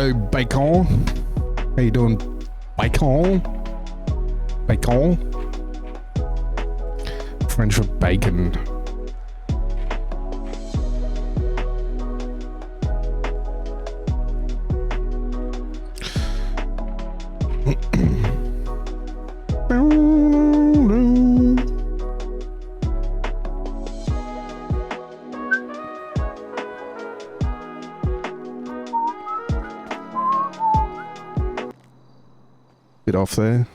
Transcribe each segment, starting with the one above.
Hello, Bacon. How you doing, Bacon? Bacon? French for bacon. Bit off there.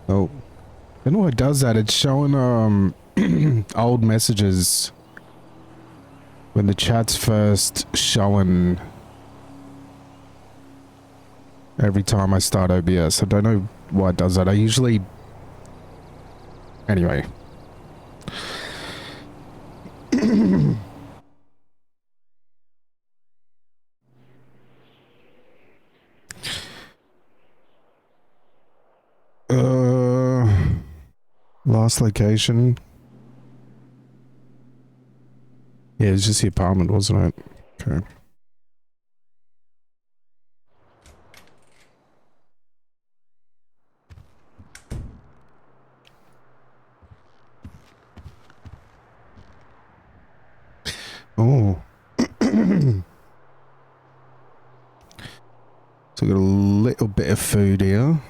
Oh, I know it does that. It's showing old messages when the chat's first showing every time I start OBS. I don't know why it does that. I usually anyway. Last location. Yeah, it was just the apartment, wasn't it? Okay. Oh. So we got a little bit of food here.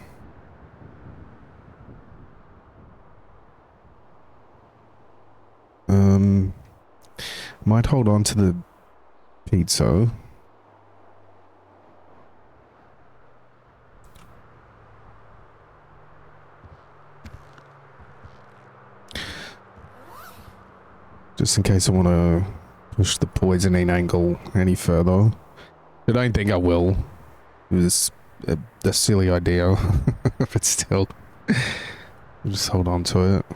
Might hold on to the pizza. Just in case I want to push the poisoning angle any further. I don't think I will. It was a silly idea, but still. I'll just hold on to it.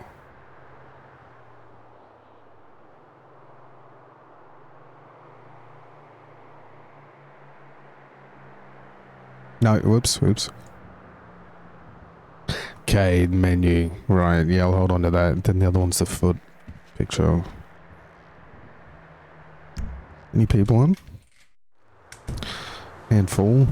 No, whoops. Okay, menu. Right, yeah, I'll hold on to that. Then the other one's the foot picture. Any people on? Handful.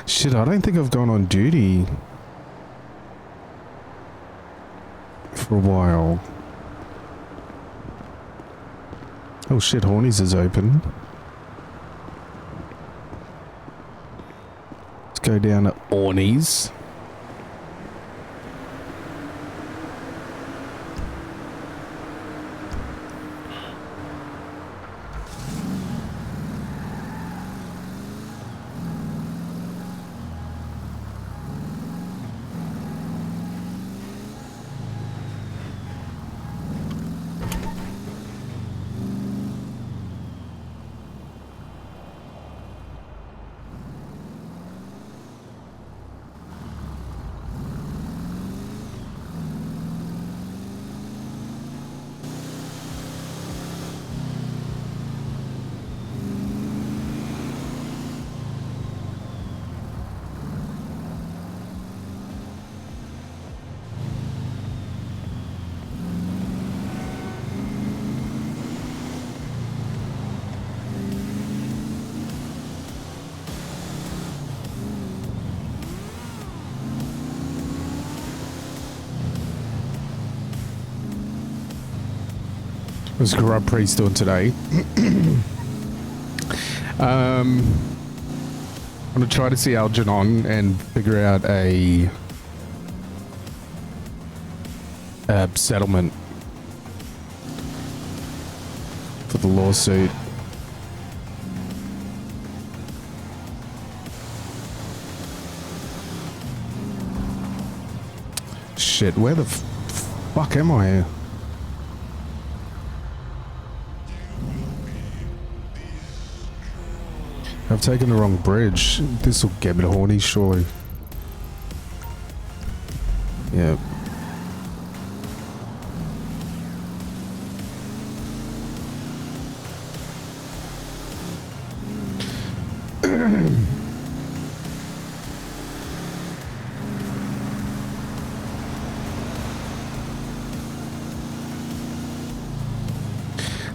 Shit, I don't think I've gone on duty for a while. Oh shit, Hornies is open. Let's go down to Hornies. What's Corrupt Priest doing today? I'm gonna try to see Algernon and figure out a settlement for the lawsuit. Shit, where the fuck am I here? I've taken the wrong bridge. This will get me to horny, surely. Yeah.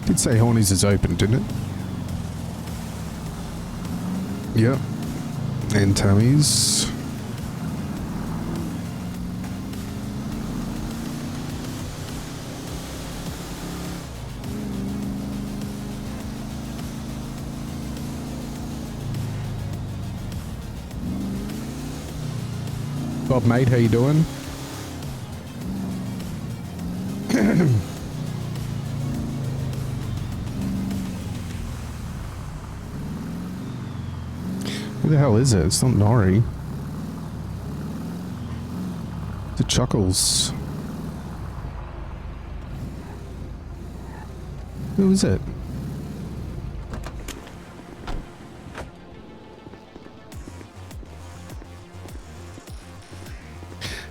Did say Hornies is open, didn't it? Yep. And Tammy's. Bob, mate, how you doing? Who the hell is it? It's not Nori. It's Chuckles. Who is it?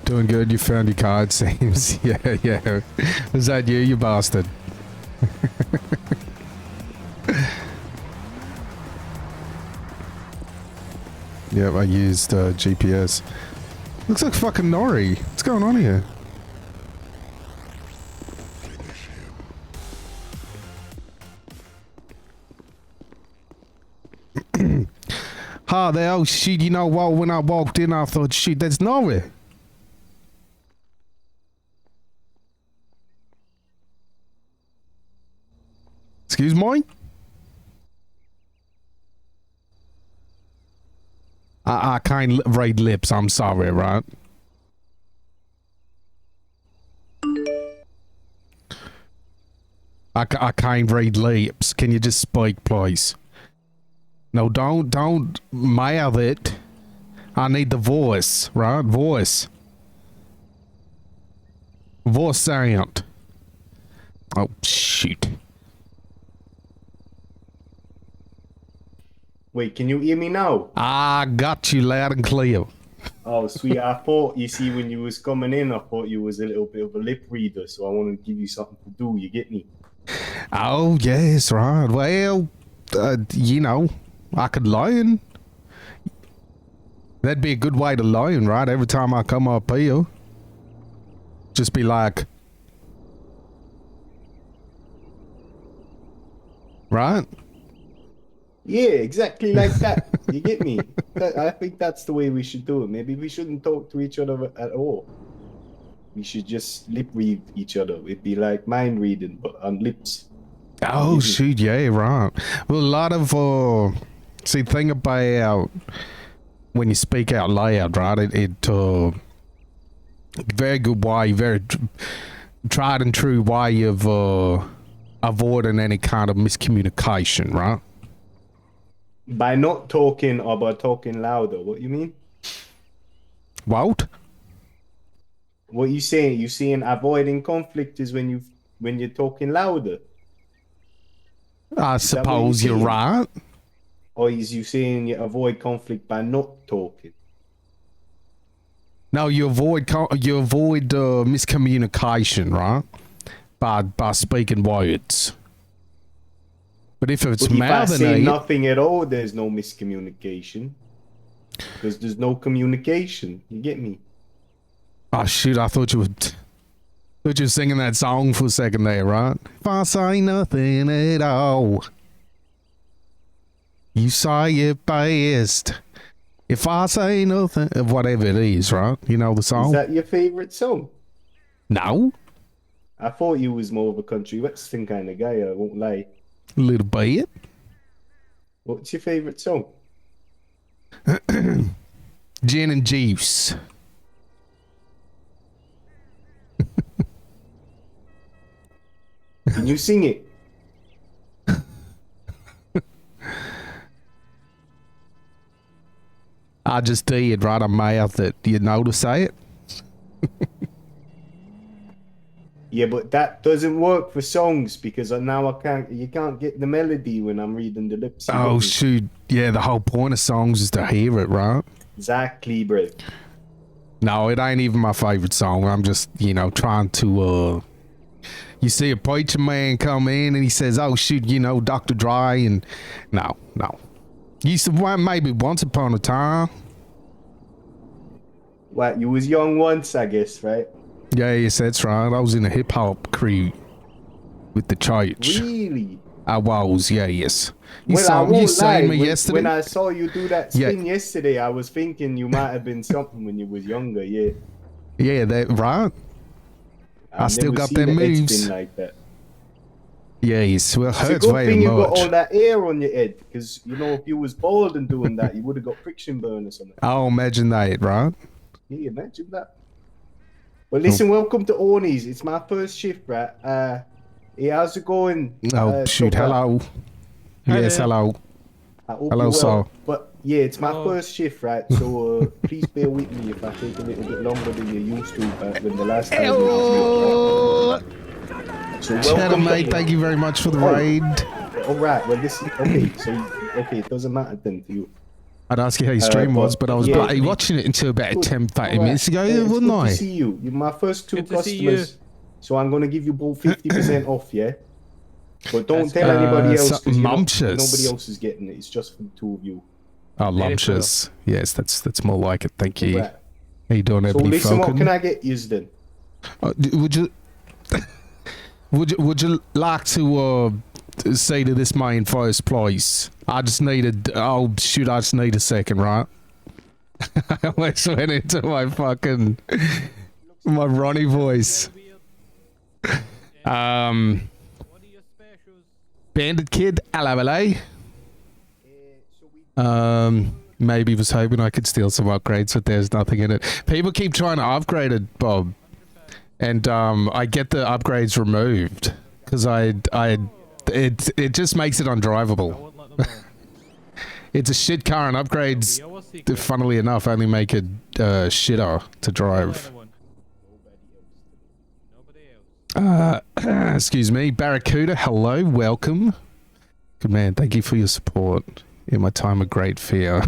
Doing good, you found your card, seems. Yeah, yeah. Was that you bastard? Yep, I used GPS. Looks like fucking Nori. What's going on here? Ah, the hell shit, you know what, when I walked in I thought, shit, that's Nori. Excuse me? I can't read lips, I'm sorry, right? I can't read lips. Can you just speak, please? No, don't mouth it. I need the voice, right? Voice. Voice sound. Oh, shoot. Wait, can you hear me now? I got you loud and clear. Oh, sweet. I thought, you see, when you was coming in, I thought you was a little bit of a lip reader, so I wanted to give you something to do. You get me? Oh, yes, right. Well, you know, I could learn. That'd be a good way to learn, right? Every time I come up here, just be like, right? Yeah, exactly like that. You get me? I think that's the way we should do it. Maybe we shouldn't talk to each other at all. We should just lip read each other. It'd be like mind reading, but on lips. Oh, shoot, yeah, right. Well, a lot of, see, thing about when you speak out loud, right? It very good way, very tried and true way of, avoiding any kind of miscommunication, right? By not talking or by talking louder, what you mean? What? What you saying? You saying avoiding conflict is when you're talking louder? I suppose you're right. Or is you saying you avoid conflict by not talking? No, you avoid miscommunication, right? By speaking words. But if it's But if I say mouthing nothing at all, there's no miscommunication. Because there's no communication. You get me? Oh shoot! I thought you were singing that song for a second there, right? If I say nothing at all, you say it best. If I say nothing, whatever it is, right? You know the song. Is that your favorite song? No. I thought you was more of a country western kind of guy. I won't lie. A little bit. What's your favorite song? Gin and juice. Can you sing it? I just did, right? I mouthed it. Do you know to say it? Yeah, but that doesn't work for songs because now I can't. You can't get the melody when I'm reading the lips. You Oh get me? shoot! Yeah, the whole point of songs is to hear it, right? Exactly, bro. No, it ain't even my favorite song. I'm just, you know, trying to. You see a preacher man come in and he says, "Oh shoot, you know, Dr. Dre," and no. Used to maybe once upon a time. What, you was young once, I guess, right? Yeah, yes, that's right. I was in a hip hop crew with the church. Really? I was, yeah, yes. You Well, I saw won't lie. me yesterday? When I saw you do that spin yesterday, I was thinking you might have been something when you was younger. Yeah. Yeah, that right. I still never got seen them a head moves. spin like that. Yeah, yes. Well, it It's a hurts good very thing you got much. all that hair on your head, because you know if you was bald and doing that, you would have got friction burn or something. I'll imagine that, right? Yeah, imagine that. Well, listen, welcome to Ornies. It's my first shift, right? Hey, how's it going? Oh, shoot. Tucker? Hello. Yes, hello. I hope Hello, you're well. sir. But yeah, it's my first shift, right? So please bear with me if I take a little bit longer than you used to when the last time we was here, right? So welcome, mate. Thank you very much for the raid. All right. Well, listen. Okay, so it doesn't matter then to you. I'd ask you how your stream was, but I was bloody watching it until about 10, 30 minutes ago, it's wasn't good I? to see you. You're my first two customers, so I'm gonna give you both 50% off, yeah? But don't tell anybody else because nobody else is getting it. It's just for the two of you. Oh, lumptious. Yes, that's more like it. Thank you. Right. How you doing, So Ebony listen, Falcon? what can I get you then? Would you would you like to say to this man first, please? I just needed. Oh shoot! I just need a second, right? I almost went into my fucking my Ronnie voice. Bandit Kid, hello. Maybe was hoping I could steal some upgrades, but there's nothing in it. People keep trying to upgrade it, Bob, and I get the upgrades removed because it just makes it undrivable. It's a shit car, and upgrades, funnily enough, only make it shitter to drive. Excuse me, Barracuda. Hello, welcome. Good man. Thank you for your support in my time of great fear.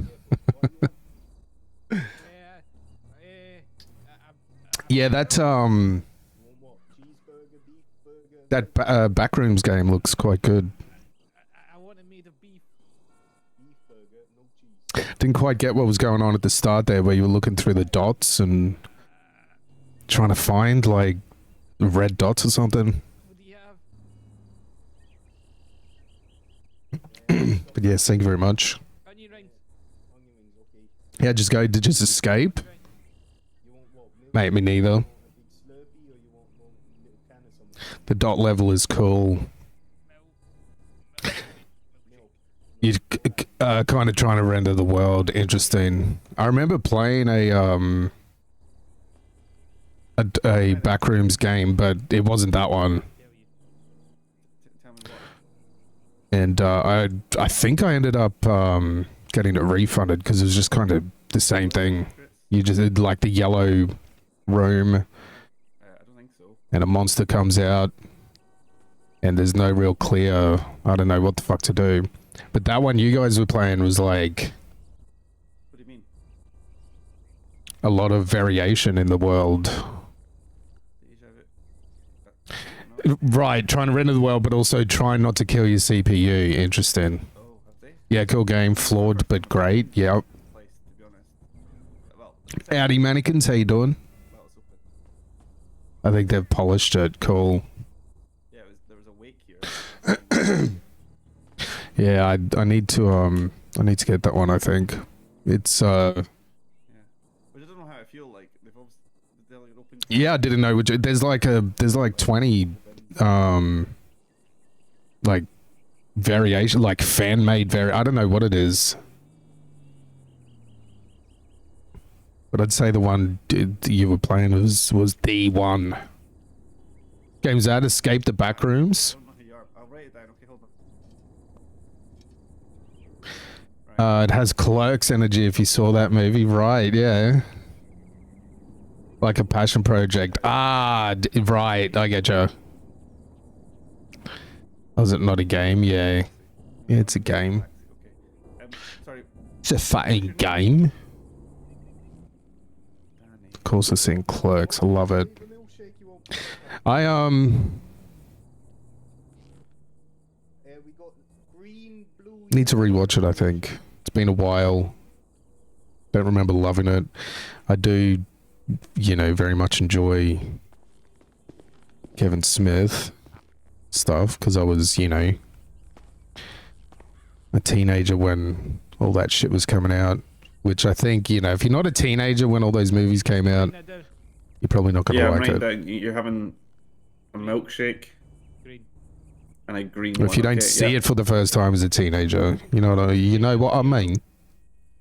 Yeah, that Backrooms game looks quite good. Didn't quite get what was going on at the start there, where you were looking through the dots and trying to find like red dots or something. But yes, thank you very much. Yeah, just escape. Mate, me neither. The dot level is cool. You're kind of trying to render the world interesting. I remember playing a Backrooms game, but it wasn't that one. And I think I ended up getting it refunded because it was just kind of the same thing. You just did like the yellow room, and a monster comes out, and there's no real clear. I don't know what the fuck to do. But that one you guys were playing was like, what do you mean? A lot of variation in the world. Right, trying to render the world, but also trying not to kill your CPU. Interesting. Oh, have they? Yeah, cool game. Flawed, but great. Yep. Place, to be honest. Well, Howdy, mannequins. How you doing? well, it's open. I think they've polished it. Cool. Yeah, there was a wake here. Yeah, I need to get that one. I think it's Yeah. But I don't know how I feel like. They've obviously they're like an open. yeah, I didn't know which. There's like 20 like variation, like fan made I don't know what it is, but I'd say the one you were playing was the one. Game's out. Escape the Backrooms. I don't know who you are. I'll write it down. Okay, hold on. It has Clerks energy. If you saw that movie, right? Yeah. Like a passion project. Ah, right. I get you. Was it not a game? Yeah. Yeah, it's a game. Okay. Sorry. It's a fucking game. Danny. Of course, I've seen Clerks. I love it. The milkshake you won't- I we got green, blue. need to rewatch it. I think it's been a while. Don't remember loving it. I do, you know, very much enjoy Kevin Smith stuff because I was, you know, a teenager when all that shit was coming out. Which I think, you know, if you're not a teenager when all those movies came out, you're probably not gonna Yeah, like right it. down. You're having a milkshake Green. and a green If one. you don't okay, see yeah. it for the first time as a teenager, you know what I mean.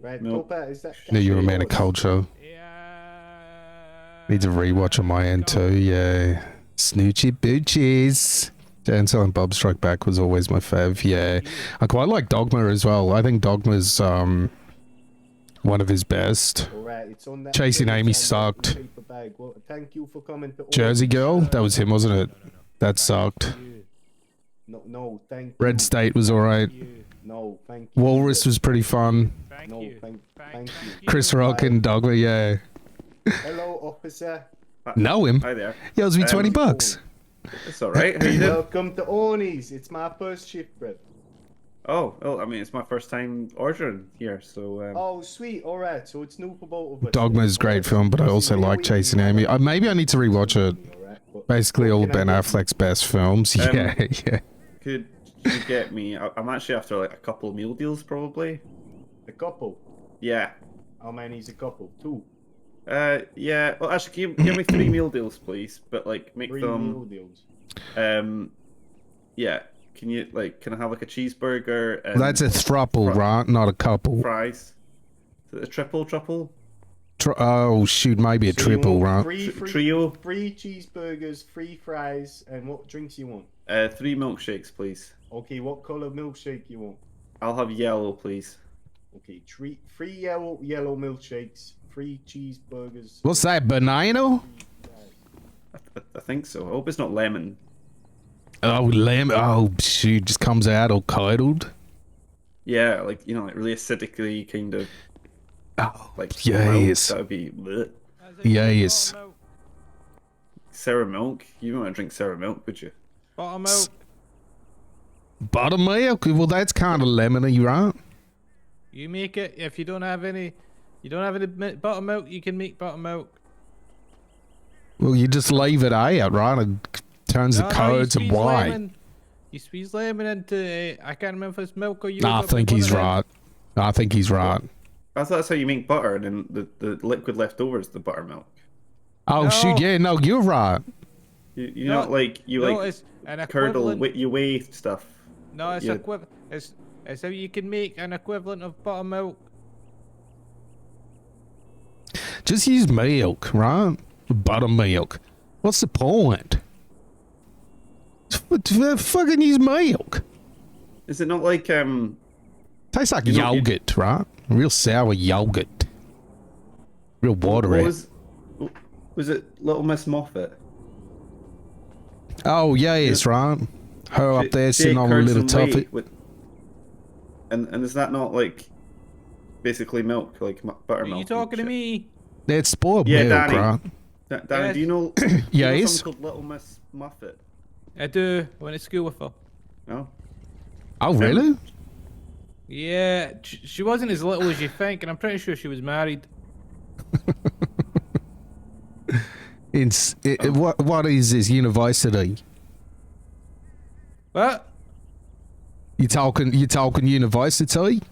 Right, No. Copa, is that No, you're a cashew man of yours? culture. Yeah. Need to rewatch on my end too, yeah. Snoochie Boochies. Ansel and Bob Strike Back was always my fav, yeah. I quite like Dogma as well. I think Dogma's one of his best. Alright, it's on that Chasing page Amy and sucked. paper bag. Well, thank you for coming to Jersey Girl, that was him, wasn't it? That Thank sucked. you. No, thank you. Red State was alright. Thank you. No, thank you. Walrus was pretty fun. Thank No, you. thank you. Chris Rock and Dogma, yeah. Hello, officer. Know him? Hi there. He owes me Um, 20 bucks. It's all right. How you doing? Welcome to Oni's. It's my first shift, bro. Oh, well, I mean, it's my first time ordering here, so. Oh, sweet. Alright, so it's new for both of us. Dogma's a great film, but I also like Chasing Amy. Maybe I need to rewatch it. Alright, but Basically all of can I Ben get- Affleck's best films. Yeah, yeah. Could you get me? I'm actually after like a couple of meal deals, probably. A couple. Yeah. How many's a couple? Two. Yeah. Well, actually, give me 3 meal deals, please. But like, make 3 them. meal deals. Yeah. Can I have like a cheeseburger and That's a thruple, Fri- right? Not a couple. fries? Is it a triple? Oh, shoot, maybe a So you triple, want right? Free Trio. 3 cheeseburgers, 3 fries, and what drinks you want? 3 milkshakes, please. Okay, what color milkshake you want? I'll have yellow, please. Okay, 3 yellow milkshakes, 3 cheeseburgers. What's that, banana? 3 fries. I think so. I hope it's not lemon. Oh, lemon. Oh, shoot, just comes out all curdled. Yeah, like like really acidically kind of Oh, like yes. That would be bleh. Yes. Sour milk. You don't want to drink sour milk, would you? Buttermilk. Buttermilk? Well, that's kind of lemony, right? You make it. If you don't have any buttermilk, you can make buttermilk. Well, you just leave it out, right? It turns the you curd to squeeze white. lemon. You squeeze lemon into. I can't remember if it's milk or you. I think he's right. I think he's right. I thought that's how you make butter, and then the liquid left over is the buttermilk. Oh, No. shoot, yeah, no, you're right. You No, know, like you no, like it's an curdle, equivalent. you weigh stuff. No, it's yeah. equivalent. It's how you can make an equivalent of buttermilk. Just use milk, right? Buttermilk. What's the point? Fucking use milk. Is it not like Tastes like You know, you- yogurt, right? Real sour yogurt. Real watery. was it Little Miss Moffat? Oh, yes, right? Her up there sitting on a curds little and whey toffee. And is that not like basically milk, like Are buttermilk? you talking to and me? That's spoiled Yeah, milk, Danny. right? shit? Danny, Yes. do you know? Yes. Something called Little Miss Muffet. I do. I went to school with her. No. Oh, really? Yeah, she wasn't as little as you think, and I'm pretty sure she was married. What is this university? What? You talking university?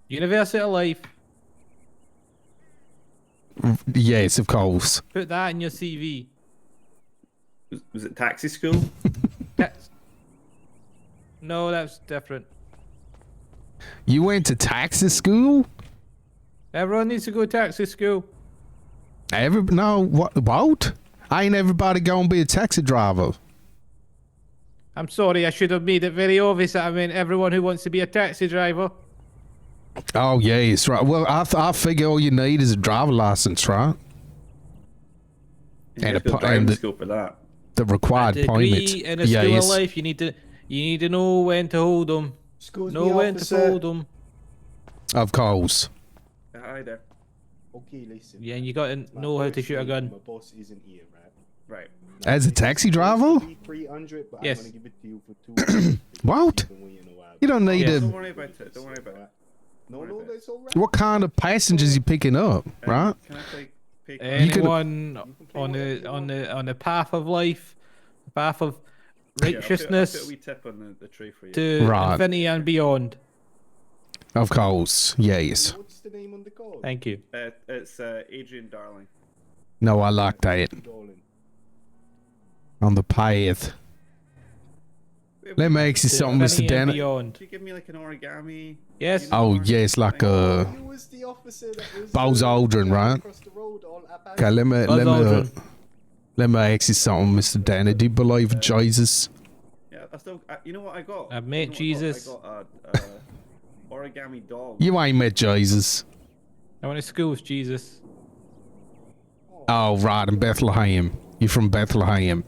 University of Life. Yes, of course. Put that in your CV. Was it taxi school? That's... No, that's different. You went to taxi school? Everyone needs to go to taxi school. What? Ain't everybody gonna be a taxi driver? I'm sorry, I should have made it very obvious that I meant everyone who wants to be a taxi driver. Oh, yes, right. Well, I figure all you need is a driver license, right? You And have to go and driving the, school for that. the required A payment. degree in a school of life. You need to know when to hold them. Excuse Know me, when to officer. fold them. Of course. Hi there. Okay, listen. Yeah, and you got to My know how to first shoot a name, gun. My boss isn't here, right? Right. As a This is taxi supposed driver? to be 300, but Yes. I'm gonna give it to you for 200. What? Even when you know I- You don't need Yes. Don't to. worry about it. Don't worry about it. No, that's alright. What kind of passengers you picking up, right? Can I pay Anyone play on whatever the you on want. the on the path of life, the path of Yeah, I'll put righteousness a wee tip on the tray for you. to Right. infinity and beyond. Of course. Yes. What's the name on the card? Thank you. It's Adrian Darling. No, I like that. Darling. On the path. Let me ask you To something, Mr. infinity and Dennett. beyond. Could you give me like an origami? Yes. Oh, yes, like You was the officer that was Buzz Aldrin, right? across the road all up Okay, let me Buzz Aldrin. let me ask you something, Mr. Dennett. Do you believe in Jesus? Yeah, I still. You know what I got? I've met You know what Jesus. I got a origami dog. You ain't met Jesus. I went to school with Jesus. Oh, right, in Bethlehem. You from Bethlehem.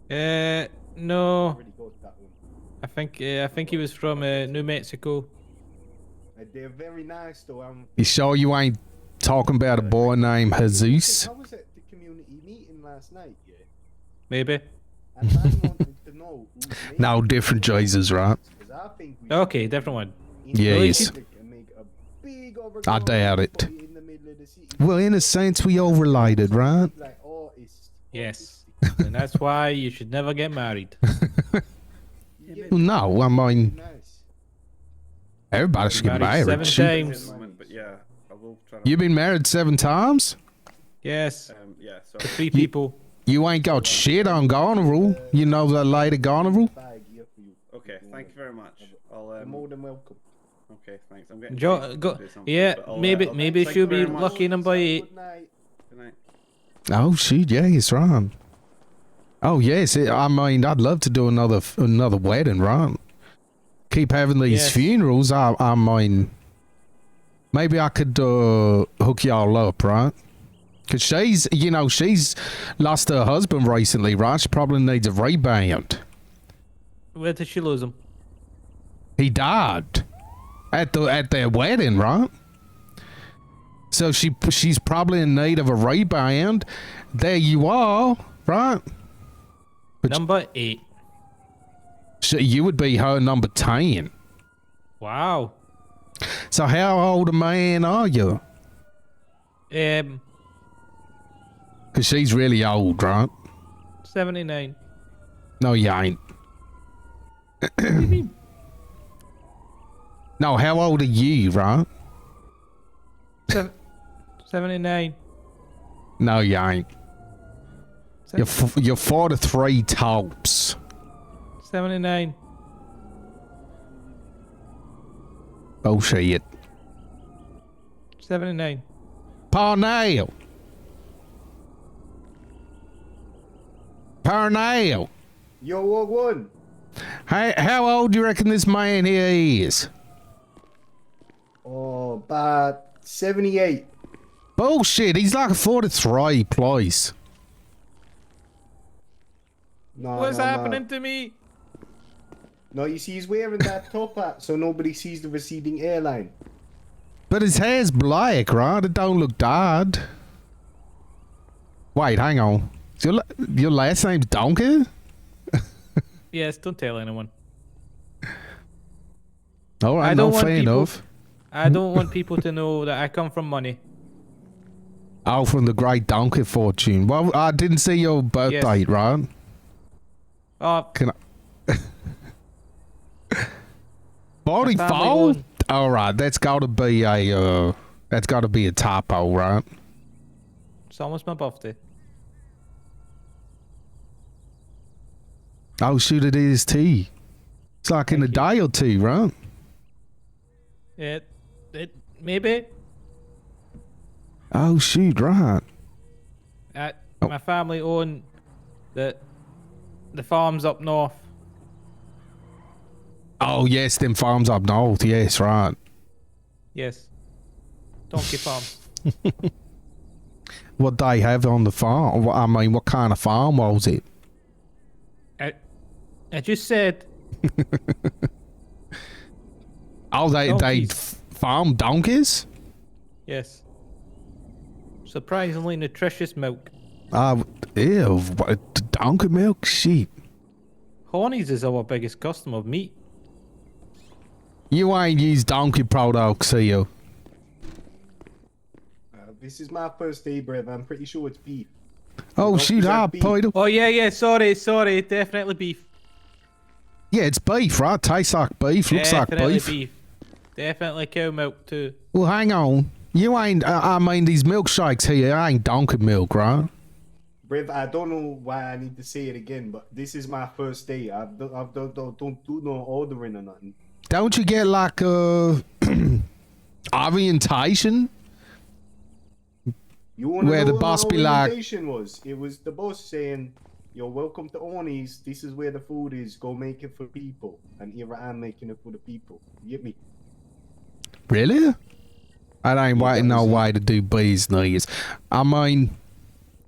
Yeah. No. already got that one. I think he was from New Mexico. They're very nice though. You sure you ain't talking about a boy named Jesus? I was at the community meeting last night, yeah. Maybe. And I wanted to know whose name No, it different was, Jesus, right? 'cause I think we Okay, should different one. Yes. and make a big I doubt it. put in the middle of the city. Well, in a sense, we all related, right? Like artists. Yes. And that's why you should never get married. No, I mean, Nice. everybody should get Married married. 7 Shoot. times. But yeah, I will try. To, You been married 7 times? Yes. yeah. So To 3 people. You ain't got shit on Goneril. You know that lady Goneril? Bag here for you. okay. Thank you very much. I'll You're more than welcome. Okay, thanks. I'm getting. Go. do something, Yeah. but I'll, Maybe I'll- maybe thank she'll you be very much. lucky number 8. Good night. Good night. Oh, shoot, yes, right. Oh, yes, I mean, I'd love to do another wedding, right? Keep having these Yes. funerals. I mean, maybe I could hook y'all up, right? Because she's lost her husband recently, right? She probably needs a rebound. Where did she lose him? He died at their wedding, right? So she's probably in need of a rebound. There you are, right? Number 8. So you would be her number 10. Wow. So how old a man are you? Because she's really old, right? 79. No, you ain't. No, how old are you, right? 79. No, you ain't. You're 43 tops. 79. Oh, shit. 79. Parnell. Yo, what one? How old do you reckon this man here is? Oh, about 78. Bullshit, he's like a 43, please. No, What's no, happening to me? No, you see, he's wearing that top hat so nobody sees the receding hairline. But his hair's black, right? It don't look dyed. Wait, hang on. Your last name's Donkey? Yes, don't tell anyone. All right, I no, don't want fair people- enough. I don't want people to know that I come from money. Oh, from the great donkey fortune. Well, I didn't see your birth Yes. date, right? Oh, Can I... family 44? owned. All right, that's got to be a typo, right? it's almost my birthday. Oh, shoot, it is too. It's like in a day or two, right? It maybe. Oh, shoot, right. My family own the farms up north. Oh, yes, them farms up north. Yes, right. Yes. Donkey farm. what they have on the farm. I mean, what kind of farm was it? I just said Oh, they donkeys. farm donkeys? Yes. Surprisingly nutritious milk. Ew, what, donkey milk? Shit. Hornies is our biggest customer of meat. You ain't used donkey products here. This is my first day, Brev. I'm pretty sure it's beef. Oh, Donkeys shoot, have I beef. Peter. Oh yeah, sorry, definitely beef. Yeah, it's beef, right? Tastes like beef, looks like Definitely beef. Definitely cow milk too. Well, hang on. You ain't, I mean, these milkshakes here ain't donkey milk, right? Brev, I don't know why I need to say it again, but this is my first day. I don't do no ordering or nothing. Don't you get like orientation? You want to Where know the what boss my be like- orientation was? It was the boss saying, "You're welcome to Ornies. This is where the food is. Go make it for people." And here I am making it for the people. You get me? Really? I ain't Yeah, waiting that no was it. way to do business. I mean,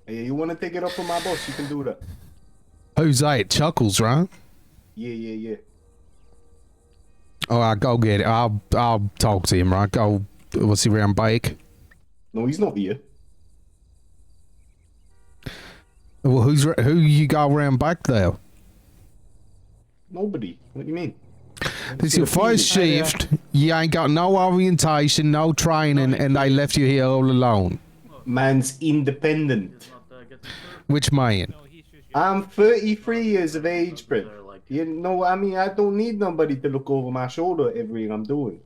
Hey, you want to take it up with my boss? You can do that. who's that? Chuckles, right? Yeah. Oh, I go get it. I'll talk to him, right? Go. What's he around bake? No, he's not here. Well, who you got around back there? Nobody. What do you mean? This is your first shift. You ain't got no orientation, no training, and they left you here all alone. Man's independent. Which man? I'm 33 years of age, Brett. You know, I mean, I don't need nobody to look over my shoulder at everything I'm doing.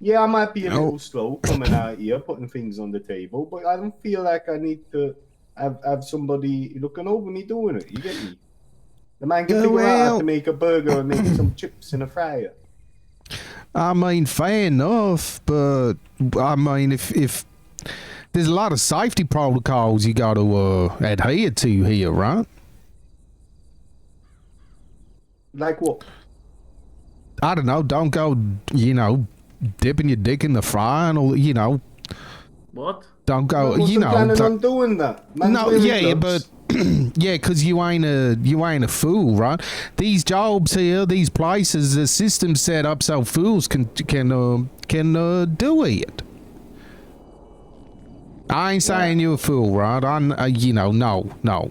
Yeah, I might be a No. little slow coming out here, putting things on the table, but I don't feel like I need to have somebody looking over me doing it. You get me? The man can figure out how to make a burger and maybe some chips in a fryer. I mean, fair enough, but I mean, if there's a lot of safety protocols you got to adhere to here, right? Like what? I don't know. Don't go, dipping your dick in the fry, or What? don't go, I wasn't planning on doing that. Man's No, wearing yeah, gloves. but yeah, because you ain't a fool, right? These jobs here, these places, the system's set up so fools can do it. I ain't saying you're a fool, right? No.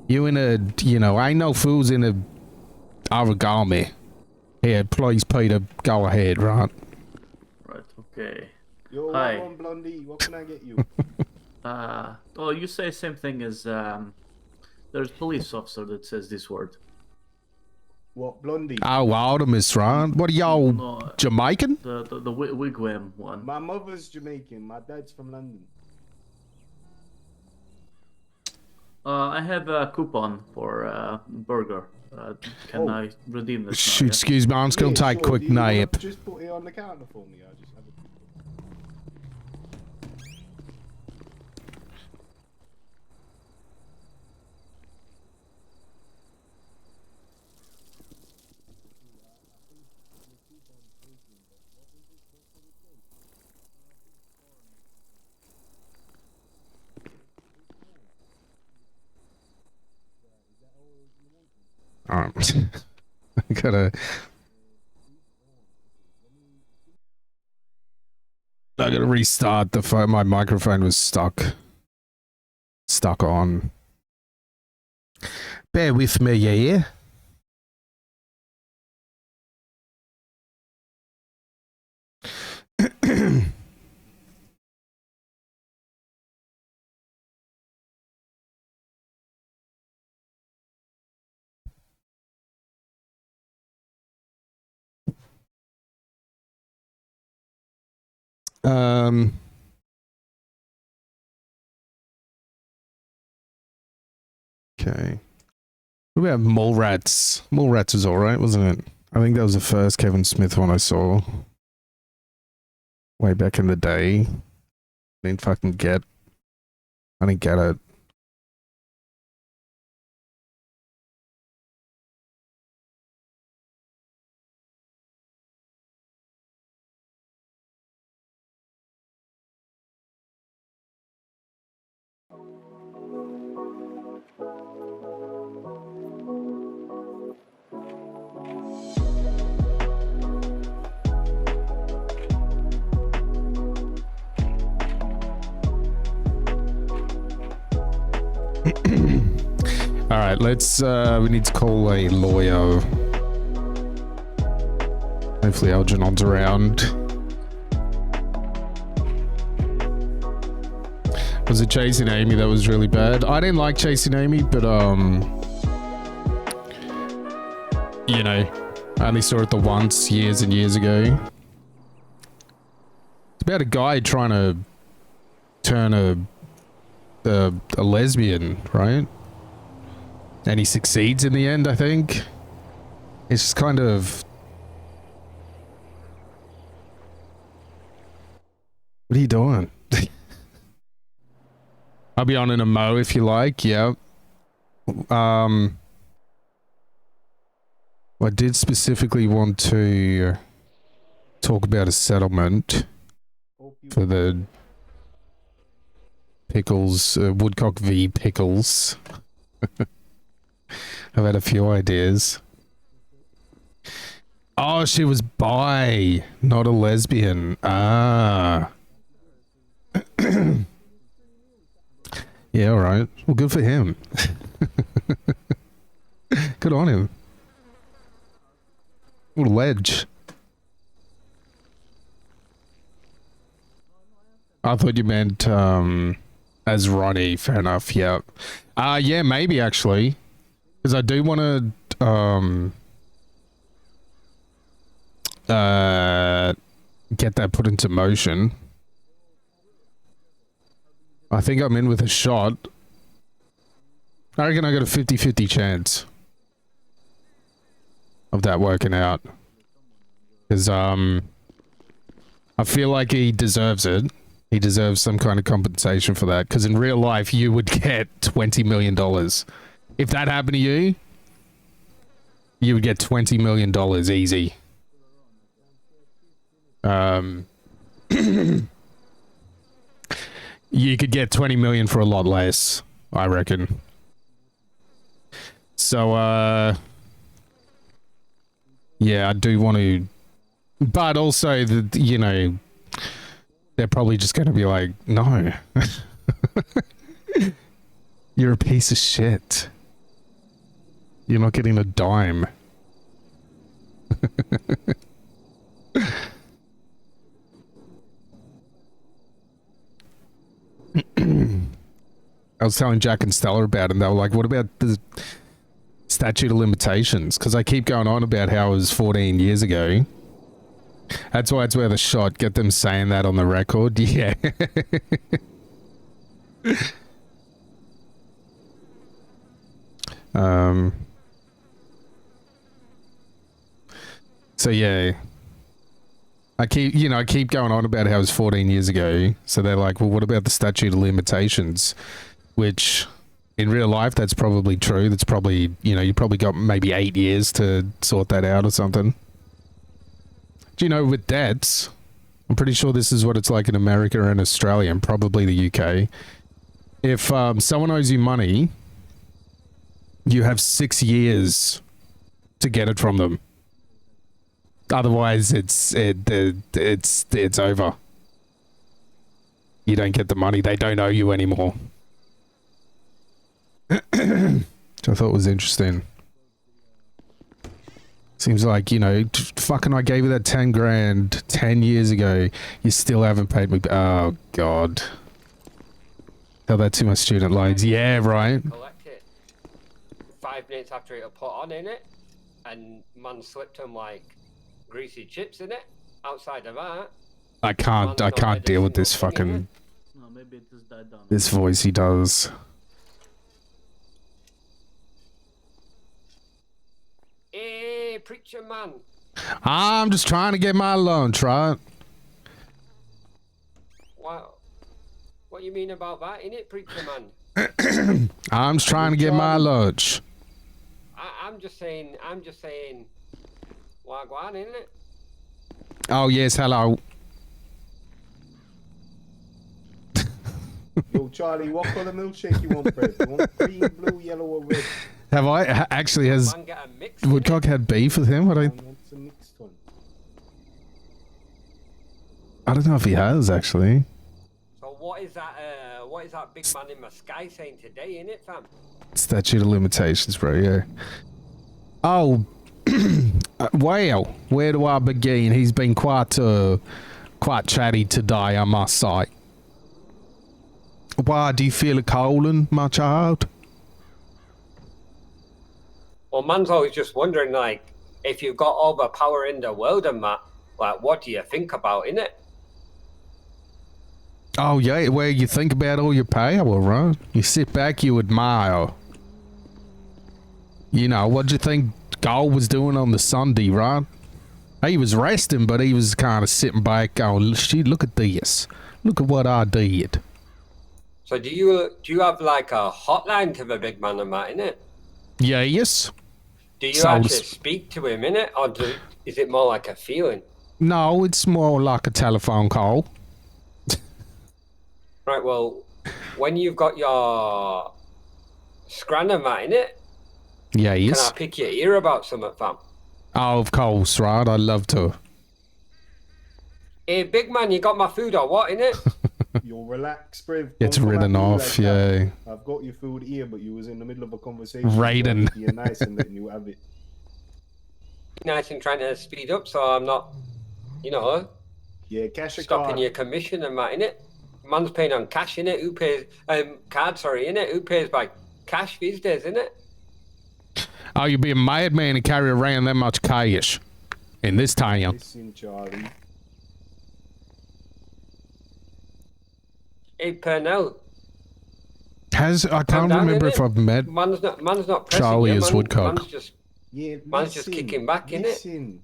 You in a, ain't no fools in a origami. Here, please, Peter, go ahead, right? Right, okay. Yo, Hi. what on, Blondie? What can I get you? Oh, you say same thing as, there's police officer that says this word. What, Blondie? Oh, Artemis, right? What are y'all, No, Jamaican? the wigwam one. My mother's Jamaican. My dad's from London. I have a coupon for burger. Can I redeem this now? Yeah? Excuse me, I'm just gonna Yeah, take a sure. quick Do you wanna nap. Just put it on the counter for me. I'll just have it. Alright. I gotta restart the phone. My microphone was stuck on. Bear with me, yeah? Okay. What about Mallrats? Mallrats was alright, wasn't it? I think that was the first Kevin Smith one I saw. Way back in the day. I didn't get it. All right, let's. We need to call a lawyer. Hopefully, Algernon's around. Was it Chasing Amy that was really bad? I didn't like Chasing Amy, but you know, I only saw it the once years and years ago. It's about a guy trying to turn a lesbian, right? And he succeeds in the end, I think. It's just kind of... What are you doing? I'll be on in a mo if you like, yeah. I did specifically want to talk about a settlement for the Pickles, Woodcock v. Pickles. I've had a few ideas. Oh, she was bi, not a lesbian. Ah. Yeah, alright. Well, good for him. Good on him. What a ledge. I thought you meant, as Ronnie. Fair enough, yeah. Yeah, maybe, actually. Because I do want to, get that put into motion. I think I'm in with a shot. I reckon I got a 50-50 chance of that working out. Because, I feel like he deserves it. He deserves some kind of compensation for that. Because in real life, you would get $20 million. If that happened to you, you would get $20 million easy. You could get 20 million for a lot less, I reckon. So, yeah, I do want to, but also the, you know, they're probably just going to be like, no, you're a piece of shit. You're not getting a dime. I was telling Jack and Stella about it, and they were like, what about the statute of limitations? Because I keep going on about how it was 14 years ago. That's why it's worth a shot. Get them saying that on the record. Yeah. So yeah, I keep going on about how it was 14 years ago. So they're like, well, what about the statute of limitations? Which in real life, that's probably true. That's probably, you probably got maybe 8 years to sort that out or something. Do you know, with debts, I'm pretty sure this is what it's like in America and Australia and probably the UK. If someone owes you money, you have 6 years to get it from them. Otherwise, it's over. You don't get the money. They don't owe you anymore. Which I thought was interesting. Seems like, fucking I gave you that 10 grand 10 years ago. You still haven't paid me. Oh, God. Tell that to my student loans. Yeah, right. Collect it 5 minutes after it was put on, innit? And man slipped him like greasy chips in it. Outside of that, I can't deal with this fucking No, maybe it just died down. this voice he does. hey, preacher man. I'm just trying to get my lunch, right? What you mean about that, innit, preacher man? I'm just trying to get my lunch. I'm just saying, wagwan, innit? Oh, yes, hello. Yo, Charlie, what colour milkshake you want, Fred? You want green, blue, yellow, or red? Have I actually has Man get a mix, Woodcock had beef with him? I Want a mixed one? don't know if he has actually. So what is What is that big man in the sky saying today, innit, fam? Statute of limitations, bro, yeah. Oh, well, where do I begin? He's been quite chatty today, I must say. Why, do you feel a calling, my child? Well, man's always just wondering, like, if you've got all the power in the world and that, like, what do you think about, innit? Oh, yeah, well, you think about all your power, right? You sit back, you admire. You know, what'd you think Gaul was doing on the Sunday, right? He was resting, but he was kind of sitting back going, shit, look at this. Look at what I did. So do you have, like, a hotline to the big man and that, innit? Yes. Do you So actually speak to him, innit? Or is it more like a feeling? No, it's more like a telephone call. Right, well, when you've got your scran and that, innit? Yes. Can I pick your ear about something, fam? Oh, of course, right? I'd love to. Hey, big man, you got my food or what, innit? You'll relax, Briv. It's Don't come written at me off, like that. yeah. I've got your food here, but you was in the middle of a conversation. Raiden. So you're nice and letting you have it. Nice and trying to speed up so I'm not, you know, Yeah, cash a stopping card. your commission and that, innit? Man's paying on cash, innit? Who pays, card, sorry, innit? Who pays by cash these days, innit? Oh, you'd be a madman to carry around that much cash in this town. Listen, Charlie. Hey, Pernell. I can't down, remember innit? if I've met Man's not pressing Charlie you, as Woodcock. Man's just, Yeah, man's just kicking back, innit? Listen.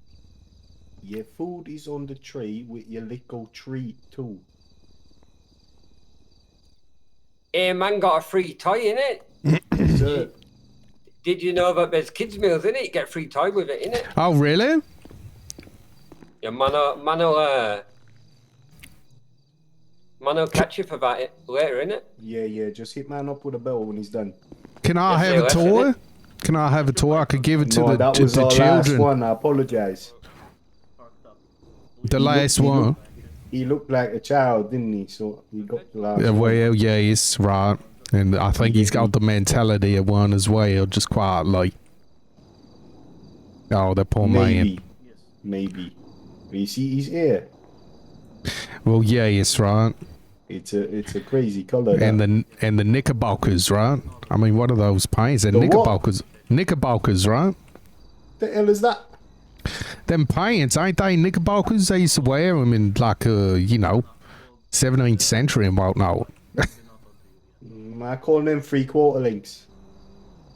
Your food is on the tray with your little treat too. hey, man got a free toy, innit? Sir, Did you know that there's kids' meals, innit? You get a free toy with it, innit? Oh, really? Yeah, man'll catch you for that later, innit? yeah, just hit man up with a bell when he's done. Can I Yes, have say a less, toy? innit? Can I have a toy? I could give it to No, that the was our last children. one. I apologize. The last one. He looked like a child, didn't he? So he got the last one. Well, yes, right. And I think he's got the mentality of one as well, just quietly. Oh, that poor man. Maybe. But you see his ear? Well, yes, right. It's a crazy color. And the knickerbockers, right? I mean, what are those pants? They're The what? knickerbockers. Knickerbockers, right? The hell is that? Them pants, ain't they knickerbockers? They used to wear them in, like, 17th century and whatnot. I call them 3/4 links.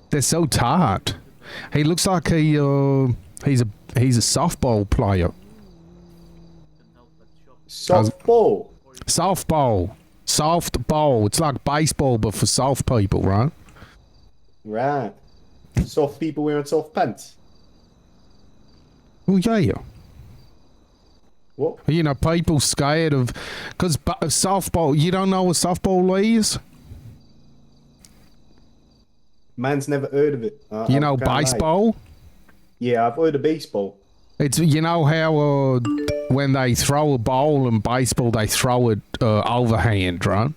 They're so tight. He looks like he's a softball player. Softball. Softball. It's like baseball, but for soft people, right? Right. Soft people wearing soft pants. Well, yeah. What? You know, people scared of... Because softball... You don't know what softball is? Man's never heard of it. You I know can't lie. baseball? Yeah, I've heard of baseball. It's... You know how when they throw a ball in baseball, they throw it overhand, right?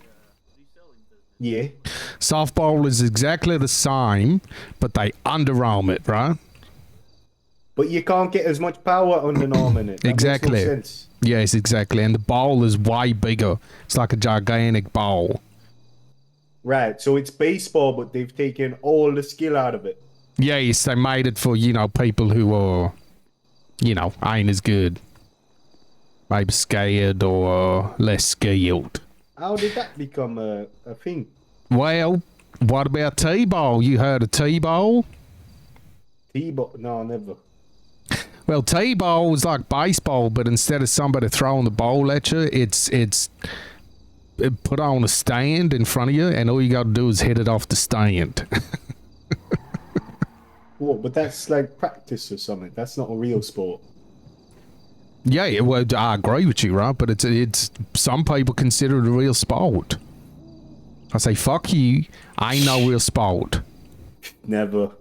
Yeah. Softball is exactly the same, but they underarm it, right? But you can't get as much power on an arm in it. That Exactly. Makes no sense. Yes, exactly. And the ball is way bigger. It's like a gigantic ball. Right. So it's baseball, but they've taken all the skill out of it. Yes, they made it for, people who are, ain't as good. Maybe scared or less skilled. How did that become a thing? Well, what about T-ball? You heard of T-ball? T-ball? No, never. Well, T-ball is like baseball, but instead of somebody throwing the ball at you, it's put on a stand in front of you, and all you got to do is hit it off the stand. What? But that's like practice or something. That's not a real sport. Yeah, well, I agree with you, right? But it's some people consider it a real sport. I say, fuck you, I ain't no real sport. Never.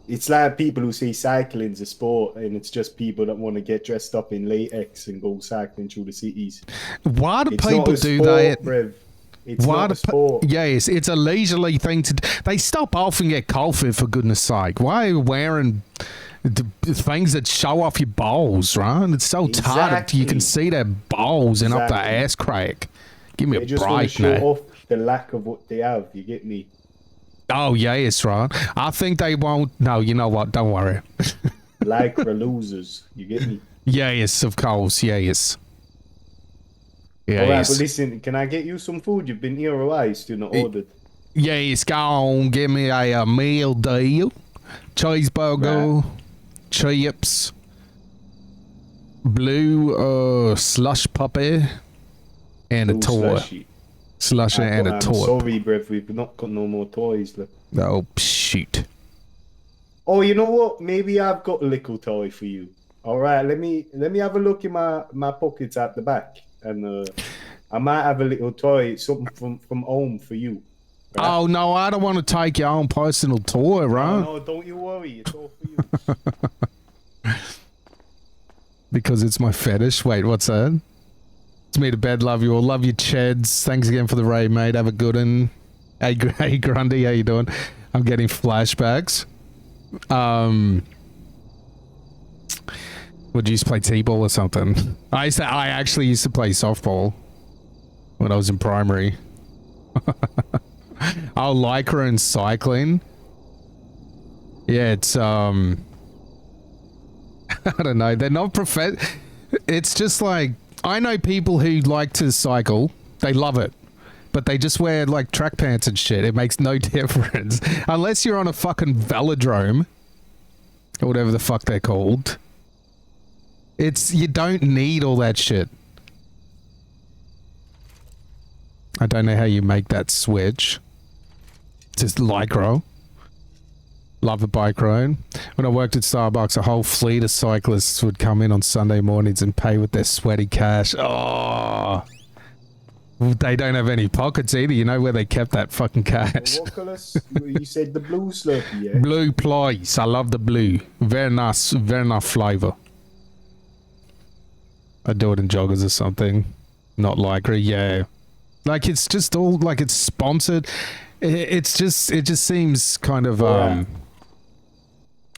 It's like people who say cycling's a sport, and it's just people that want to get dressed up in latex and go cycling through the cities. Why do It's people not a do sport, that? Brev. It's not a sport. Yes, it's a leisurely thing to do. They stop off and get coffee, for goodness sake. Why are you wearing things that show off your balls, right? It's so tight you can see their balls and up the ass crack. Give me a just want to break, show off the lack of what they have. You get me? Oh, yes, right. I think they won't. No, you know what? Don't worry. Like the losers. You get me? Yes, of course. Yes. All right, Yes. but listen, can I get you some food? You've been here a while, you still not ordered. Yes, go on. Give me a meal deal. Cheeseburger, chips, blue slush puppy, and a toy. Slushy and a toy. Sorry, bruv, we've not got no more toys left. Oh, shoot. Oh, you know what? Maybe I've got a little toy for you. All right, let me have a look in my pockets at the back, and I might have a little toy, something from home for you. Right? Oh no, I don't want to take your own personal toy, right? No, don't you worry, it's all for you. Because it's my fetish. Wait, what's that? It's me to bed. Love you all. Love you, Cheds. Thanks again for the raid, mate. Have a good one. Hey, Grundy, how you doing? I'm getting flashbacks. Would you used to play T-ball or something? I actually used to play softball when I was in primary. Oh, lycra and cycling. Yeah, it's I don't know. They're not It's just like, I know people who like to cycle. They love it. But they just wear like track pants and shit. It makes no difference. Unless you're on a fucking velodrome. Or whatever the fuck they're called. You don't need all that shit. I don't know how you make that switch. Just lycra. Love a bike ride. When I worked at Starbucks, a whole fleet of cyclists would come in on Sunday mornings and pay with their sweaty cash. Oh, they don't have any pockets either. You know where they kept that fucking cash? What colours? You said the blue Slurpee, yeah? Blue, please. I love the blue. Very nice flavour. I do it in joggers or something. Not lycra, yeah. Like, it's just all, like, it's sponsored. It just seems kind of,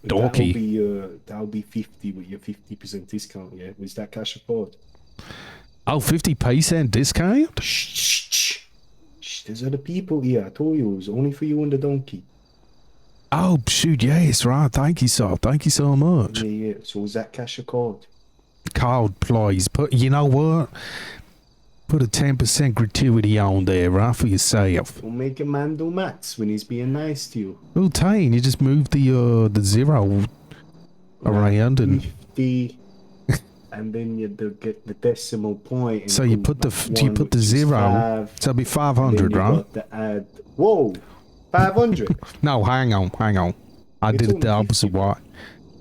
dorky. That'll be 50 with your 50% discount, yeah? Was that cash afford? Oh, 50% discount? Shh. There's other people here. I told you, it was only for you and the donkey. Oh, shoot, yes, right. Thank you, sir. Thank you so much. Yeah. So was that cash or card? Card, please. You know what? Put a 10% gratuity on there, right, for yourself. Don't make a man do maths when he's being nice to you. Oh, Tane, you just move the zero around and... 50, and then you get the decimal point. And so you put the zero, so it'll be 500, right? Add, whoa, 500? No, hang on. I did it the opposite way.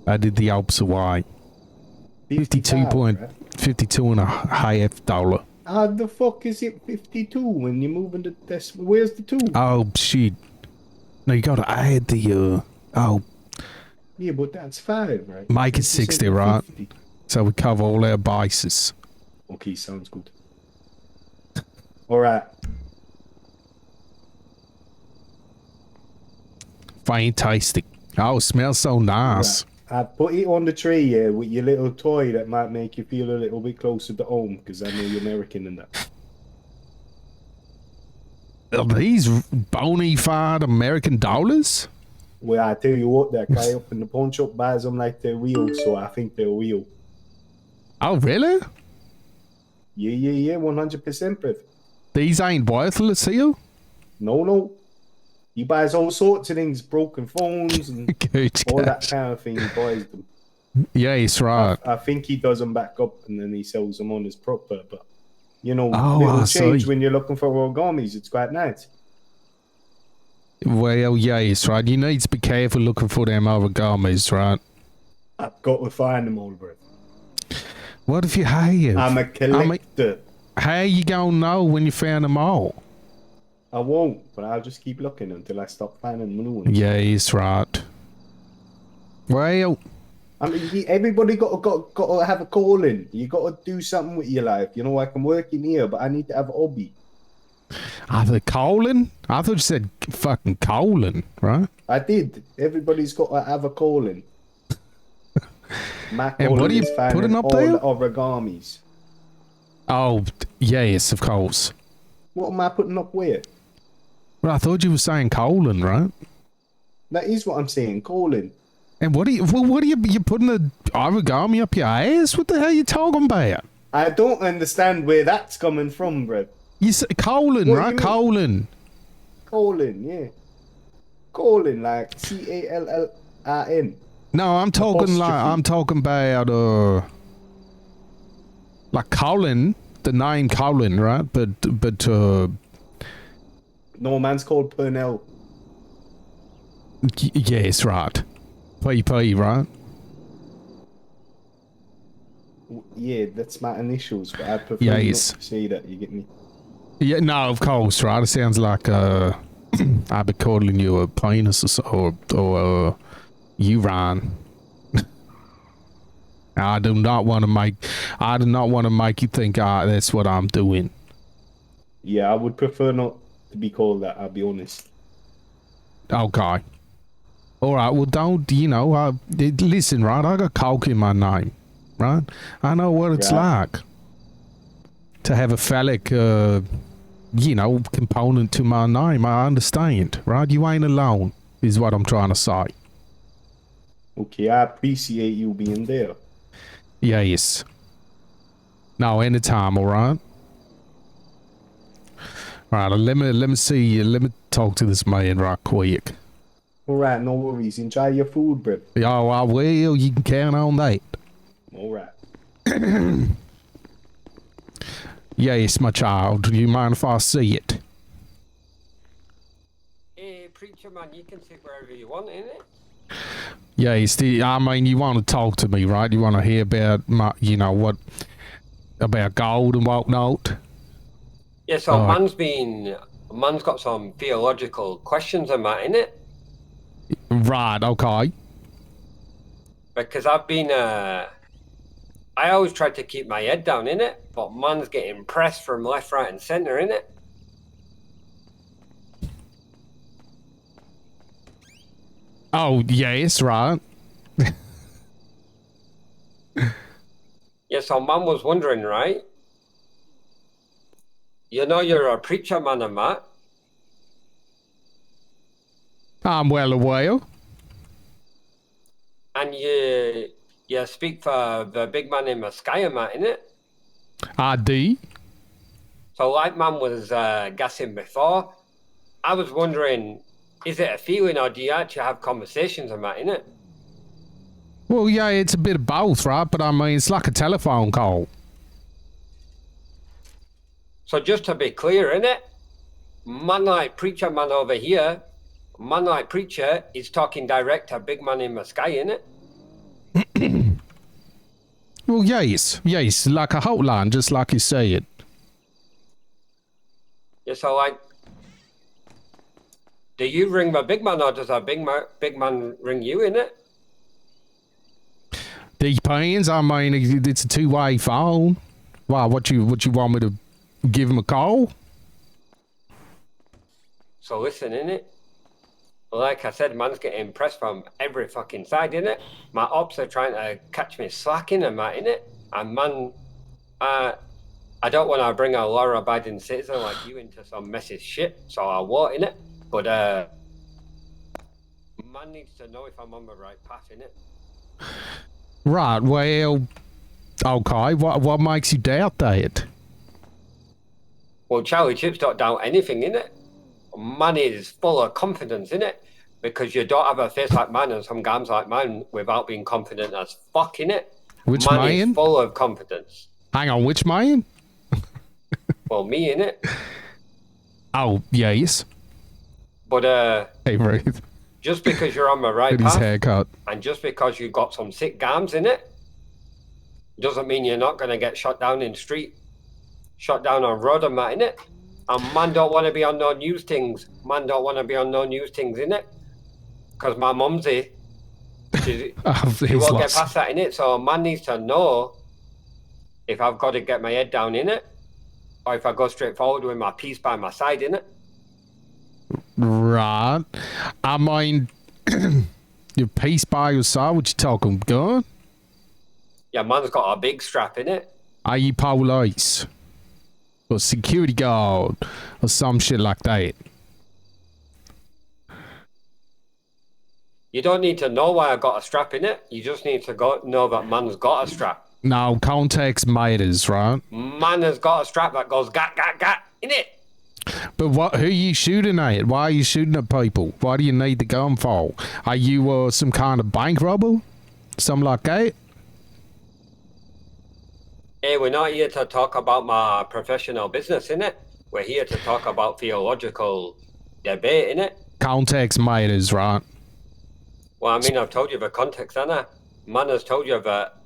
I did the opposite way. 52 and a half dollar. How the fuck is it 52 when you're moving the decimal? Where's the 2? Oh, shit. No, you gotta add the, Yeah, but that's 5, right? Make it 60, right? 50. So we cover all our bases. Okay, sounds good. Alright. Fantastic. Oh, it smells so nice. Right. I put it on the tray, yeah, with your little toy that might make you feel a little bit closer to home, because I know you're American and that. Are these bona fide American dollars? Well, I tell you what, that guy up in the pawn shop buys them like they're real, so I think they're real. Oh, really? Yeah, 100%, Brev. These ain't worthless here? No. He buys all sorts of things, broken phones and all that kind of thing. He buys them. Yeah, he's right. I think he does them back up and then he sells them on as proper. But, you know, I change see. when you're looking for origamis. It's quite nice. Well, yeah, he's right. You need to be careful looking for them origamis, right? I've got to find them all, Brev. What if you have? I'm a collector. How you gonna know when you found them all? I won't, but I'll just keep looking until I stop finding new ones. Yeah, he's right. Well, I mean, everybody got to have a calling. You got to do something with your life. You know, I can work in here, but I need to have a hobby. I thought colon? I thought you said fucking colon, right? I did. Everybody's got to have a calling. My And what calling are you is finding putting up all there? the origamis. Oh, yes, of course. What am I putting up where? Well, I thought you were saying colon, right? That is what I'm saying, calling. And what are you putting the origami up your ass? What the hell are you talking about? I don't understand where that's coming from, bro. You say colon, What do right? you mean? Colon. Calling, yeah. Calling, like CALLIN. No, I'm talking Apostrophe. about like Colin, the name Colin, right? But No man's called Purnell. yes, right. PP, right? Yeah, that's my initials, but I prefer Yes. not to say that, you get me? Yeah, no, of course, right? It sounds like I've been calling you a penis or urine. I do not want to make you think that's what I'm doing. Yeah, I would prefer not to be called that, I'll be honest. Okay. All right. Well, don't listen, right? I got coke in my name, right? I know what it's like to have a phallic, component to my name. I understand, right? You ain't alone, is what I'm trying to say. Okay, I appreciate you being there. Yes. No, anytime. All right. All right. Let me see. Let me talk to this man right quick. Alright, no worries. Enjoy your food, bro. Oh, I will. You can count on that. Alright. Yes, my child. Do you mind if I see it? Hey, preacher man, you can sit wherever you want, innit? Yes, I mean, you want to talk to me, right? You want to hear about about gold and whatnot? Yeah, so man's got some theological questions on that, innit? Right, okay. Because I always try to keep my head down, innit? But man's getting pressed from left, right, and centre, innit? Oh, yes, right. Yeah, so man was wondering, right? You know you're a preacher man and that. I'm well aware. And you speak for the big man in the sky and that, innit? I do. So like man was guessing before, I was wondering, is it a feeling or do you actually have conversations on that, innit? Well, yeah, it's a bit of both, right? But I mean, it's like a telephone call. So just to be clear, innit? Man like preacher man over here, man like preacher is talking direct to big man in the sky, innit? Well, yes, like a hotline, just like you said. Yeah, so like, do you ring the big man or does a big man ring you, innit? Depends. I mean, it's a two-way phone. Why? What you want me to give him a call? So listen, innit? Like I said, man's getting pressed from every fucking side, innit? My ops are trying to catch me slacking and that, innit? And man, I don't want to bring a law-abiding citizen like you into some messy shit, so I won't, innit? But man needs to know if I'm on the right path, innit? Right. Well, okay. What makes you doubt that? Well, Charlie Chips don't doubt anything, innit? Man is full of confidence, innit? Because you don't have a face like mine and some games like mine without being confident as fuck, innit? Which man man? is full of confidence. Hang on, which man? Well, me, innit? Oh, yes. But Hey, Ruth. just because you're on the right Look at his path haircut. and just because you got some sick gams in it doesn't mean you're not going to get shot down in the street, shot down on road and that, innit? And man don't want to be on no news things. Man don't want to be on no news things, innit? Because my mumsy, she won't get past that, innit? So man needs to know if I've got to get my head down, innit? or if I go straight forward with my piece by my side, innit? Right. I mean, your piece by your side, what you talking, gun? Yeah, man's got a big strap in it. Are you police? Or security guard? Or some shit like that? You don't need to know why I got a strap in it. You just need to know that man's got a strap. No, context matters, right? Man has got a strap that goes gat, in it. But who are you shooting at? Why are you shooting at people? Why do you need the gun for? Are you some kind of bank robber? Something like that? Hey, we're not here to talk about my professional business, innit? We're here to talk about theological debate, innit? Context matters, right? Well, I mean, I've told you the context, Anna. Man has told you that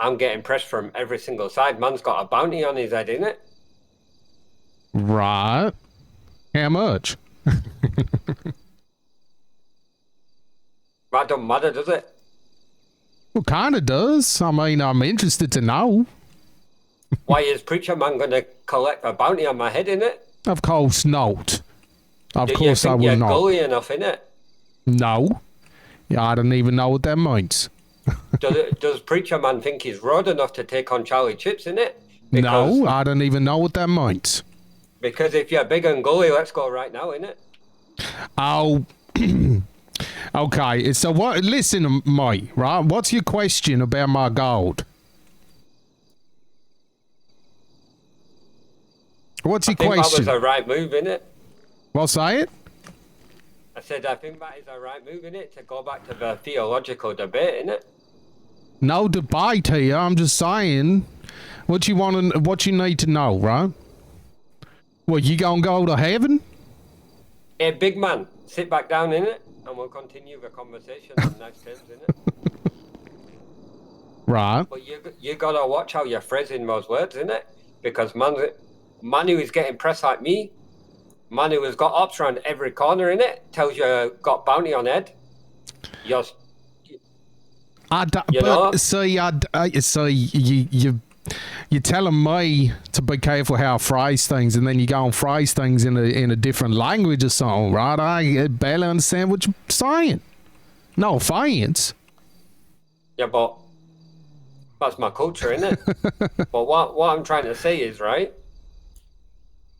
I'm getting pressed from every single side. Man's got a bounty on his head, innit? Right. How much? That don't matter, does it? Well, kind of does. I mean, I'm interested to know. Why is Preacher Man going to collect a bounty on my head, innit? Of course not. Of Do you course I think will you're not. gully enough, innit? No. Yeah, I don't even know what that means. Does Preacher Man think he's road enough to take on Charlie Chips, innit? No, I don't even know what that means. Because if you're big and gully, let's go right now, innit? Oh, okay. So what? Listen, mate. Right? What's your question about my gold? What's your I think question? that was a right move, innit? Well, say it. I said, I think that is a right move, innit? To go back to the theological debate, innit? No debate here. I'm just saying what you want to, what you need to know, right? Well, you gonna go to heaven? Hey, big man, sit back down, innit? And we'll continue the conversation on nice terms, innit? Right. But you gotta watch how you're phrasing those words, innit? Because man who is getting pressed like me, man who has got ops around every corner, innit? Tells you got bounty on head. You're, You know? You're telling me to be careful how I phrase things, and then you go and phrase things in a different language or something, right? I barely understand what you're saying. No offense. Yeah, but that's my culture, innit? But what I'm trying to say is, right?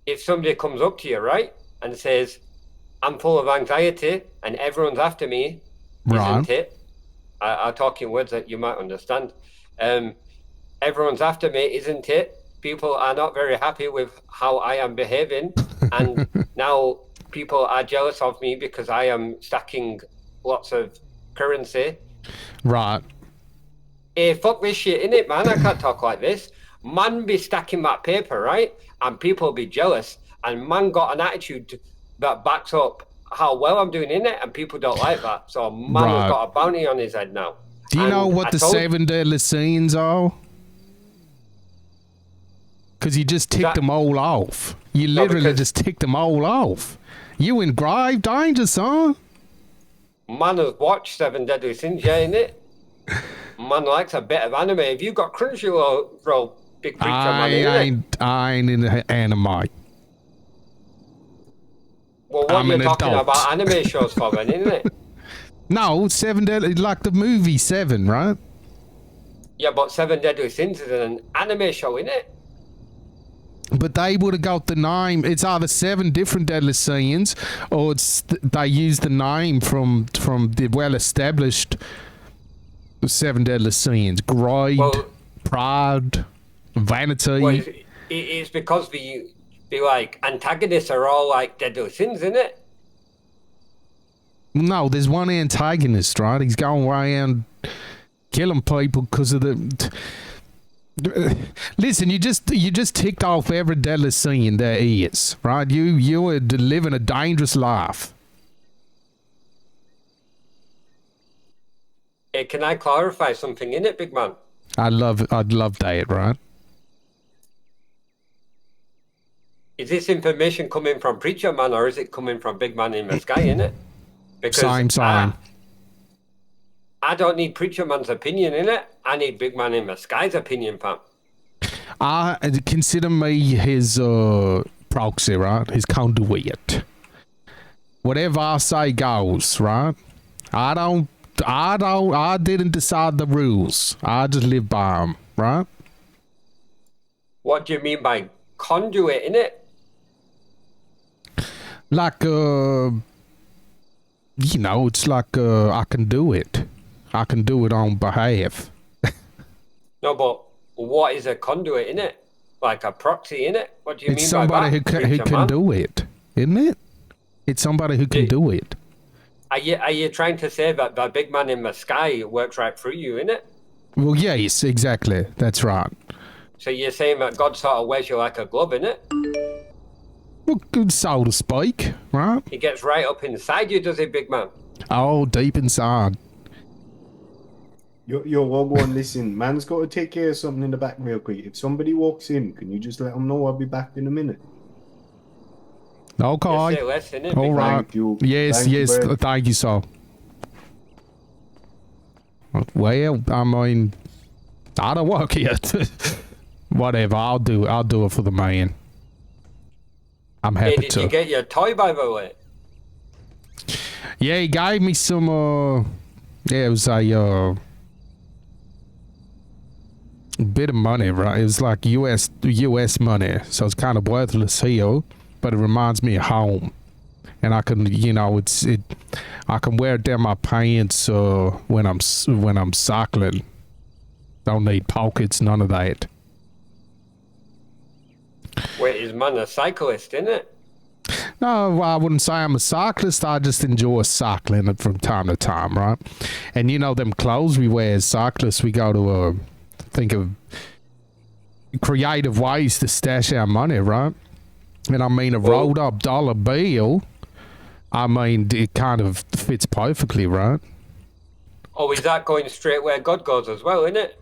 If somebody comes up to you, right, and says, I'm full of anxiety and everyone's after me, Right. isn't it? I talk in words that you might understand. Everyone's after me, isn't it? People are not very happy with how I am behaving. And now people are jealous of me because I am stacking lots of currency. Right. Hey, fuck this shit, innit, man? I can't talk like this. Man be stacking that paper, right? And people be jealous. And man got an attitude that backs up how well I'm doing, innit? And people don't like that. So man Right. has got a bounty on his head now. Do you And know what I the told- 7 deadly sins are? Because you just ticked them all off. You literally because- just ticked them all off. You in grave danger, son. Man has watched 7 Deadly Sins, yeah, innit? Man likes a bit of anime. If you got Crunchyroll, big preacher man, innit? I ain't in the anime. Well, what I'm you're an talking adult. about anime shows for then, innit? No, 7 deadly, like the movie 7, right? Yeah, but 7 Deadly Sins is an anime show, innit? But they would have got the name. It's either 7 different deadly sins, or they use the name from the well-established 7 deadly sins: greed, Well- pride, vanity. Well, it's because the like antagonists are all like Deadly Sins, innit? No, there's one antagonist, right? He's going around killing people because of the. Listen, you just ticked off every deadly sin there is, right? You were living a dangerous life. Hey, can I clarify something in it, big man? I'd love that, right? Is this information coming from Preacher Man or is it coming from Big Man in the Sky, innit? Because Same. I don't need Preacher Man's opinion, innit? I need Big Man in the Sky's opinion, fam. I consider me his proxy, right? His conduit. Whatever I say goes, right? I didn't decide the rules. I just live by them, right? What do you mean by conduit, innit? Like, it's like, I can do it. I can do it on behalf. No, but what is a conduit, innit? Like a proxy, innit? What do you It's mean somebody by that? who can do it, isn't it? It's somebody who can do it. Are you trying to say that the big man in the sky works right through you, innit? Well, yes, exactly. That's right. So you're saying that God sort of wears you like a glove, innit? Well, good so to speak, right? He gets right up inside you, does he, big man? Oh, deep inside. Yo, Wagwan, listen, man's got to take care of something in the back real quick. If somebody walks in, can you just let them know I'll be back in a minute? Okay. Just say less, innit, All big right. man? Thank you. Yes, Thank you, yes. Brad. Thank you, sir. Well, I mean, I don't work here. Whatever. I'll do it for the man. I'm Hey, happy did to. you get your toy, by the way? Yeah, he gave me some. Yeah, it was a bit of money, right? It was like US money, so it's kind of worthless here, but it reminds me of home. And I can, I can wear it down my pants when I'm cycling. Don't need pockets, none of that. Wait, is man a cyclist, innit? No, I wouldn't say I'm a cyclist. I just enjoy cycling from time to time, right? And them clothes we wear as cyclists, we go to think of creative ways to stash our money, right? And I mean, a rolled up dollar bill, I mean, it kind of fits perfectly, right? Oh, is that going straight where God goes as well, innit?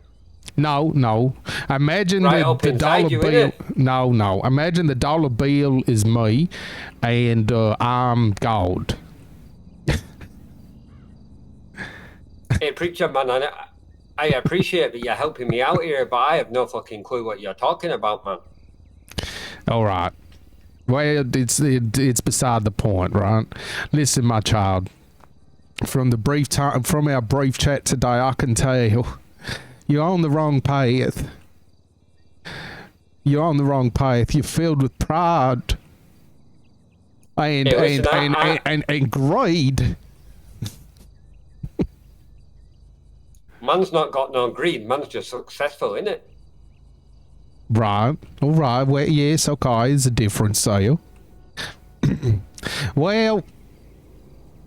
No. Imagine Right the up inside dollar you, bill. innit? No. Imagine the dollar bill is me, and I'm God. Hey, preacher man, I appreciate that you're helping me out here, but I have no fucking clue what you're talking about, man. All right. Well, it's beside the point, right? Listen, my child. From our brief chat today, I can tell you're on the wrong path. You're on the wrong path. You're filled with pride and Hey, listen, and greed. Man's not got no greed. Man's just successful, innit? Right. All right. Well, yes. Okay. There's a difference, so. Well,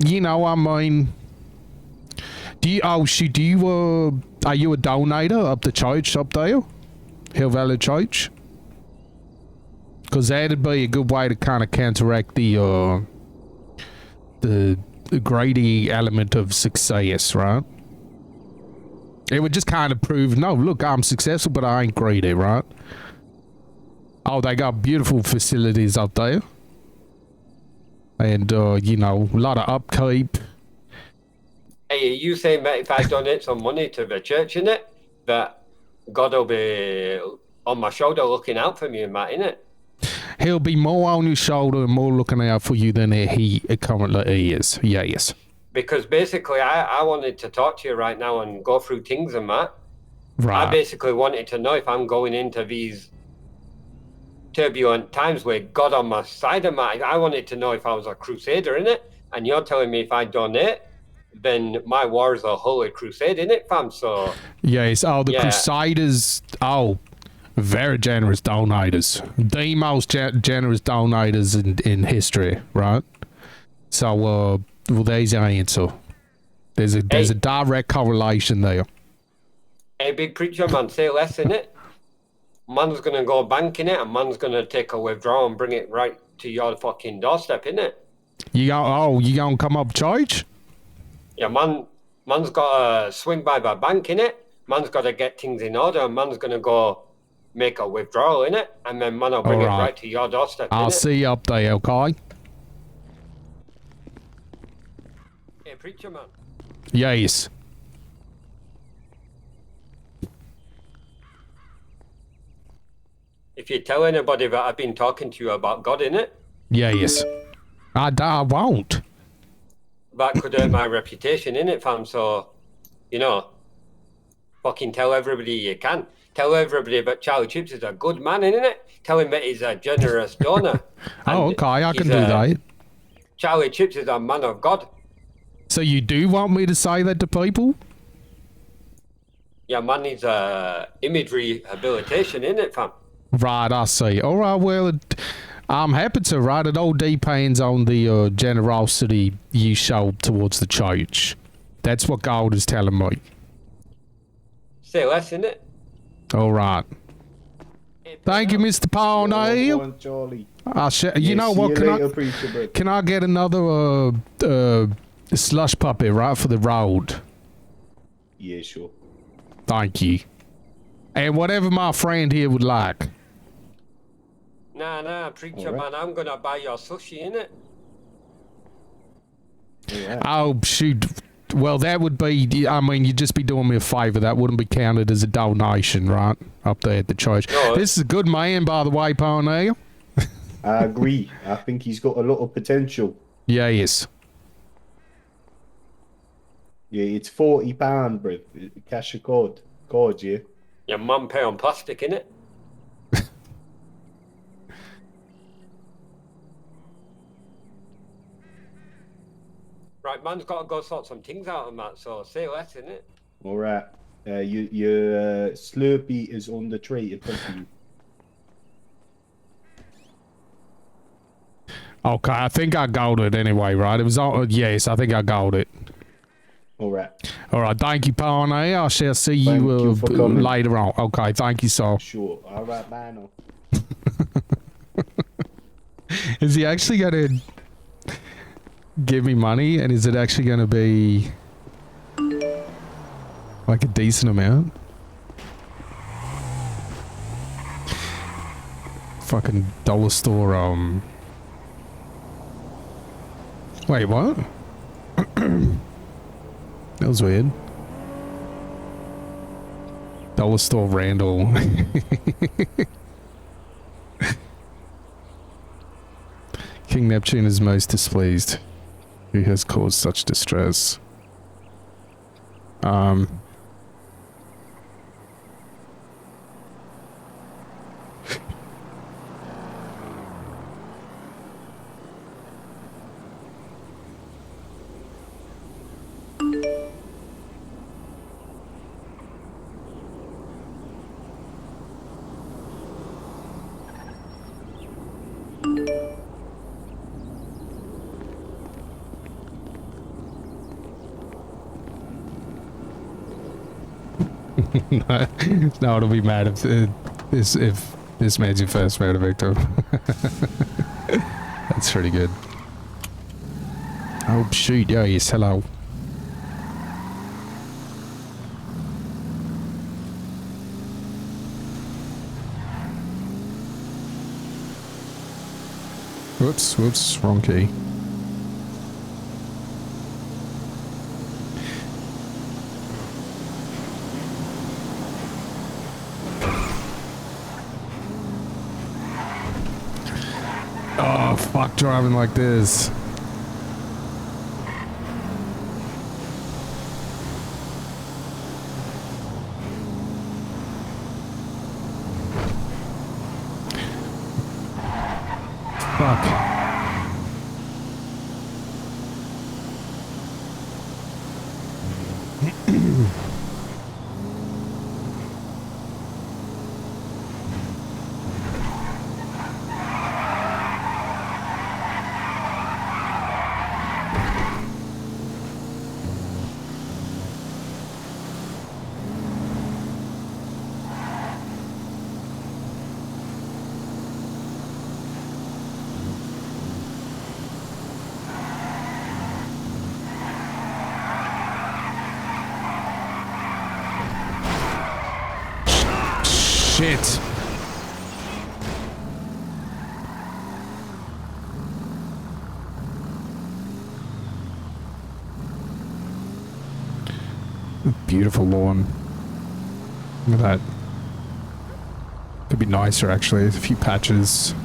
I mean, are you a donator up the church up there? Hill Valley Church? Because that'd be a good way to kind of counteract the greedy element of success, right? It would just kind of prove, no, look, I'm successful, but I ain't greedy, right? Oh, they got beautiful facilities up there. And, a lot of upkeep. Hey, are you saying that if I donate some money to the church, innit, that God will be on my shoulder looking out for me and that, innit? He'll be more on your shoulder and more looking out for you than he currently is. Yes. Because basically, I wanted to talk to you right now and go through things and that. Right. I basically wanted to know if I'm going into these turbulent times with God on my side of my... I wanted to know if I was a crusader, innit? And you're telling me if I donate, then my war is a holy crusade, innit, fam? So... Yes. Oh, the Crusaders... Oh, very generous donators. The most generous donators in history, right? So, well, there's your answer. There's a direct correlation there. Hey, big preacher man, say less, innit? Man's gonna go banking it, and man's gonna take a withdrawal and bring it right to your fucking doorstep, innit? You gonna come up church? Yeah, man's gotta swing by the bank, innit? Man's gotta get things in order, and man's gonna go make a withdrawal, innit? And then man will bring it right to your doorstep, I'll innit? see you up there, okay? Hey, preacher man. Yes. If you tell anybody that I've been talking to you about God in it, Yes. I won't. that could hurt my reputation in it, fam. So, you know, fucking tell everybody you can. Tell everybody that Charlie Chips is a good man, isn't it? Tell him that he's a generous donor. Oh, And okay, I can he's do a- that. Charlie Chips is a man of God. So you do want me to say that to people? Yeah, man needs imagery rehabilitation, isn't it, fam? Right, I see. All right, well, I'm happy to, right? It all depends on the generosity you show towards the church. That's what God is telling me. Say less, innit? All right. Thank you, Mr. Go Parnell. on, Charlie. You know See what? you Can later, I preacher, bro. can I get another slush puppy right for the road? Yeah, sure. Thank you. And whatever my friend here would like. Nah, preacher, Alright. man, I'm gonna buy your sushi, innit? Yeah. Oh, shoot. Well, that would be, I mean, you'd just be doing me a favor. That wouldn't be counted as a donation, right? Up there at the church. No. This is a good man, by the way, Parnell. I agree. I think he's got a lot of potential. Yes. Yeah, it's £40, bro. Cash a card. Card, yeah. Your mum pay on plastic, innit? Right, man's got to go sort some things out on that, so say less, innit? All right. Your Slurpee is on the tray in front of you. Okay, I think I got it anyway, right? It was all, yes, I think I got it. All right. All right, thank you, Parnell. I shall see Thank you, you for coming. later on. Okay, thank you, sir. Sure. All right, bye now. Is he actually going to give me money, and is it actually going to be like a decent amount? Fucking dollar store, Wait, what? That was weird. Dollar store Randall. King Neptune is most displeased. Who has caused such distress? No, it'll be mad if this made you first murder victim. That's pretty good. Oh shoot, yeah, yes, hello. Whoops, wrong key. Oh, fuck driving like this. Fuck. Shit. Beautiful lawn. Look at that. Could be nicer, actually. A few patches.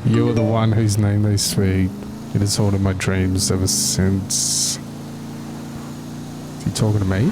You're the one whose name they speak. It has haunted my dreams ever since. Is he talking to me?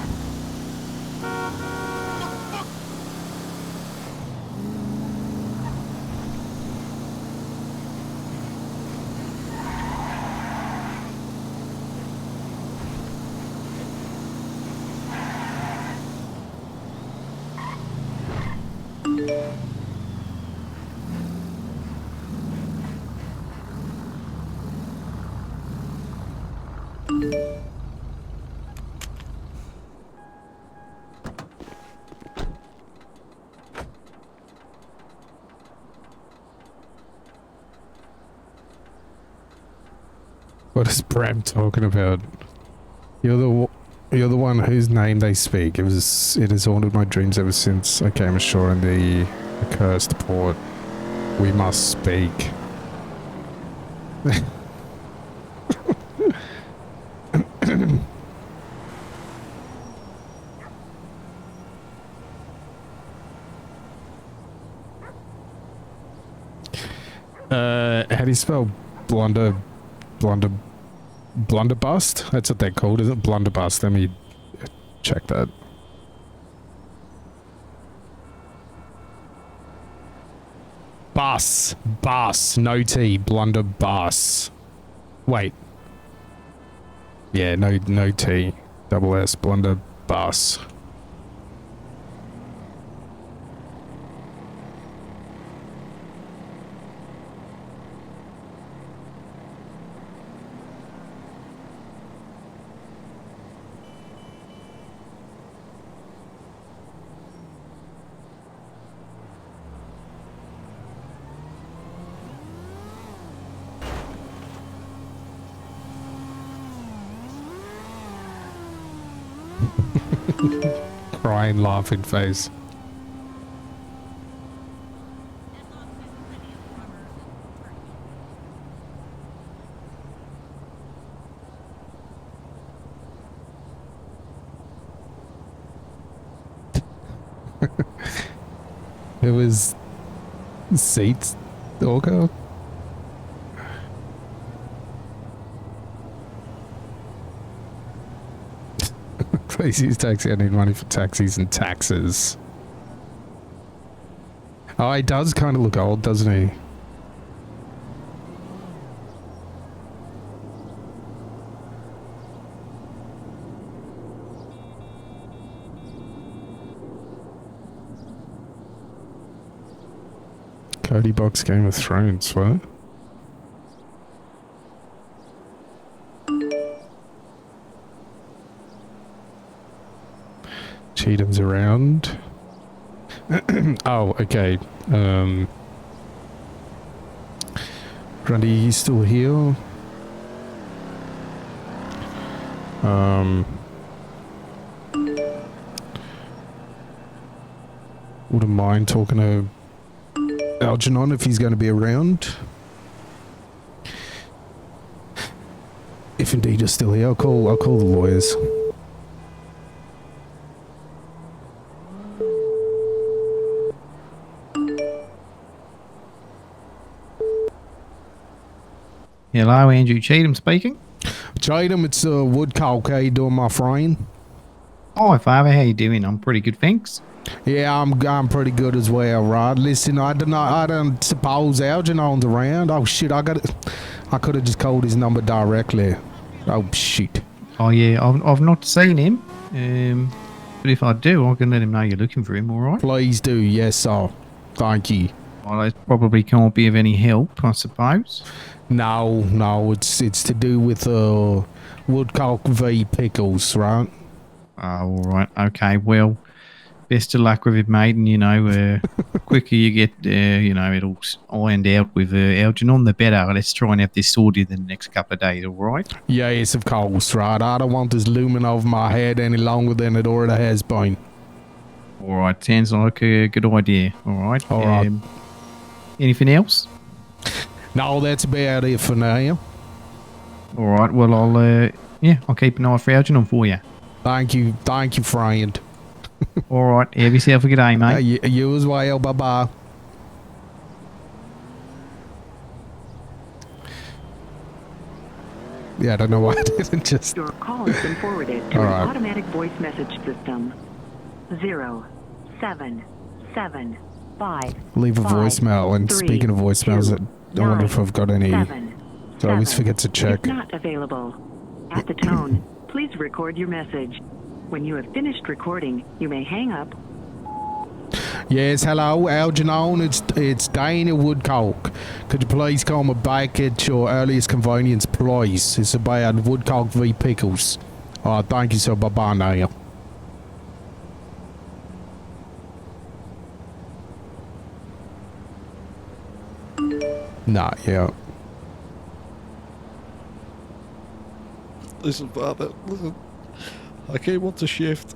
What is Bram talking about? You're the one whose name they speak. It has haunted my dreams ever since I came ashore in the accursed port. We must speak. How do you spell blunderbust? That's what they're called, isn't it? Blunderbust. Let me check that. Bus, no T, blunderbuss. Wait. Yeah, no T, double S, blunderbuss. Crying, laughing face. It was seats, Orca. Please use taxi. I need money for taxis and taxes. Oh, he does kind of look old, doesn't he? Cody Box Game of Thrones, what? Cheatham's around. Oh, okay. Grundy, you still here? Wouldn't mind talking to Algernon if he's going to be around. If indeed you're still here, I'll call the lawyers. Hello, Andrew Cheatham speaking. Cheatham, it's Woodcock. How you doing, my friend? Hi, Father. How you doing? I'm pretty good, thanks. Yeah, I'm pretty good as well, right? Listen, I don't suppose Algernon's around. Oh shit, I could have just called his number directly. Oh shit. Oh yeah, I've not seen him. But if I do, I can let him know you're looking for him. All right. Please do, yes sir. Thank you. Well, that probably can't be of any help, I suppose. No, it's to do with Woodcock v Pickles, right? Oh, all right. Okay. Well, best of luck with it, mate. And you know, quicker you get, you know, it'll ironed out with Algernon, the better. Let's try and have this sorted in the next couple of days. All right. Yes, of course, right. I don't want this looming over my head any longer than it already has been. All right. Sounds like a good idea. All right. All right. Anything else? No, that's about it for now. All right. Well, I'll keep an eye for Algernon for you. Thank you, friend. All right. Have yourself a good day, mate. You as well. Bye bye. Yeah, I don't know why I didn't just. Your call has been forwarded to All an right. automatic voice message system. 0775. Leave a voicemail. And speaking of voicemails, I wonder if I've got any. I always forget to check. Is not available. At the tone, please record your message. When you have finished recording, you may hang up. Yes, hello, Algernon. It's Danny Woodcock. Could you please call me back at your earliest convenience, please? It's about Woodcock v. Pickles. Thank you, sir. Bye-bye now. Not yet. Listen, Father, listen. I came on to shift.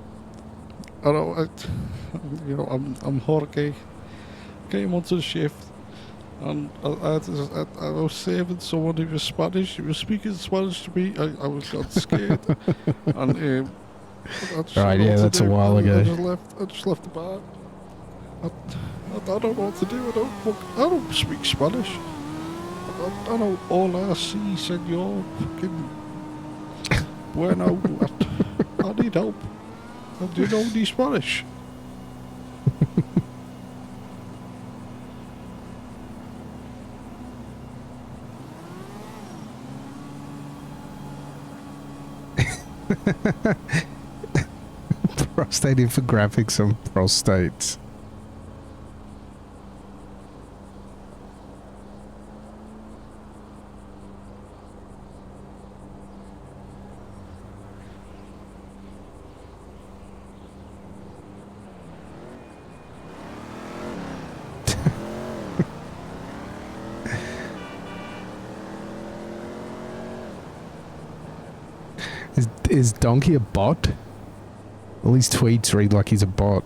I'm Jorge. Came onto the shift, and I was saving someone who was Spanish. He was speaking Spanish to me. I was got scared, and I just Right, yeah, that's a while ago. I just left the bar. I don't know what to do. I don't speak Spanish. I know hola, si, senor, fucking bueno. I need help. Do you know any Spanish? Prostate infographics on prostates. Is Donkey a bot? All these tweets read like he's a bot.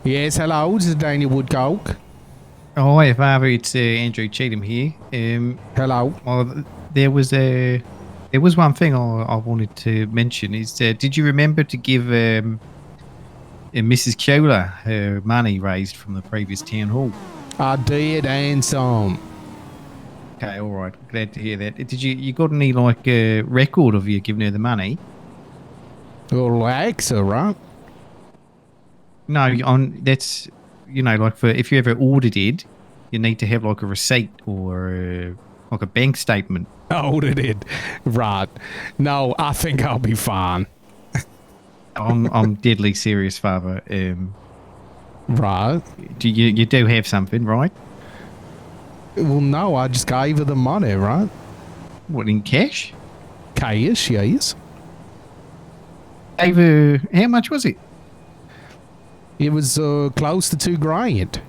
Yes, hello, this is Daniel Woodcock. Oh, hi, Father. It's Andrew Cheatham here. Hello. Well, there was one thing I wanted to mention. Is did you remember to give Mrs. Kyola her money raised from the previous town hall? I did, and some. Okay, all right. Glad to hear that. Did you got any record of you giving her the money? Well, AXA, right? No, that's for if you ever audited, you need to have a receipt or a bank statement. Audited, right? No, I think I'll be fine. I'm deadly serious, Father. Right? You do have something, right? Well, no, I just gave her the money, right? What, in cash? Cash, yes. Gave her, how much was it? It was close to $2,000.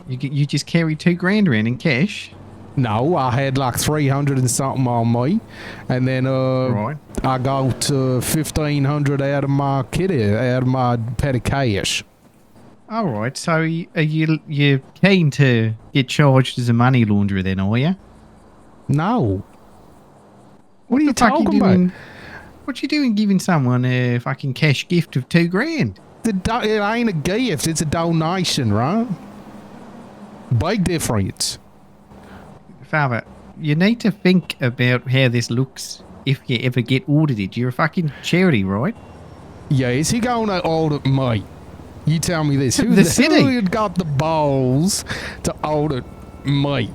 You just carried $2,000 around in cash? No, I had 300 and something on me, and then right. I got 1,500 out of my petty cash. All right. So are you keen to get charged as a money launderer then, are you? No. What are you talking about? What you doing giving someone a fucking cash gift of $2,000? It ain't a gift, it's a donation, right? Big difference. Father, you need to think about how this looks if you ever get audited. You're a fucking charity, right? Yeah, is he gonna audit me? You tell me this. The city. Who got the balls to audit me?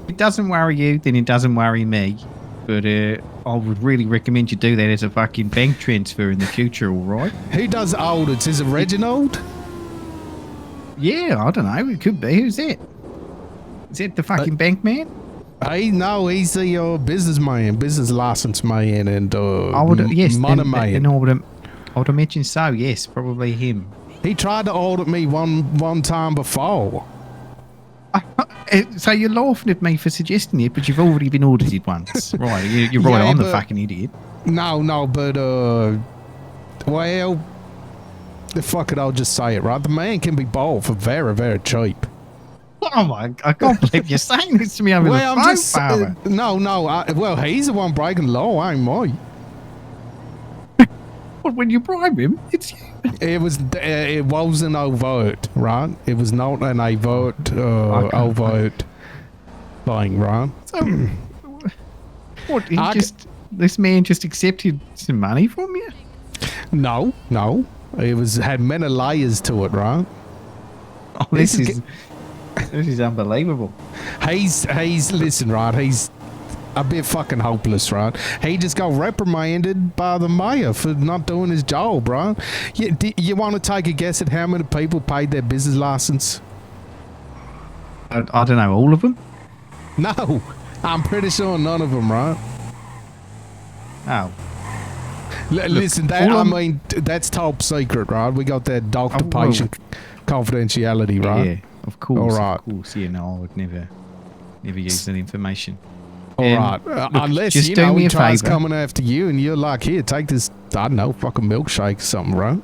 If it doesn't worry you, then it doesn't worry me. But I would really recommend you do that as a fucking bank transfer in the future, all right? Who does audits? Is it Reginald? Yeah, I don't know. It could be. Who's that? Is that the fucking bank man? No, he's the businessman, business license man, and Yes, money man. I would imagine so. Yes, probably him. He tried to audit me one time before. So you're laughing at me for suggesting it, but you've already been audited once. Right, you're right. Yeah, I'm the but- fucking idiot. No, but well, fuck it, I'll just say it, right? The man can be bought for very, very cheap. Oh my! I can't believe you're saying this to me over the phone, Father. Well, he's the one breaking the law, ain't me. But when you bribe him, it's you. It wasn't overt, right? It was not an overt thing, right? So, what? This man just accepted some money from you? No. It had many layers to it, right? Oh, this is unbelievable. He's listen, right? He's a bit fucking hopeless, right? He just got reprimanded by the mayor for not doing his job, right? You want to take a guess at how many people paid their business license? I don't know, all of them? No, I'm pretty sure none of them, right? Oh. Listen, that's top secret, right? We got that doctor-patient confidentiality, right? Yeah, of course. All right. Of course, yeah, no, I would never use that information. All right. Unless, just do me he a tries favour. coming after you and you're like, here, take this, I don't know, fucking milkshake or something, right?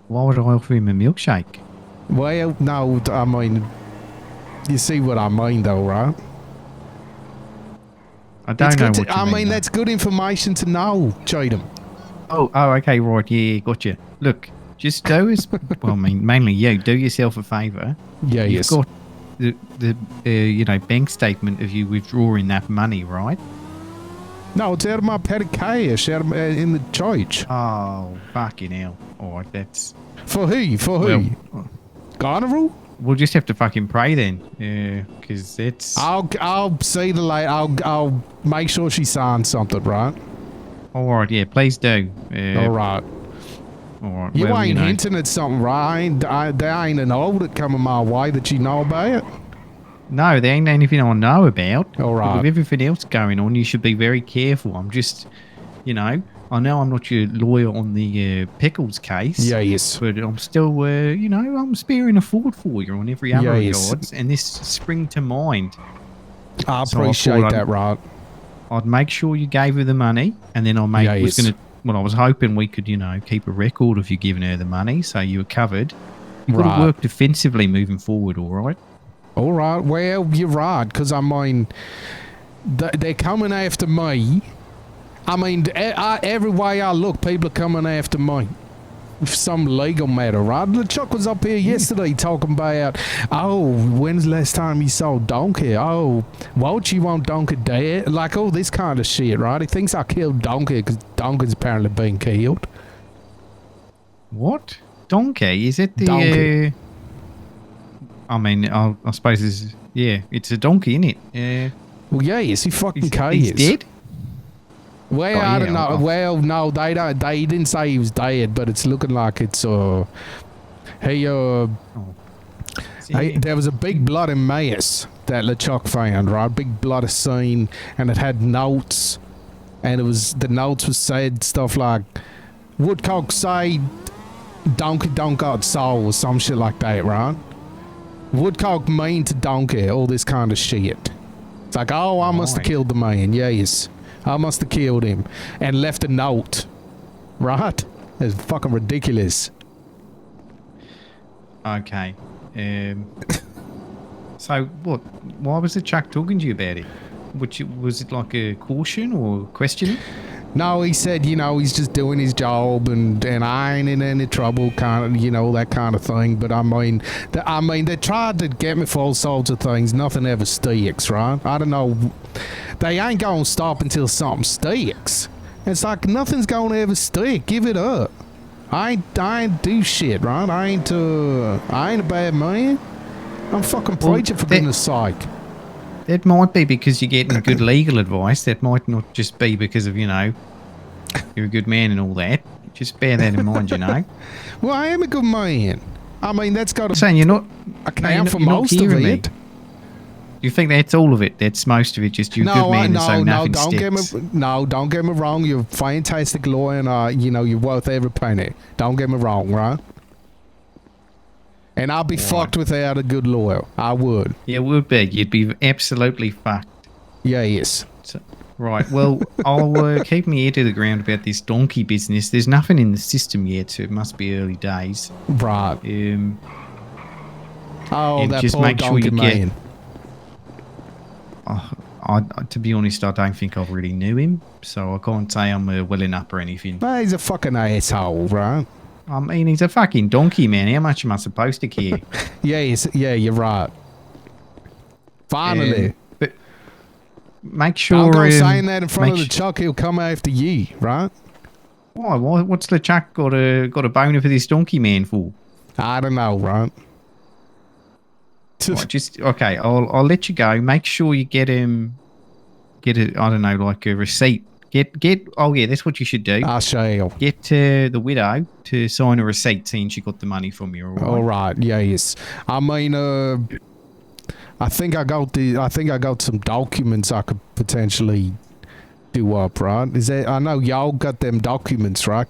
Why would I offer him a milkshake? Well, no, I mean, you see what I mean, though, right? I don't know what you mean. I mean, that's good information to know, Cheatham. Oh, okay, right, yeah, gotcha. Look, just do us, well, I mean, mainly you, do yourself a favour. Yeah, You've yes. got the bank statement of you withdrawing that money, right? No, it's out of my petty cash, out of, in the church. Oh, fucking hell. All right, that's... For who? Well, Carnival? We'll just have to fucking pray then, because it's... I'll see the lady. I'll make sure she signs something, right? All right, yeah, please do. All right. All right. You well, ain't know. hinting at something, right? There ain't an audit coming my way that you know about. No, there ain't anything I know about. All But right. with everything else going on, you should be very careful. I'm just, I know I'm not your lawyer on the Pickles case. Yeah, yes. But I'm still, I'm sparing a thought for you on every other yes. regards, and this spring to mind. I So appreciate thought that, right? I'd make sure you gave her the money, and then I was hoping we could, keep a record of you giving her the money, so you were covered. You've got to Right. work defensively moving forward, all right? All right. Well, you're right, because I mean, they're coming after me. I mean, every way I look, people are coming after me. For some legal matter, right? LeChuck was up here yesterday talking about, when's the last time you saw Donkey? Oh, won't you want Donkey dead? Like, this kind of shit, right? He thinks I killed Donkey because Donkey's apparently been killed. What? Donkey? Is it the... Donkey. I suppose it's a donkey, isn't it? Well, yes, he fucking cares. He's dead? Well, Oh, I don't yeah, know. Well, no, they don't. They didn't say he was dead, but it's looking like it's there was a big bloody mess that LeChuck found, right? Big bloody scene, and it had notes, and the notes was said stuff like, Woodcock say Donkey don't got soul or some shit like that, right? Woodcock mean to Donkey, all this kind of shit. It's like, I must have killed the man, yes. I must have killed him and left a note, right? It's fucking ridiculous. Okay. So, what? Why was the Chuck talking to you about it? Was it like a caution or questioning? No, he said, he's just doing his job and I ain't in any trouble, kind of, that kind of thing. But I mean, they tried to get me for all sorts of things. Nothing ever sticks, right? I don't know. They ain't gonna stop until something sticks. It's like nothing's gonna ever stick. Give it up. I ain't do shit, right? I ain't a bad man. I'm fucking preaching for goodness sake. That might be because you're getting good legal advice. That might not just be because of, you're a good man and all that. Just bear that in mind, you know. Well, I am a good man. I mean, that's got I'm to saying you're not. account for you're not most of hearing me. it. You think that's all of it? That's most of it? Just you good man, and so nothing don't sticks. don't get me wrong. You're a fantastic lawyer, and you're worth every penny. Don't get me wrong, right? And I'd be fucked without a good lawyer. I would. Yeah, it would be. You'd be absolutely fucked. Yes. So, right. Well, I'll keep my ear to the ground about this donkey business. There's nothing in the system yet, so it must be early days. Right. Oh, and that just poor make sure donkey you man. To be honest, I don't think I really knew him, so I can't say I'm well enough or anything. Well, he's a fucking asshole, right? I mean, he's a fucking donkey, man. How much am I supposed to care? Yeah, you're right. Finally. But make sure... Don't go saying that in front of the make Chuck, he'll come after you, right? Why? What's the Chuck got a boner for this donkey man for? I don't know, right? Right, just okay. I'll let you go. Make sure you get a I don't know, like a receipt. Oh yeah, that's what you should do. I shall. Get the widow to sign a receipt saying she got the money from you. All right. Yes. I mean, I think I got some documents I could potentially do up. Right? Is that? I know y'all got them documents, right?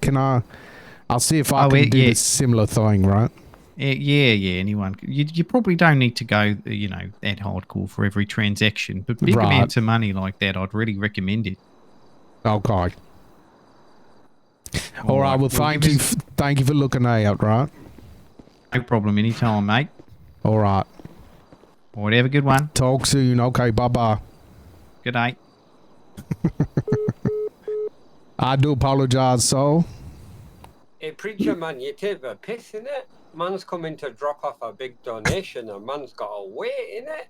I'll see if I can do this similar thing, right? Yeah. Anyone, you probably don't need to go, that hardcore for every transaction, but big amounts of money like that, I'd really recommend it. Okay. All right. Well, thank you for looking out, right? No problem. Anytime, mate. All right. All right, have a good one. Talk soon. Okay. Bye. Good day. I do apologize, so. Hey, preacher man, you take the piss, innit? Man's coming to drop off a big donation and man's got to wait, innit?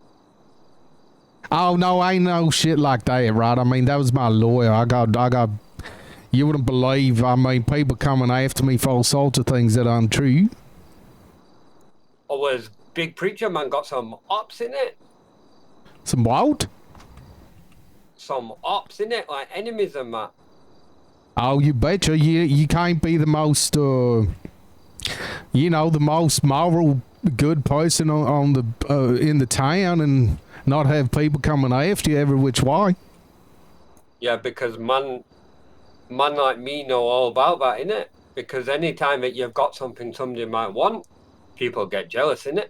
Oh, no, ain't no shit like that, right? I mean, that was my lawyer. I got, you wouldn't believe, I mean, people coming after me for all sorts of things that aren't true. Or was big preacher man got some ops in it? Some what? Some ops in it, like enemies and that. Oh, you betcha. You can't be the most, the most moral good person on the in the town and not have people coming after you every which way. Yeah, because man like me know all about that, innit? Because anytime that you've got something somebody might want, people get jealous, innit?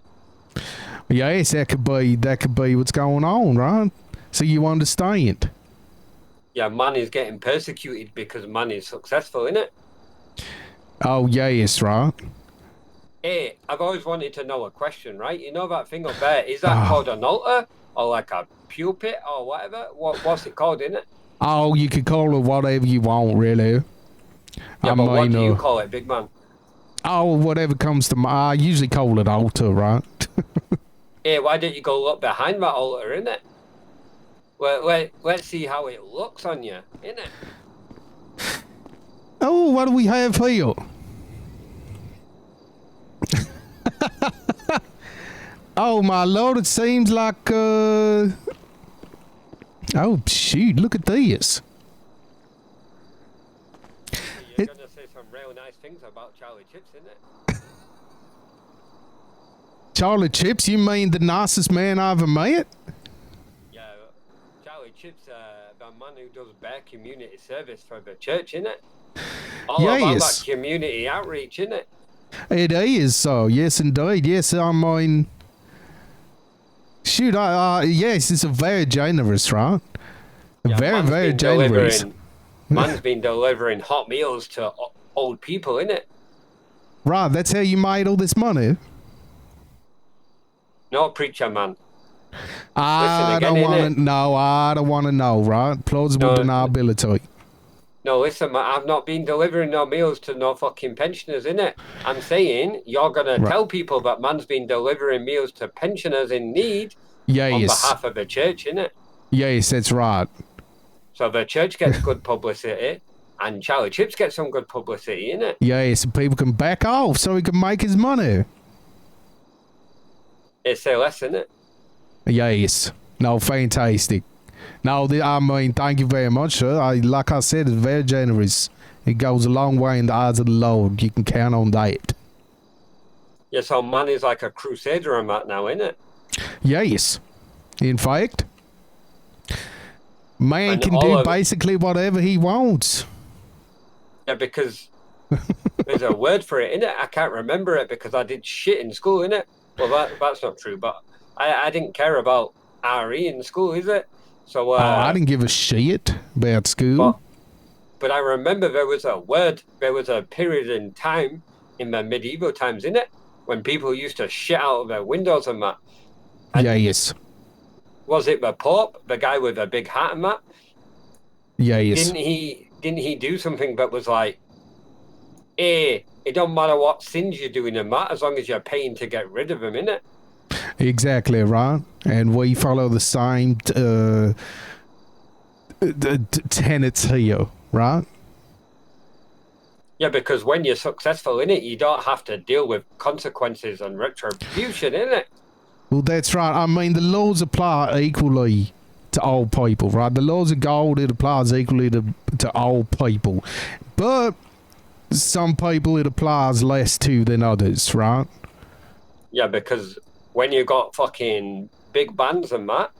Yes, that could be what's going on, right? So you understand. Yeah, man is getting persecuted because man is successful, innit? Oh, yes, right. Hey, I've always wanted to know a question, right? You know that thing up there, is that called an altar? Or like a pulpit or whatever? What's it called, innit? Oh, you could call it whatever you want, really. Yeah, but what do you call it, big man? Oh, whatever comes to mind. I usually call it altar, right? Hey, why don't you go look behind that altar, innit? Well, let's see how it looks on you, innit? Oh, what do we have here? Oh, my lord, it seems like, oh, shoot, look at this. You're going to say some real nice things about Charlie Chips, innit? Charlie Chips? You mean the nicest man I ever met? Yeah, Charlie Chips, the man who does bare community service for the church, innit? All about that community outreach, innit? It is so, yes, indeed. Yes, I mean, shoot, yes, it's a very generous, right? Yeah, very generous. Man's been delivering hot meals to old people, innit? Right, that's how you made all this money? No, preacher man. I don't want to know, right? Plausible deniability. No, listen, man, I've not been delivering no meals to no fucking pensioners, innit? I'm saying you're going to tell people that man's been delivering meals to pensioners in need on behalf of the church, innit? Yes, that's right. So the church gets good publicity and Charlie Chips gets some good publicity, innit? Yes, people can back off so he can make his money. It's a less, innit? Yes. No, fantastic. No, I mean, thank you very much, sir. Like I said, it's very generous. It goes a long way in the eyes of the Lord. You can count on that. Yeah, so man is like a crusader on that now, isn't it? Yes. In fact, man And can all do of it- basically whatever he wants. Yeah, because there's a word for it, innit? I can't remember it because I did shit in school, innit? Well, that's not true, but I didn't care about RE in school, is it? So I didn't give a shit about school. But I remember there was a period in time in the medieval times, innit? When people used to shit out of their windows and that. And Yes. was it the Pope, the guy with the big hat and that? Yes. Didn't he do something that was like, it don't matter what sins you're doing in that, as long as you're paying to get rid of them, innit? Exactly right. And we follow the same tenets here, right? Yeah, because when you're successful in it, you don't have to deal with consequences and retribution, innit? Well, that's right. I mean, the laws apply equally to all people, right? The laws of God, it applies equally to all people. But some people it applies less to than others, right? Yeah, because when you got fucking big bands and that,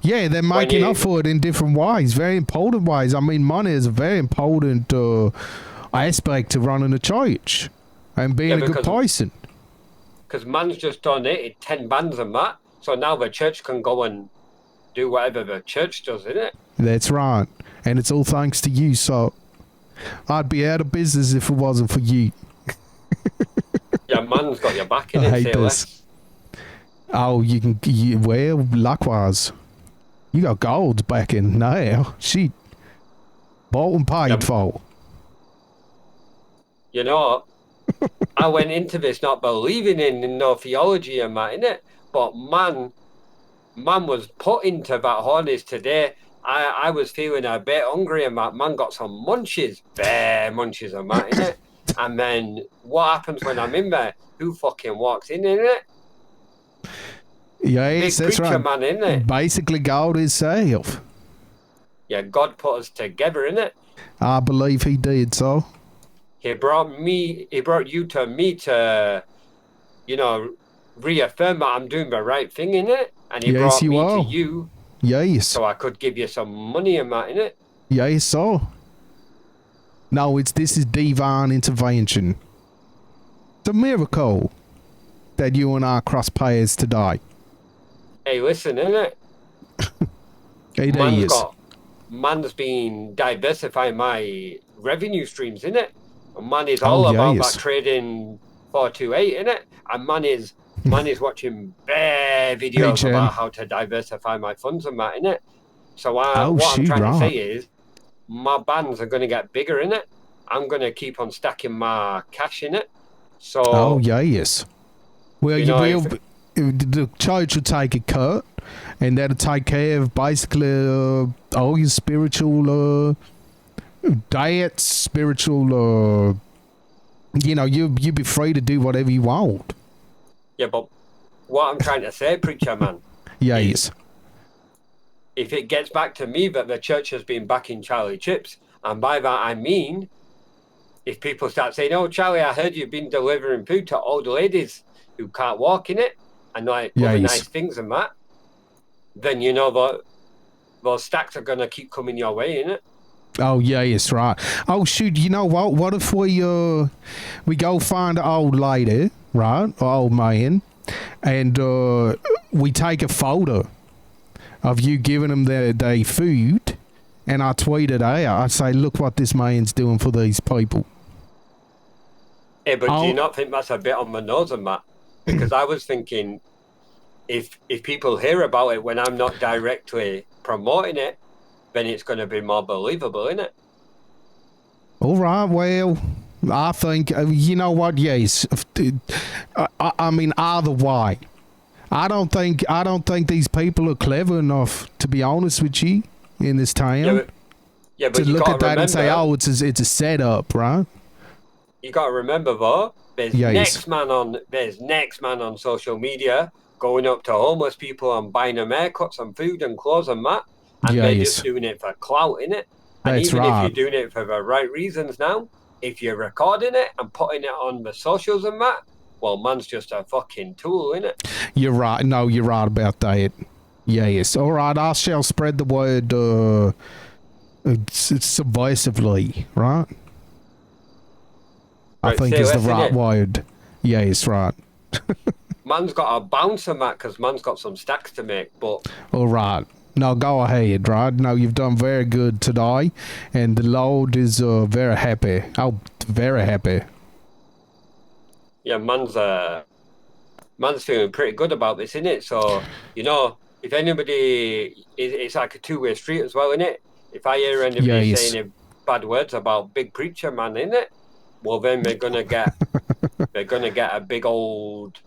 Yeah, they're making up for it in different ways, very important ways. I mean, money is a very important aspect to running a church and being a good person. because man's just donated 10 bands and that, so now the church can go and do whatever the church does, innit? That's right. And it's all thanks to you, so I'd be out of business if it wasn't for you. Yeah, man's got your back in I it, hate say this. less. Oh, well, likewise. You got gold's back in now. Shit. Bought and paid for. You know, I went into this not believing in no theology and that, innit? But man was put into that harness today. I was feeling a bit hungry and that man got some munchies, bare munchies and that, innit? And then what happens when I'm in there? Who fucking walks in, innit? Yes, Big that's preacher right. man, innit? Basically, God himself. Yeah, God put us together, innit? I believe he did so. He brought you to me to, reaffirm that I'm doing the right thing, innit? And he Yes, brought you me are. to you Yes. so I could give you some money and that, innit? Yes, so. No, this is divine intervention. It's a miracle that you and I cross paths today. Hey, listen, innit? It is. Man's been diversifying my revenue streams, innit? And man is all about yes. that trading 428, innit? And man is watching bare videos Jen. about how to diversify my funds and that, innit? So what I'm shoot, trying to right. say is my bands are going to get bigger, innit? I'm going to keep on stacking my cash in it. So Oh, yes. Well, You know, the church will take a cut, and that'll take care of basically all your spiritual diets, spiritual. You'll be free to do whatever you want. yeah, but what I'm trying to say, preacher man, Yes. if it gets back to me that the church has been backing Charlie Chips, and by that I mean, if people start saying, "Oh, Charlie, I heard you've been delivering food to old ladies who can't walk in it," and like other Yes. nice things and that, then you know that those stacks are gonna keep coming your way, innit? Oh, yes, right. Oh, shoot, you know what? What if we go find an old lady, right, or old man, and we take a photo of you giving them their food, and I tweet it out. I say, look what this man's doing for these people. Yeah, but do Oh. you not think that's a bit on the nose and that? Because I was thinking, if people hear about it when I'm not directly promoting it, then it's going to be more believable, isn't it? All right, well, I think, you know what, yes. I mean, either way. I don't think these people are clever enough, to be honest with you, in this town. Yeah, but to you look gotta at that and say, remember- oh, it's a setup, right? You got to remember though, there's Yes. next man on social media going up to homeless people and buying them haircuts and food and clothes and that, and they're Yes. just doing it for clout, innit? And That's even right. if you're doing it for the right reasons now, if you're recording it and putting it on the socials and that, well, man's just a fucking tool, innit? You're right. No, you're right about that. Yes. All right. I shall spread the word subversively, right? I Right, think say is the less, right innit? word. Yes, right. Man's got a bounce on that because man's got some stacks to make, but All right. No, go ahead, right? No, you've done very good today, and the Lord is very happy. Oh, very happy. yeah, man's feeling pretty good about this, innit? So, you know, if anybody, it's like a two-way street as well, innit? If I hear anybody Yes. saying any bad words about big preacher man, innit? Well, then they're gonna get a big old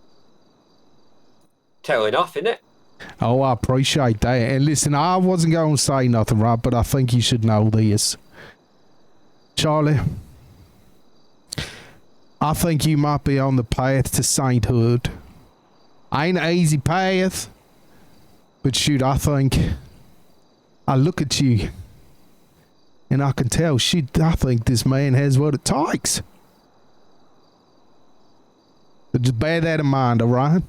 telling off, innit? Oh, I appreciate that. And listen, I wasn't going to say nothing, right? But I think you should know this. Charlie, I think you might be on the path to sainthood. Ain't an easy path, but shoot, I look at you, and I can tell, shoot, I think this man has what it takes. But just bear that in mind, all right?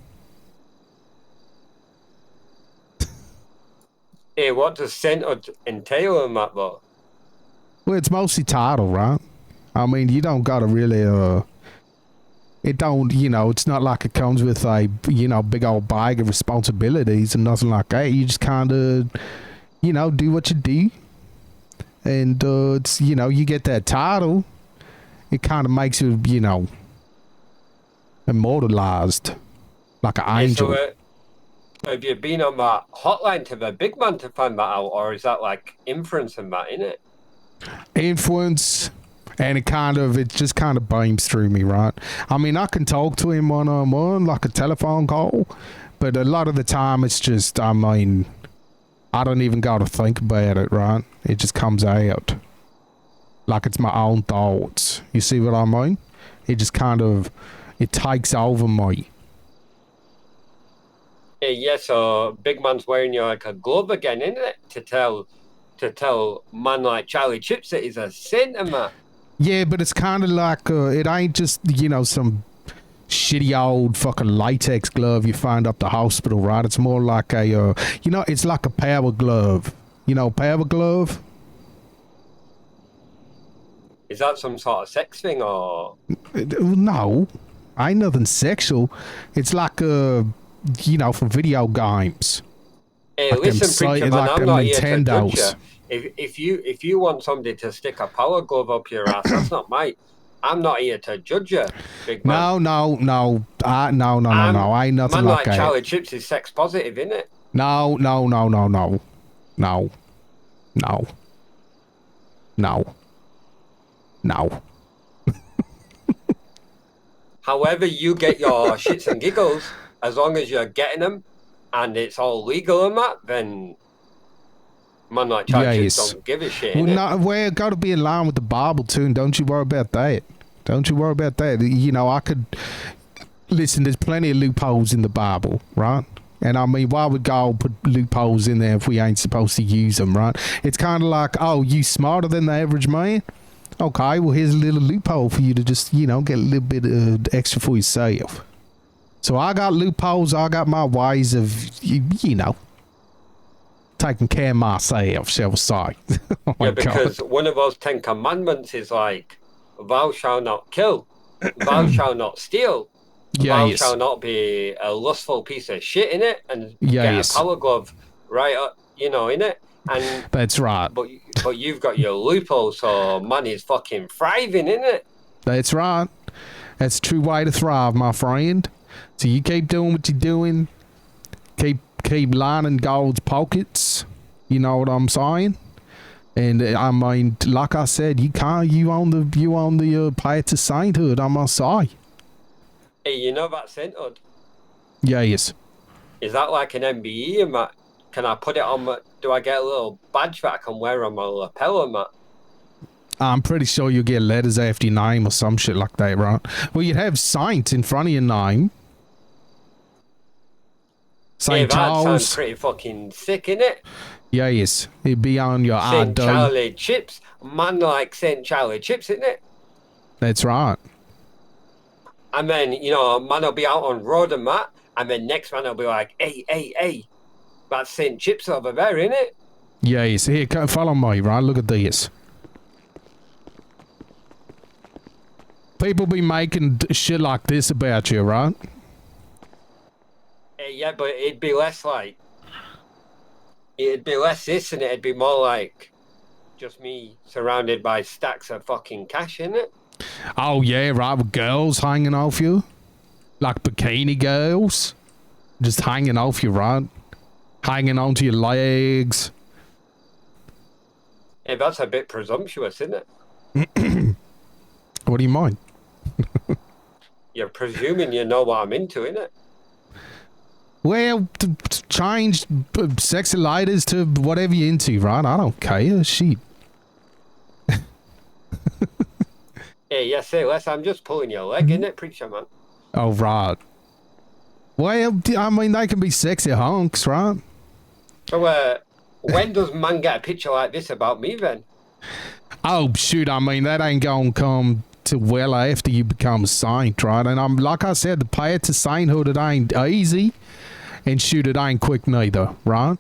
Hey, what does sainthood entail in that, though? Well, it's mostly title, right? I mean, you don't gotta really, it don't, it's not like it comes with a, big old bag of responsibilities and nothing like that. You just kind of, do what you do. And, it's, you get that title. It kind of makes you, immortalized. Like an angel. So, have you been on that hotline to the big man to find that out, or is that like inference in that, innit? Influence, and it just kind of beams through me, right? I mean, I can talk to him one-on-one, like a telephone call, but a lot of the time it's just, I mean, I don't even got to think about it, right? It just comes out like it's my own thoughts. You see what I mean? It just it takes over me. Yeah, so big man's wearing you like a glove again, isn't it? To tell man like Charlie Chips that he's a saint and that. Yeah, but it's kind of like it ain't just some shitty old fucking latex glove you find up the hospital, right? It's more like a it's like a power glove. Power glove. Is that some sort of sex thing or? No, ain't nothing sexual. It's like for video games. Hey, like listen, preacher man, I'm not here to judge Nintendos. you. If you want somebody to stick a power glove up your ass, that's not I'm not here to judge you, big man. No. No. Ain't nothing Man like that. Charlie Chips is sex positive, isn't it? No. However you get your shits and giggles, as long as you're getting them and it's all legal and that, then man like Charlie Chips don't give a shit. Well, we're got to be in line with the Bible too, and don't you worry about that. I could listen. There's plenty of loopholes in the Bible, right? And I mean, why would God put loopholes in there if we ain't supposed to use them, right? It's kind of like, oh, you smarter than the average man? Okay, well, here's a little loophole for you to just, get a little bit extra for yourself. So I got loopholes. I got my ways of, taking care of myself, shall we say. Oh my because God. one of those 10 commandments is like, thou shalt not kill, thou shalt not steal, thou shalt not be a lustful piece of shit in it, and get a power glove right up, in it. And that's right. But you've got your loophole, so money's fucking thriving, isn't it? That's right. That's a true way to thrive, my friend. So you keep doing what you're doing. Keep lining God's pockets. You know what I'm saying? And I mean, like I said, you on the path to sainthood, I must say. Hey, you know that sainthood? Yes. Is that like an MBE and that? Can I put it on do I get a little badge that I can wear on my lapel and that? I'm pretty sure you'll get letters after your name or some shit like that, right? Well, you'd have saint in front of your name. St. that sounds Charles. pretty fucking sick, innit? Yes, it'd be on your St. ID. Charlie chips. Man like St. Charlie chips, isn't it? That's right. And then, man will be out on road and that, and then next man will be like, hey, that's St. Chips over there, innit? Yes, here, follow me, right? Look at this. People be making shit like this about you, right? Yeah, but it'd be less this, and it'd be more like just me surrounded by stacks of fucking cash, innit? Oh, yeah, right, with girls hanging off you. Like bikini girls. Just hanging off you, right? Hanging onto your legs. Yeah, that's a bit presumptuous, isn't it? What do you mean? You're presuming you know what I'm into, innit? Well, change sexy ladies to whatever you're into, right? I don't care. Shit. Hey, say less. I'm just pulling your leg, innit, preacher man? Oh, right. Well, I mean, they can be sexy hunks, right? So, when does man get a picture like this about me, then? Oh, shoot, I mean, that ain't gonna come to well after you become a saint, right? And like I said, the path to sainthood, it ain't easy. And shoot, it ain't quick neither, right?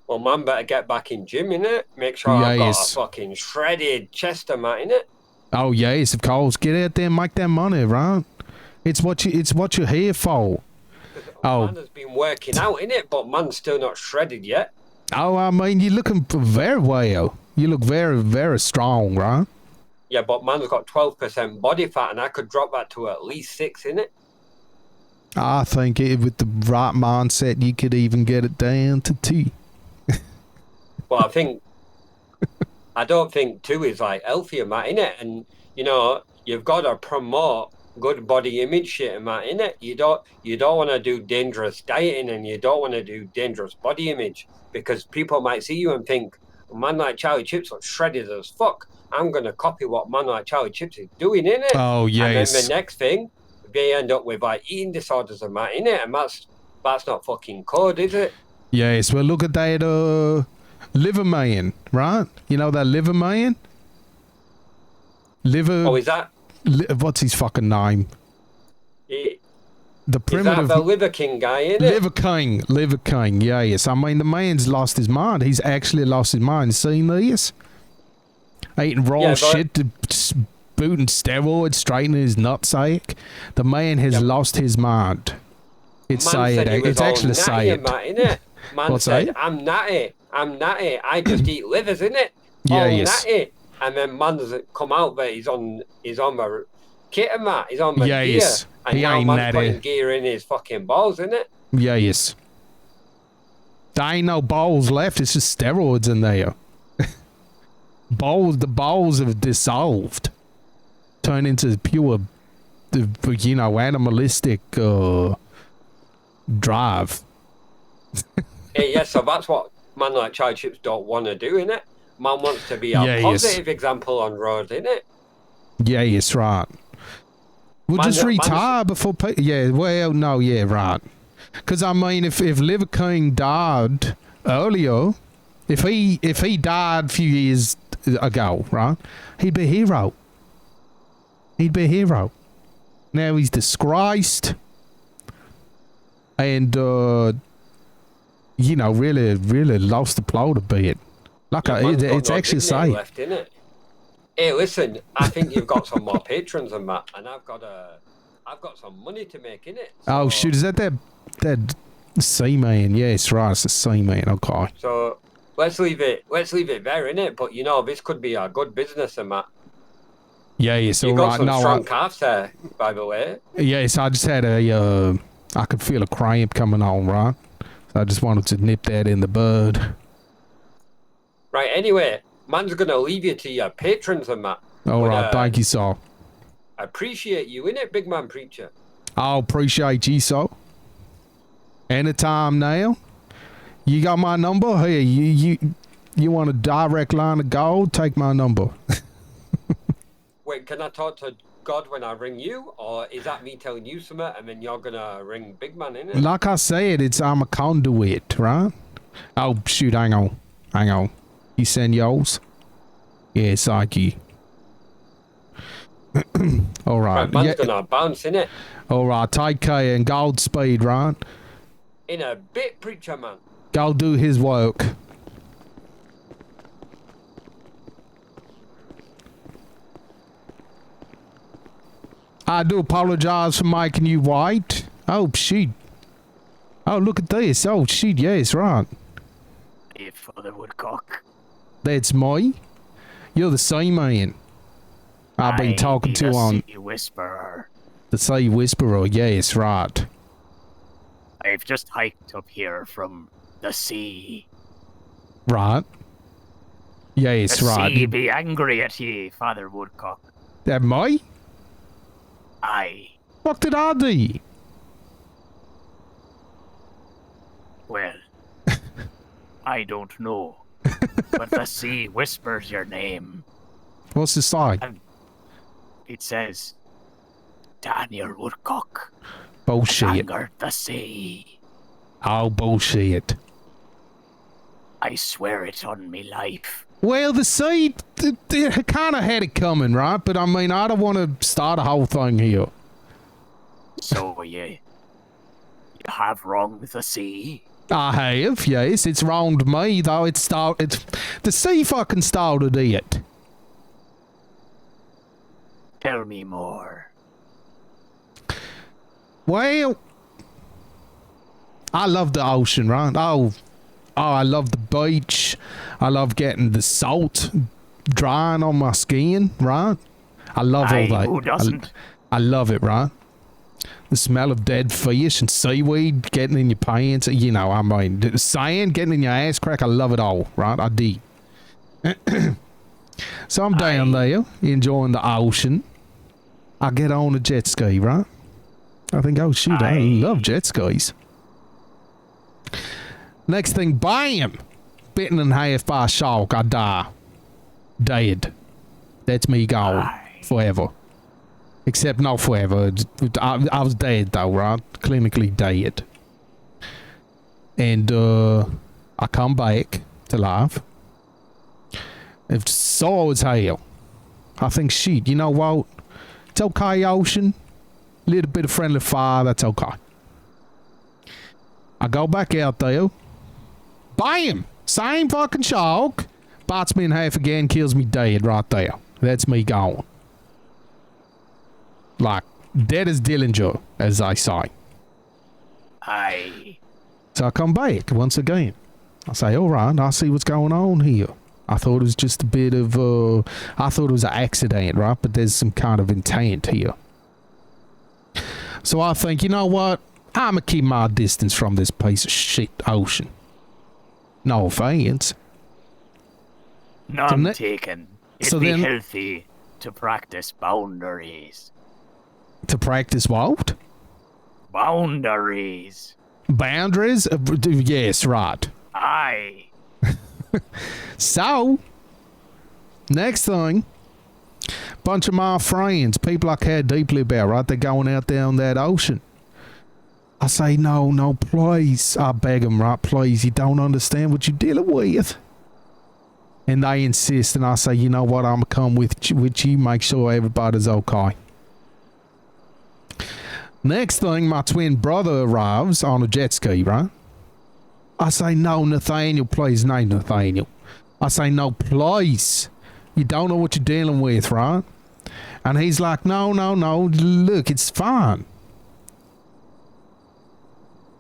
Well, man, better get back in gym, innit? Make sure I've got a fucking shredded chest and that, innit? Oh, yes, of course. Get out there and make that money, right? It's what you're here for. Man has been working out, innit? But man's still not shredded yet. Oh, I mean, you're looking very well. You look very, very strong, right? Yeah, but man's got 12% body fat, and I could drop that to at least 6, innit? I think with the right mindset, you could even get it down to 2. Well, I don't think 2 is like healthy and that, innit? And you've got to promote good body image shit and that, innit? You don't want to do dangerous dieting, and you don't want to do dangerous body image, because people might see you and think, a man like Charlie Chips looks shredded as fuck. I'm gonna copy what man like Charlie Chips is doing, innit? Oh yes. And then the next thing, they end up with like eating disorders and that, innit? And that's not fucking code, is it? Yes. Well, look at that liver man, right? You know that liver man? Oh, is that? What's his fucking name? The primitive. Is that the Liver King guy, innit? Liver King, yes. I mean, the man's lost his mind. He's actually lost his mind. Seen this? Eating raw shit, booting steroids, straightening his nutsack. The man has lost his mind. It's sad. It's actually sad. Man said, I'm natty. I just eat livers, innit? Yeah, yes. Natty. And then man's come out there, he's on my kit and that. He's on my gear. Yes. And he now ain't man's natty. putting gear in his fucking balls, innit? Yes. There ain't no balls left. It's just steroids in there. The balls have dissolved. Turned into pure, animalistic drive. Yeah, so that's what man like Charlie Chips don't want to do, innit? Man wants to be a positive example on road, innit? Yeah, yes, right. We'll just retire before... Yeah, well, no, yeah, right. Because, I mean, if Liver King died earlier, if he died a few years ago, right, he'd be a hero. He'd be a hero. Now he's disgraced. And, really, really lost the plot a bit. Like, it's actually safe. Left, innit? Hey, listen, I think you've got some more patrons than that, and I've got some money to make, innit? So, oh shoot, is that C-Man? Yes, right, it's a C-Man, okay. So let's leave it there, innit? But this could be a good business and that. Yeah, yes, all you got right. some strong calves there, by the way. Yes, I just had I could feel a cramp coming on, right? So I just wanted to nip that in the bud. Right, anyway, man's gonna leave you to your patrons and that. All right, thank you, sir. I appreciate you, innit, big man preacher? I appreciate you, sir. Anytime now. You got my number? Hey, you want a direct line of gold? Take my number. Wait, can I talk to God when I ring you, or is that me telling you something and then you're gonna ring Big Man, innit? Like I said, I'm a conduit, right? Oh, shoot, hang on. You send yours? Yes, thank you. All right. Man's gonna bounce, innit? All right, take care and Godspeed, right? In a bit, preacher man. Go do his work. I do apologize for making you wait. Oh, shit. Oh, look at this. Oh, shit, yes, right. Hey, Father Woodcock. That's me? You're the same man I've been talking to on... Sea Whisperer. The Sea Whisperer, yes, right. I've just hiked up here from the sea. Right. Yes, the right. sea be angry at ye, Father Woodcock. That me? Aye. What did I do? Well, I don't know. But the sea whispers your name. What's the side? And it says, Daniel Woodcock. Bullshit. Angered the sea. Oh, bullshit. I swear it on me life. Well, the sea, they kind of had it coming, right? But I mean, I don't want to start a whole thing here. So you have wrong with the sea? I have, yes. It's wronged me, though. The sea fucking started it. Tell me more. Well, I love the ocean, right? Oh, I love the beach. I love getting the salt drying on my skin, right? I love all that. Who doesn't? I love it, right? The smell of dead fish and seaweed getting in your pants. You know, I mean, the sand getting in your ass crack. I love it all, right? I do. So I'm down there enjoying the ocean. I get on a jet ski, right? I think, oh shoot, I love jet skis. Next thing, bam! Bitten in half by a shark. I die. Dead. That's me gone. Forever. Except not forever. I was dead though, right? Clinically dead. And I come back to life. It's sore as hell. I think, shit, you know what? It's okay, ocean. Little bit of friendly fire, that's okay. I go back out there. Bam! Same fucking shark. Bites me in half again, kills me dead right there. That's me gone. Like, dead as Dillinger, as I say. Aye. So I come back once again. I say, alright, I see what's going on here. I thought it was just a bit of, I thought it was an accident, right? But there's some kind of intent here. So I think, you know what? I'm going to keep my distance from this piece of shit ocean. No offense. None taken. It'd so be then- healthy to practice boundaries. To practice what? Boundaries. Boundaries? Yes, right. Aye. So, next thing, bunch of my friends, people I care deeply about, right? They're going out there on that ocean. I say, no, please. I beg them, right? Please, you don't understand what you're dealing with. And they insist, and I say, you know what? I'm going to come with you, make sure everybody's okay. Next thing, my twin brother arrives on a jet ski, right? I say, no, Nathaniel, please. No, Nathaniel. I say, no, please. You don't know what you're dealing with, right? And he's like, no. Look, it's fine.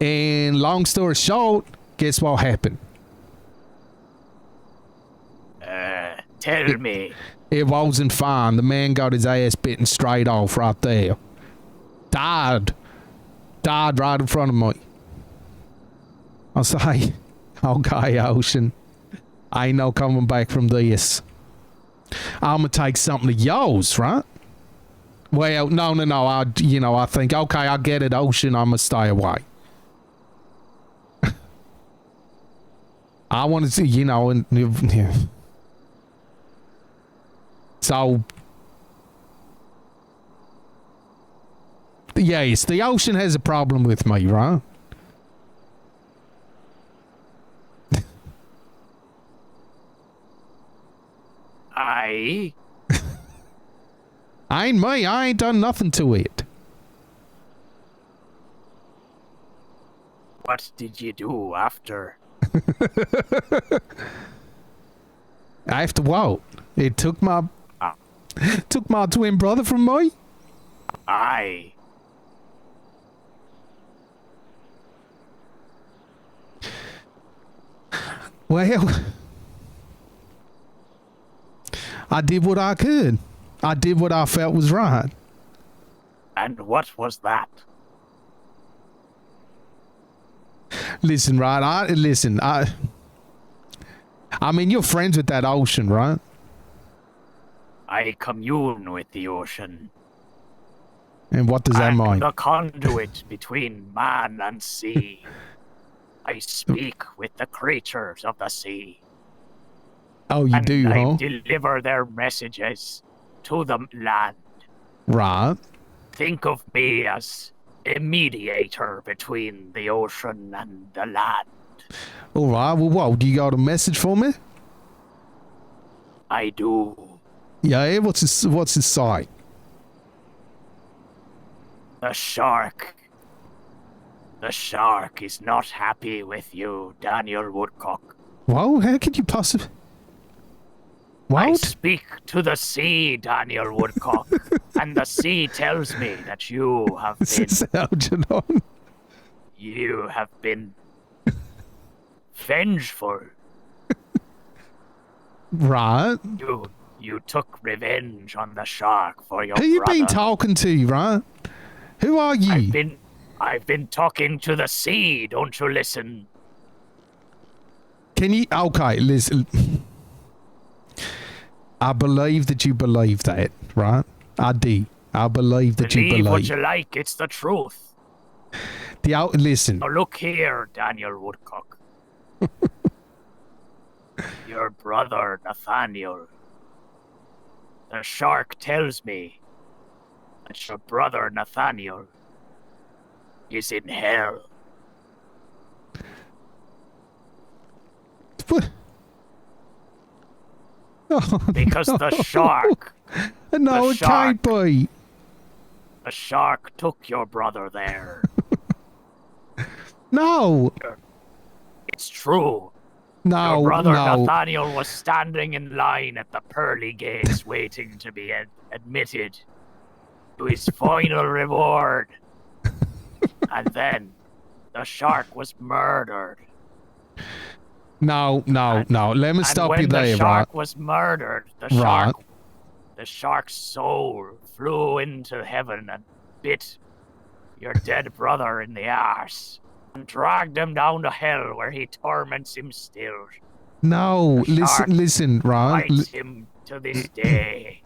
And long story short, guess what happened? Tell me. It wasn't fine. The man got his ass bitten straight off right there. Died right in front of me. I say, okay, ocean. I ain't no coming back from this. I'm gonna take something of yours, right? Well, no. I think, okay, I get it, ocean. I'm gonna stay away. I want to see, and so Yes, the ocean has a problem with me, right? Aye. Ain't me. I ain't done nothing to it. What did you do after? After what? It took my twin brother from me. Aye. Well, I did what I could. I did what I felt was right. And what was that? Listen, right? I mean, you're friends with that ocean, right? I commune with the ocean. And what does that mean? The conduit between man and sea. I speak with the creatures of the sea. Oh, you do, I huh? deliver their messages to the land. Right. Think of me as a mediator between the ocean and the land. All right. Well, what? Do you got a message for me? I do. Yeah. What's his site? The shark. The shark is not happy with you, Daniel Woodcock. Whoa, how could you possibly... What? I speak to the sea, Daniel Woodcock, and the sea tells me that you have been... You have been... vengeful. Right. You took revenge on the shark for your Who you brother. been talking to, right? Who are you? I've been talking to the sea, don't you listen? Can you... Okay, listen. I believe that you believe that, right? I do. I believe that you believe. Believe what you like, it's the truth. Listen. Now look here, Daniel Woodcock. Your brother, Nathaniel. The shark tells me that your brother, Nathaniel, is in hell. What? Oh, because the shark... No, it can't be. The shark took your brother there. No. It's true. No, your brother no. Nathaniel was standing in line at the pearly gates waiting to be admitted to his final reward. And then the shark was murdered. No. Let me stop you there, right? When the shark was murdered, the shark's soul flew into heaven and bit your dead brother in the arse and dragged him down to hell where he torments him still. No, listen, right? Fights him to this day.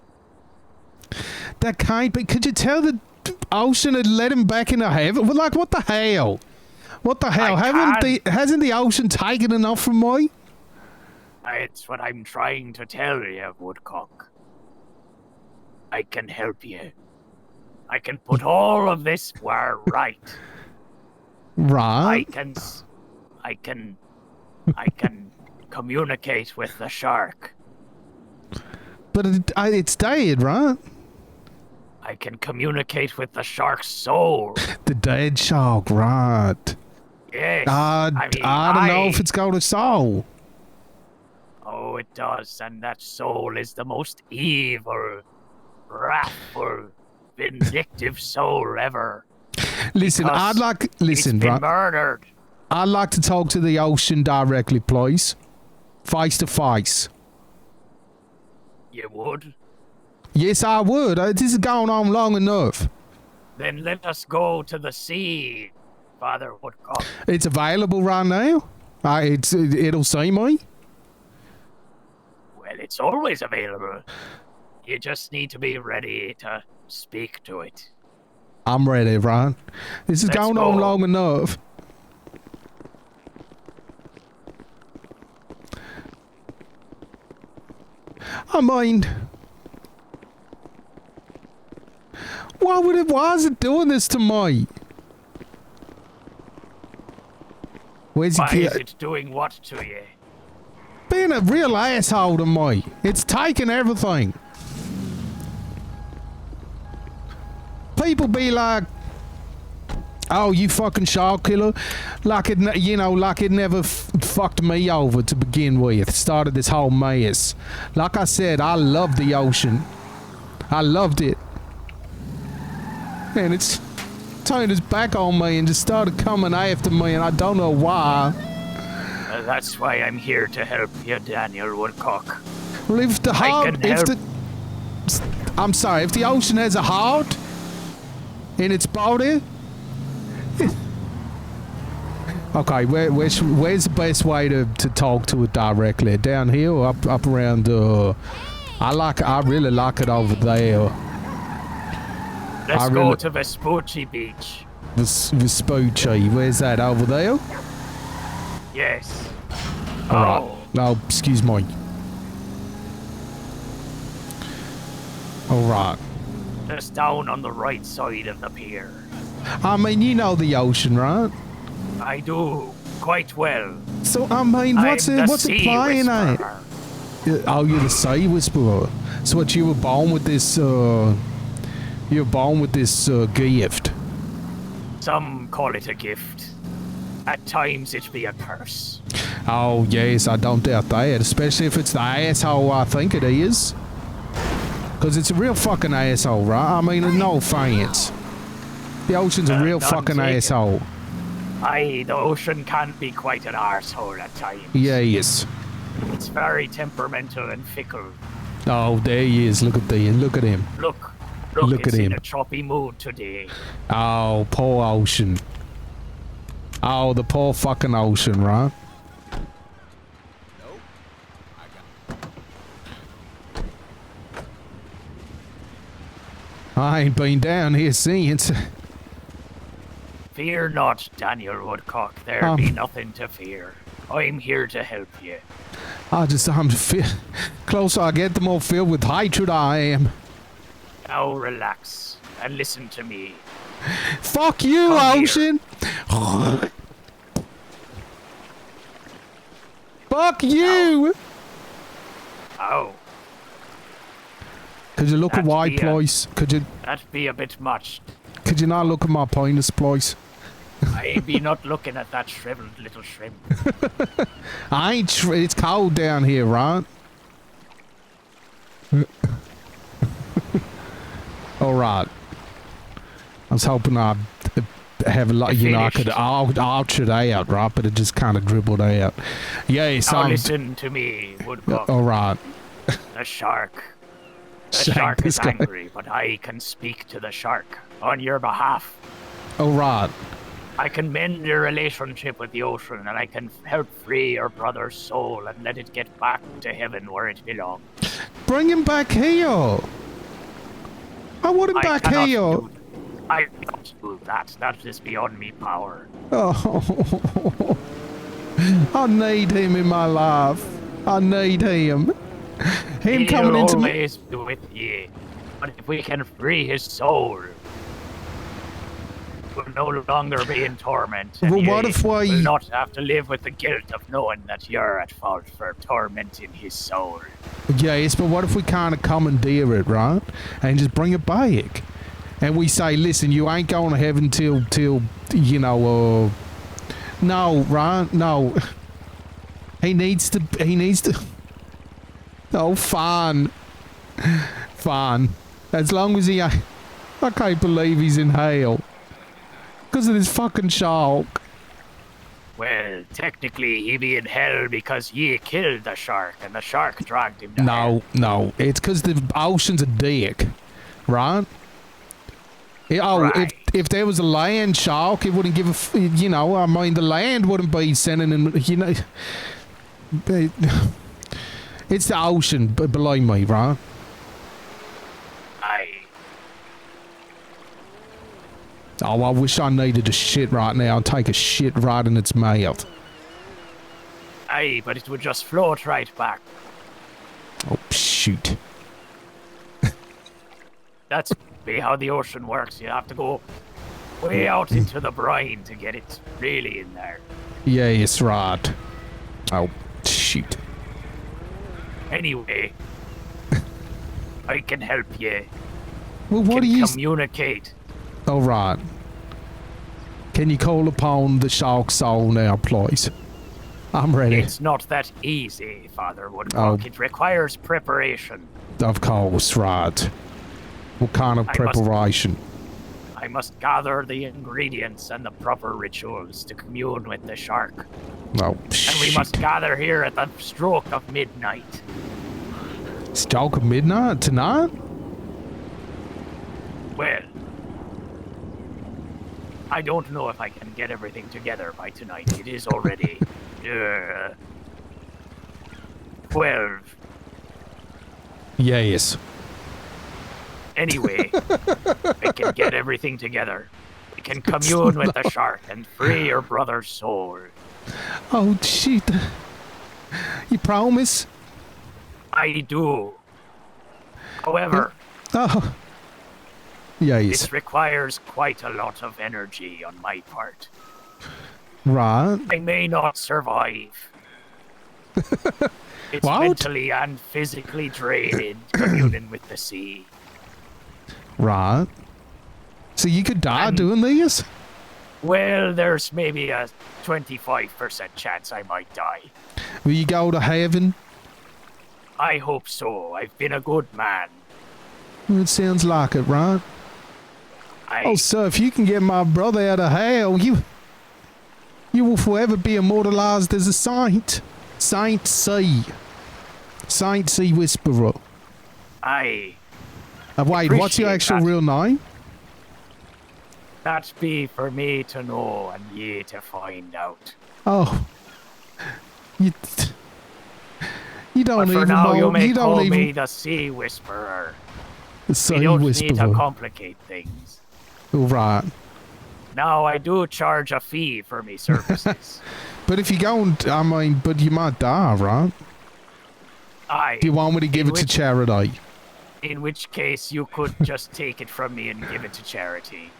That can't be. Could you tell the ocean had let him back into heaven? Well, like, what the hell? What the hell? Hasn't the ocean taken enough from me? It's what I'm trying to tell you, Woodcock. I can help you. I can put all of this where right. Right. I can communicate with the shark. But it's dead, right? I can communicate with the shark's soul. The dead shark, right? Yes. I don't know if it's got a soul. Oh, it does, and that soul is the most evil, wrathful, vindictive soul ever. Listen, it's been murdered. I'd like to talk to the ocean directly, please. Face to face. You would? Yes, I would. This has gone on long enough. Then let us go to the sea, Father Woodcock. It's available right now? It'll see me? Well, it's always available. You just need to be ready to speak to it. I'm ready, Ron. This has gone on long enough. I mean, Why is it doing this to me? Where's Why he is it doing what to you? being a real asshole to me? It's taking everything. People be like, "Oh, you fucking shark killer," like it, like it never fucked me over to begin with. Started this whole mess. Like I said, I love the ocean. I loved it, and it's turned its back on me and just started coming after me, and I don't know why. That's why I'm here to help you, Daniel Woodcock. Well, if the heart, I'm sorry, if the ocean has a heart in its body. Okay, where's the best way to talk to it directly? Down here or up around? I really like it over there. Let's go to Vespucci Beach. Vespucci, where's that? Over there? Yes. All right. No, excuse me. All right. Just down on the right side of the pier. I mean, you know the ocean, right? I do, quite well. So, I mean, what's it playing at? Oh, you're the sea whisperer. So what, you were born with this, gift? Some call it a gift. At times it be a curse. Oh, yes, I don't doubt that. Especially if it's the asshole I think it is. Because it's a real fucking asshole, right? I mean, no offense. The ocean's a real fucking asshole. Aye, the ocean can be quite an arsehole at times. Yes. It's very temperamental and fickle. Oh, there he is. Look at him. Look at him. Look at it's him. in a choppy mood today. Oh, poor ocean. Oh, the poor fucking ocean, right? I ain't been down here since. Fear not, Daniel Woodcock. There be nothing to fear. I'm here to help you. Closer I get, the more filled with hatred I am. Now relax and listen to me. Fuck you, Come ocean! Fuck you! Oh. Could you look away, please? That'd be a bit much. Could you not look at my penis, please? I be not looking at that shriveled little shrimp. I ain't. It's cold down here, right? All right. I was hoping I'd have a lot. I could arch it out, right? But it just kind of dribbled out. Yes. Now listen to me, Woodcock. All right. The shark. The shark is angry, but I can speak to the shark on your behalf. All right. I can mend your relationship with the ocean, and I can help free your brother's soul and let it get back to heaven where it belongs. Bring him back here. I want him back here. I cannot do that. That is beyond me power. Oh, I need him in my life. I need him. Him coming into me. Always be with you. But if we can free his soul, will no longer be in torment. And well, what if we will not have to live with the guilt of knowing that you're at fault for tormenting his soul? Yes, but what if we kind of commandeer it, right? And just bring it back. And we say, listen, you ain't going to heaven till no, right? No. He needs to. Oh, fine. Fine. As long as I can't believe he's in hell. Because of this fucking shark. Well, technically, he be in hell because ye killed the shark, and the shark dragged him to hell. No. It's because the ocean's a dick. Right? Right. If there was a land shark, it wouldn't give the land wouldn't be sending him, It's the ocean, believe me, right? Aye. Oh, I wish I needed a shit right now and take a shit right in its mouth. Aye, but it would just float right back. Oh, shoot. That's must be how the ocean works. You have to go way out into the brine to get it really in there. Yes, right. Oh, shoot. Anyway, I can help you. Well, what can do you... communicate. All right. Can you call upon the shark soul now, please? I'm ready. It's not that easy, Father Woodcock. Oh. It requires preparation. Of course, right. What kind of preparation? I must gather the ingredients and the proper rituals to commune with the shark. Oh, And we must gather here at the stroke of midnight. Stroke of midnight tonight? Well, I don't know if I can get everything together by tonight. It is already 12. Yes. Anyway, we can get everything together. We can commune with the shark and free your brother's soul. Oh, shit. You promise? I do. However, Oh. Yes. this requires quite a lot of energy on my part. Right. I may not survive. It's What? mentally and physically draining communing with the sea. Right. So you could die doing this? Well, there's maybe a 25% chance I might die. Will you go to heaven? I hope so. I've been a good man. Well, it sounds like it, right? Oh, so if you can get my brother out of hell, you will forever be immortalized as a saint. Saint C. Saint C Whisperer. I Wait, what's your appreciate actual that. real name? That be for me to know and ye to find out. Oh. You don't But for even now, know. you may you call don't me even. the Sea Whisperer. The Sea We don't need Whisperer. to complicate things. Right. Now, I do charge a fee for me services. But if you go and, I mean, but you might die, right? Do you want me to give it to charity? In which case, you could just take it from me and give it to charity.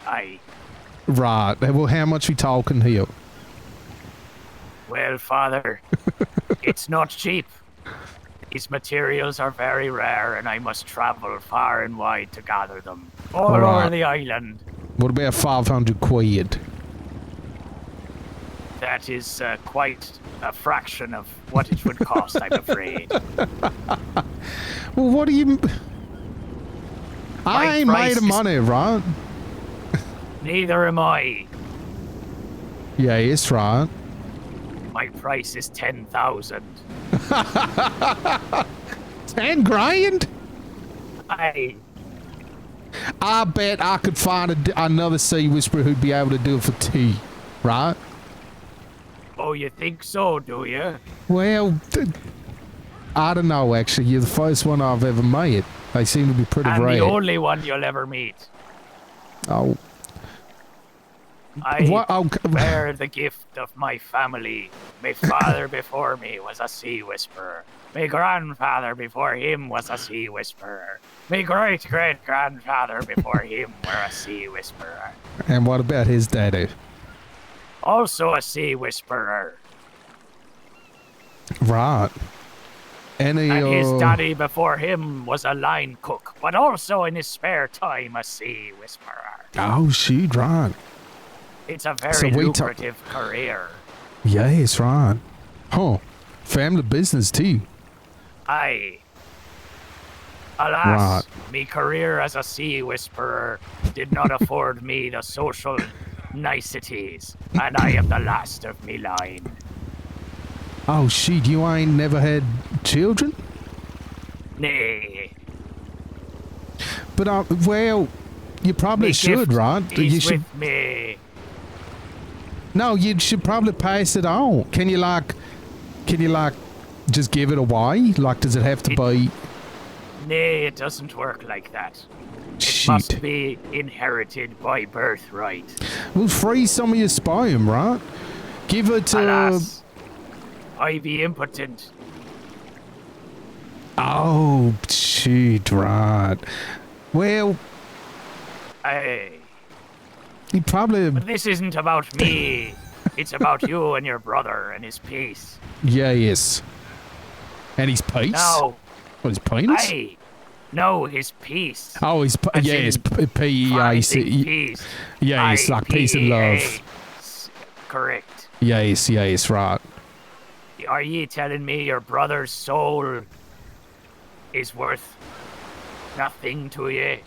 Right. Well, how much we talking here? Well, Father, it's not cheap. These materials are very rare, and I must travel far and wide to gather them. All over Alright. the island. What about 500 quid? That is quite a fraction of what it would cost, I'm afraid. Well, what do you... I ain't price made of is- money, right? Neither am I. Yeah, it's right. My price is 10,000. 10 grand? I bet I could find another Sea Whisperer who'd be able to do it for 2, right? Oh, you think so, do you? Well, I don't know, actually. You're the first one I've ever met. They seem to be pretty I'm rare. the only one you'll ever meet. Oh. I What? Oh, bear the gift of my family. My father before me was a Sea Whisperer. My grandfather before him was a Sea Whisperer. My great-great-grandfather before him were a Sea Whisperer. And what about his daddy? Also a Sea Whisperer. Right. Any, And his daddy before him was a line cook, but also in his spare time a Sea Whisperer. Oh, shoot, right. It's a very So we lucrative career. Yes, right. Huh. Family business, too. Aye. Alas, me career as a Sea Whisperer did not afford me the social niceties, and I am the last of me line. Oh, shoot, you ain't never had children? Nay. But, well, you probably Me should, gift right? You is should. with me. No, you should probably pass it on. Can you, just give it away? Like, does it have to be... Nay, it doesn't work like that. It Shit. must be inherited by birthright. Well, freeze some of your sperm, right? Give it to... Alas, I be impotent. Oh, shoot, right. Well, Aye. He probably... But this isn't about me. It's about you and your brother and his peace. Yes. And his peace? No. What, his penis? Aye. No, his peace. Oh, his... Yes, P-E-A-C... Peace. Yes, like peace and love. Correct. Yes, right. Are ye telling me your brother's soul is worth nothing to ye?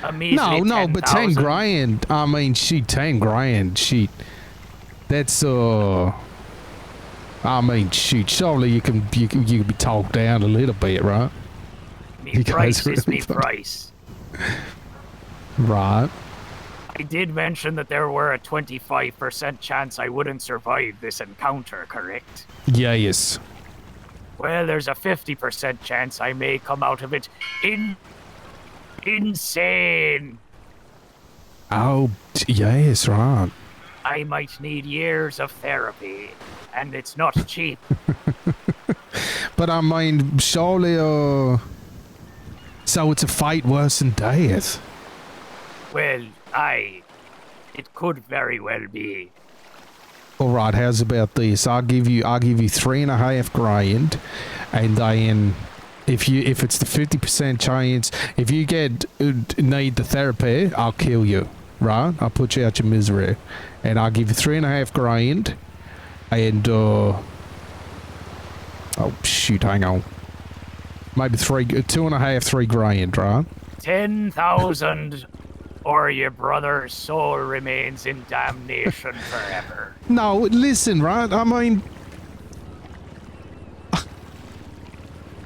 No, but 10 grand. I mean, 10 grand. That's I mean, surely you can be talked down a little bit, right? Me price is me price. Right. I did mention that there were a 25% chance I wouldn't survive this encounter, correct? Yes. Well, there's a 50% chance I may come out of it insane. Oh, yes, right. I might need years of therapy, and it's not cheap. But I mean, surely, so it's a fight worse than death. Well, it could very well be. All right, how's about this? I'll give you 3.5 grand, and then if it's the 50% chance, if you need the therapy, I'll kill you. Right? I'll put you out your misery, and I'll give you 3.5 grand, and oh shoot, hang on, maybe 2.5, 3 grand, right? 10,000, or your brother's soul remains in damnation forever. No, listen, right? I mean,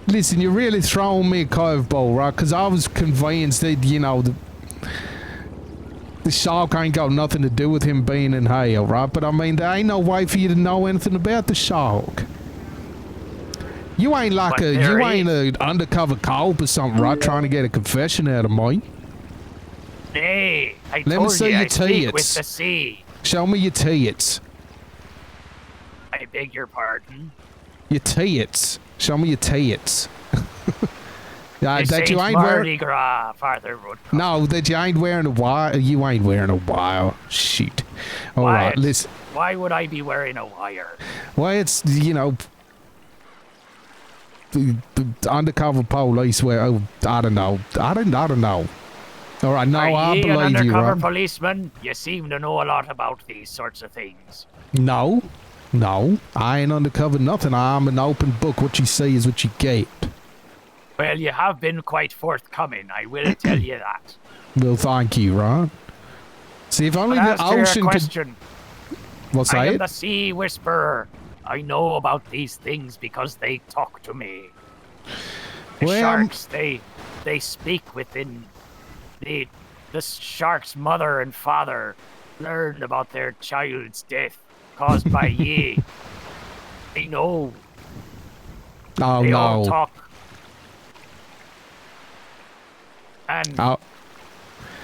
listen, you're really throwing me a curveball, right? Because I was convinced that, the shark ain't got nothing to do with him being in hell, right? But I mean, there ain't no way for you to know anything about the shark. You ain't like an undercover cop or something, right? Trying to get a confession out of me. Nay, I Let me told see you your I speak with tits. the sea. Show me your tits. I beg your pardon. Your tits. Show me your tits. This that you ain't ain't Mardi wearing. Gras, Father Woodcock. No, that you ain't wearing a wire. You ain't wearing a wire. Shoot. All right, listen. Why would I be wearing a wire? Well, it's the undercover police. Where I don't know. I don't know. All right, no, Are I ye an believe you. undercover Right? policeman? You seem to know a lot about these sorts of things. No, I ain't undercover nothing. I'm an open book. What you see is what you get. Well, you have been quite forthcoming, I will tell you that. Well, thank you, right? See, if only But the as to your ocean could. question, What's I am that? the Sea Whisperer. I know about these things because they talk to me. The Well, sharks, they speak within the shark's mother and father learned about their child's death caused by ye. They know. Oh They no. all talk. And Oh,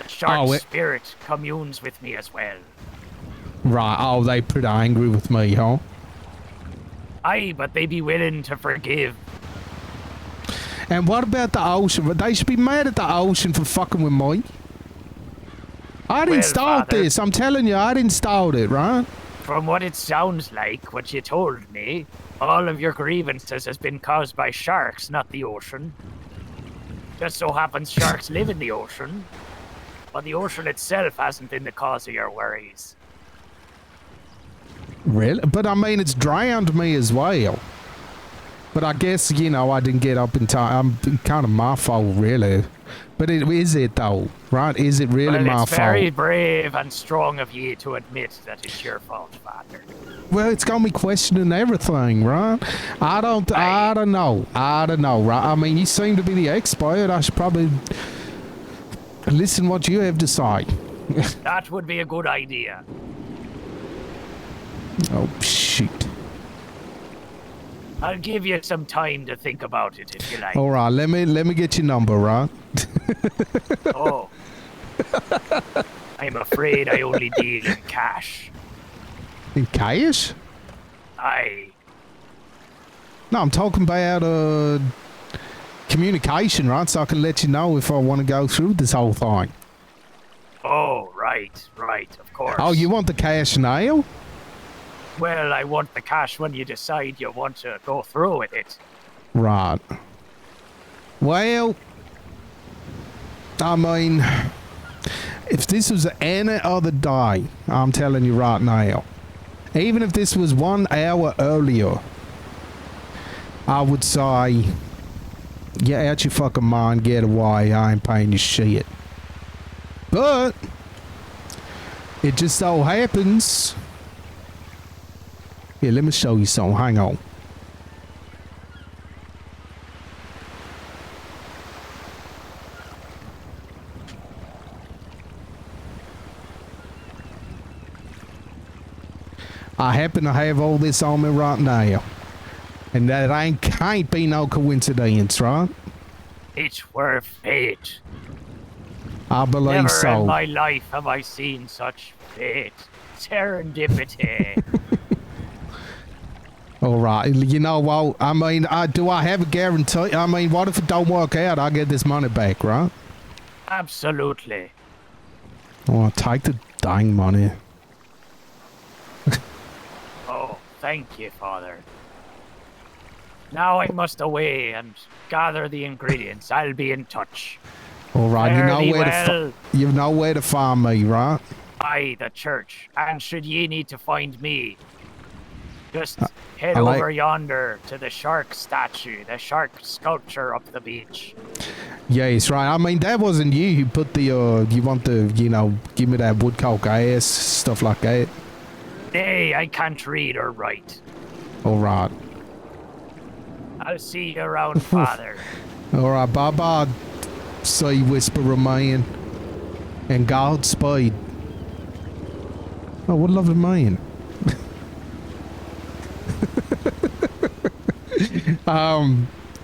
the shark's it- spirit communes with me as well. right. Oh, they pretty angry with me, huh? Aye, but they be willing to forgive. And what about the ocean? They should be mad at the ocean for fucking with me. I didn't Well, start Father- this. I'm telling you, I didn't start it, right? From what it sounds like, what you told me, all of your grievances has been caused by sharks, not the ocean. Just so happens sharks live in the ocean, but the ocean itself hasn't been the cause of your worries. Really? But I mean, it's drowned me as well. But I guess, I didn't get up in time. I'm kind of my fault, really. But is it, though? Right? Is it really Well, my it's very fault? brave and strong of ye to admit that it's your fault, Father. Well, it's got me questioning everything, right? I don't know, right? I mean, you seem to be the expert. I should probably listen what you have to say. That would be a good idea. Oh, shoot. I'll give you some time to think about it if you like. All right, let me get your number, right? Oh. I'm afraid I only deal in cash. In cash? Aye. No, I'm talking about communication, right? So I can let you know if I want to go through this whole thing. Right, of course. Oh, you want the cash now? Well, I want the cash when you decide you want to go through with it. Right. Well, I mean, if this was any other day, I'm telling you right now, even if this was 1 hour earlier, I would say, get out your fucking mind, get away, I ain't paying you shit. But it just so happens. Here, let me show you something. Hang on. I happen to have all this on me right now. And that can't be no coincidence, right? It were fate. I believe Never so. in my life have I seen such fate. Serendipity. All right. You know what? I mean, do I have a guarantee? I mean, what if it don't work out? I get this money back, right? Absolutely. Oh, take the dang money. Oh, thank you, Father. Now I must away and gather the ingredients. I'll be in touch. All right. Fairly You know where to find me, right? Aye, the church. And should ye need to find me, just head I like- over yonder to the shark statue, the shark sculpture up the beach. Yes, right. I mean, that wasn't you who put the, you want the, give me that Woodcock ass, stuff like that. Nay, I can't read or write. All right. I'll see you around, Father. All right. Bye-bye, sea whisperer man. And Godspeed. Oh, what a lovely man.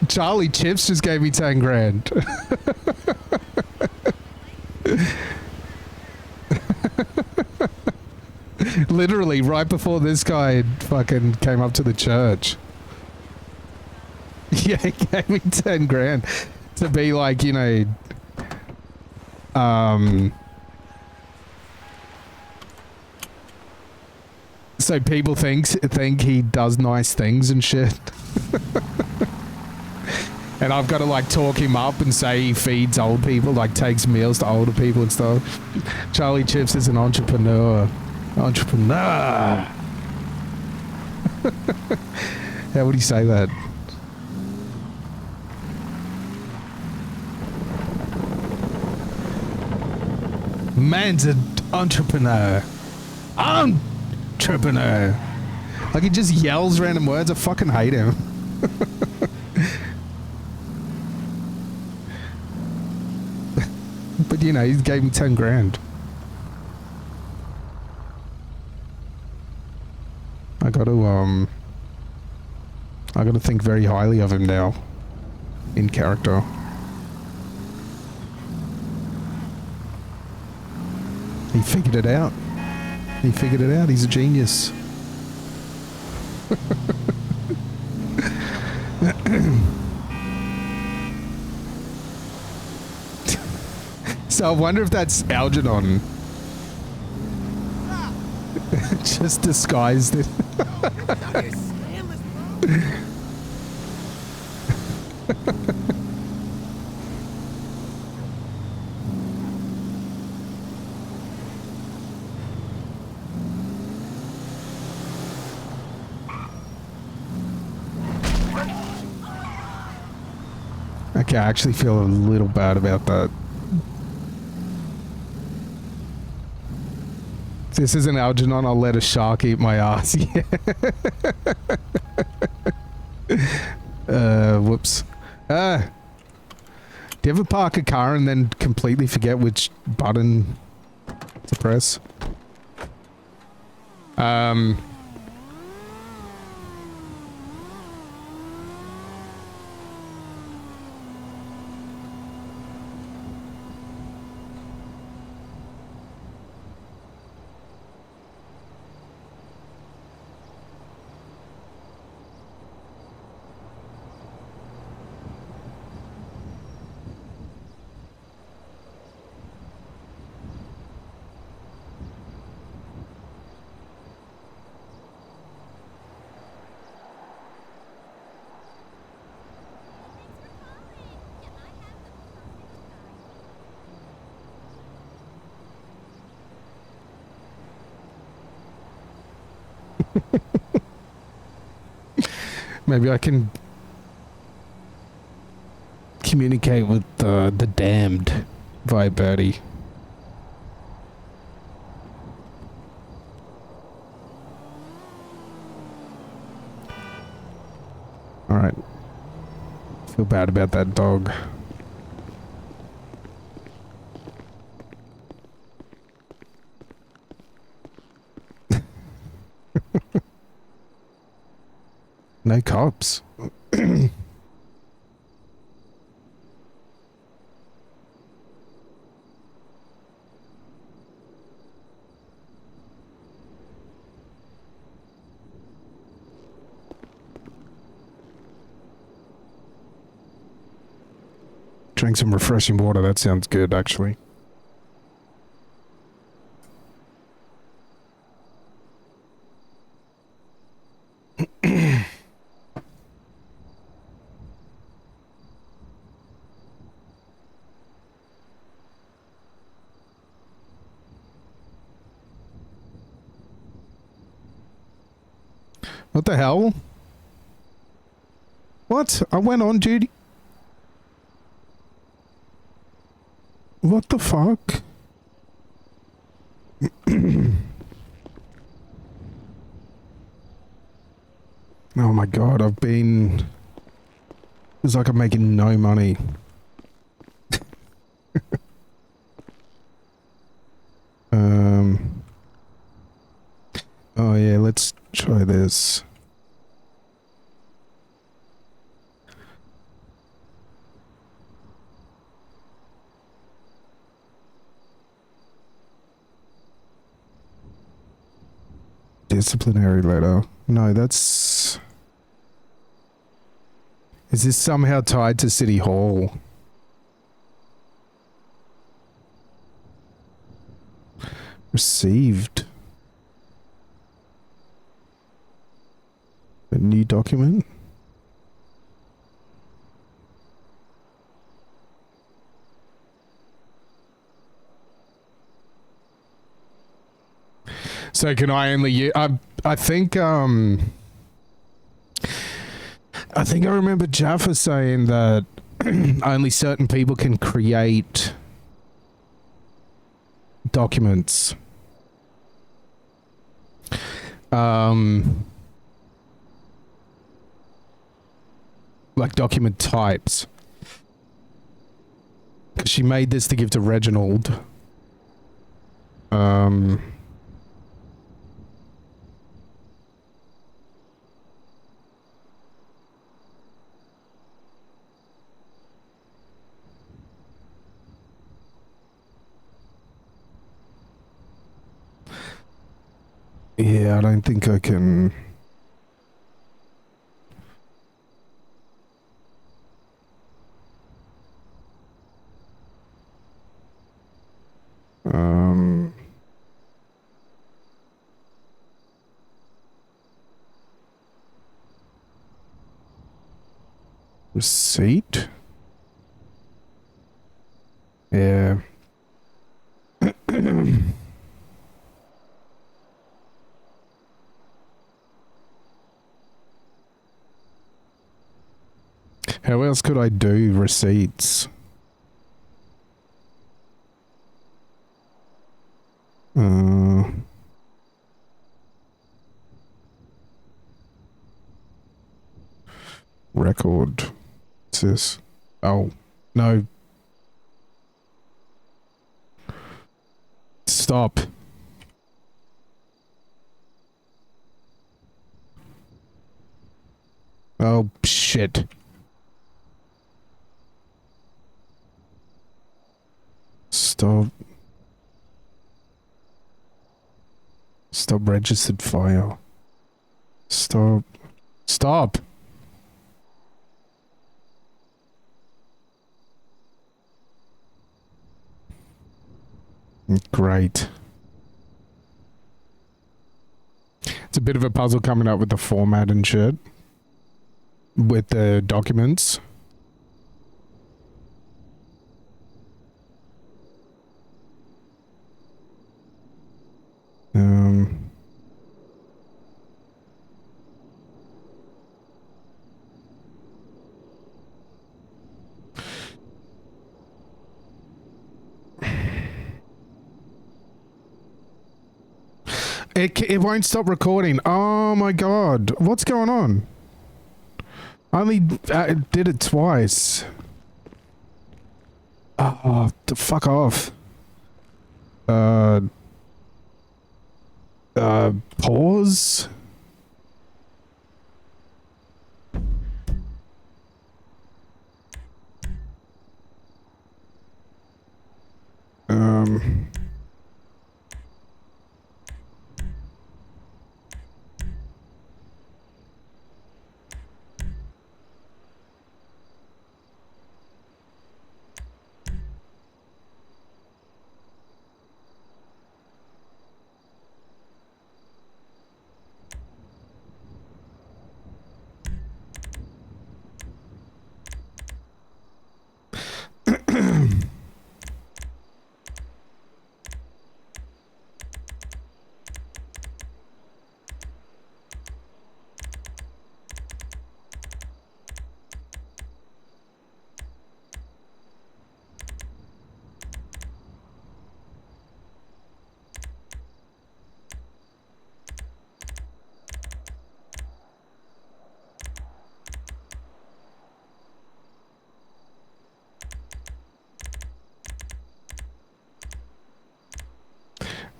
Charlie Chips just gave me 10 grand. Literally right before this guy fucking came up to the church. Yeah, he gave me 10 grand to be like, so people think he does nice things and shit. And I've got to like talk him up and say he feeds old people, like takes meals to older people and stuff. Charlie Chips is an entrepreneur. How would he say that? Man's an entrepreneur. Entrepreneur. Like he just yells random words. I fucking hate him. But he gave me 10 grand. I gotta think very highly of him now. In character. He figured it out. He's a genius. So I wonder if that's Algernon. Just disguised it. Okay, I actually feel a little bad about that. If this isn't Algernon, I'll let a shark eat my ass. Whoops. Do you ever park a car and then completely forget which button to press? Maybe I can communicate with the damned via Birdie. Alright. Feel bad about that dog. No cops. Drink some refreshing water. That sounds good, actually. What the hell? What? I went on duty. What the fuck? Oh my god, I've been... It's like I'm making no money. Oh yeah, let's try this. Disciplinary letter. No, that's... Is this somehow tied to City Hall? Received. A new document? So can I only... I think I remember Jaffa saying that only certain people can create documents. Like document types. Because she made this to give to Reginald. Yeah, I don't think I can... Receipt? Yeah. How else could I do receipts? Record. What's this? Oh, no. Stop. Oh, shit. Stop. Stop registered file. Stop. Stop. Great. It's a bit of a puzzle coming up with the format and shit. With the documents. It won't stop recording. Oh my god. What's going on? I only did it twice. Oh, fuck off. Pause?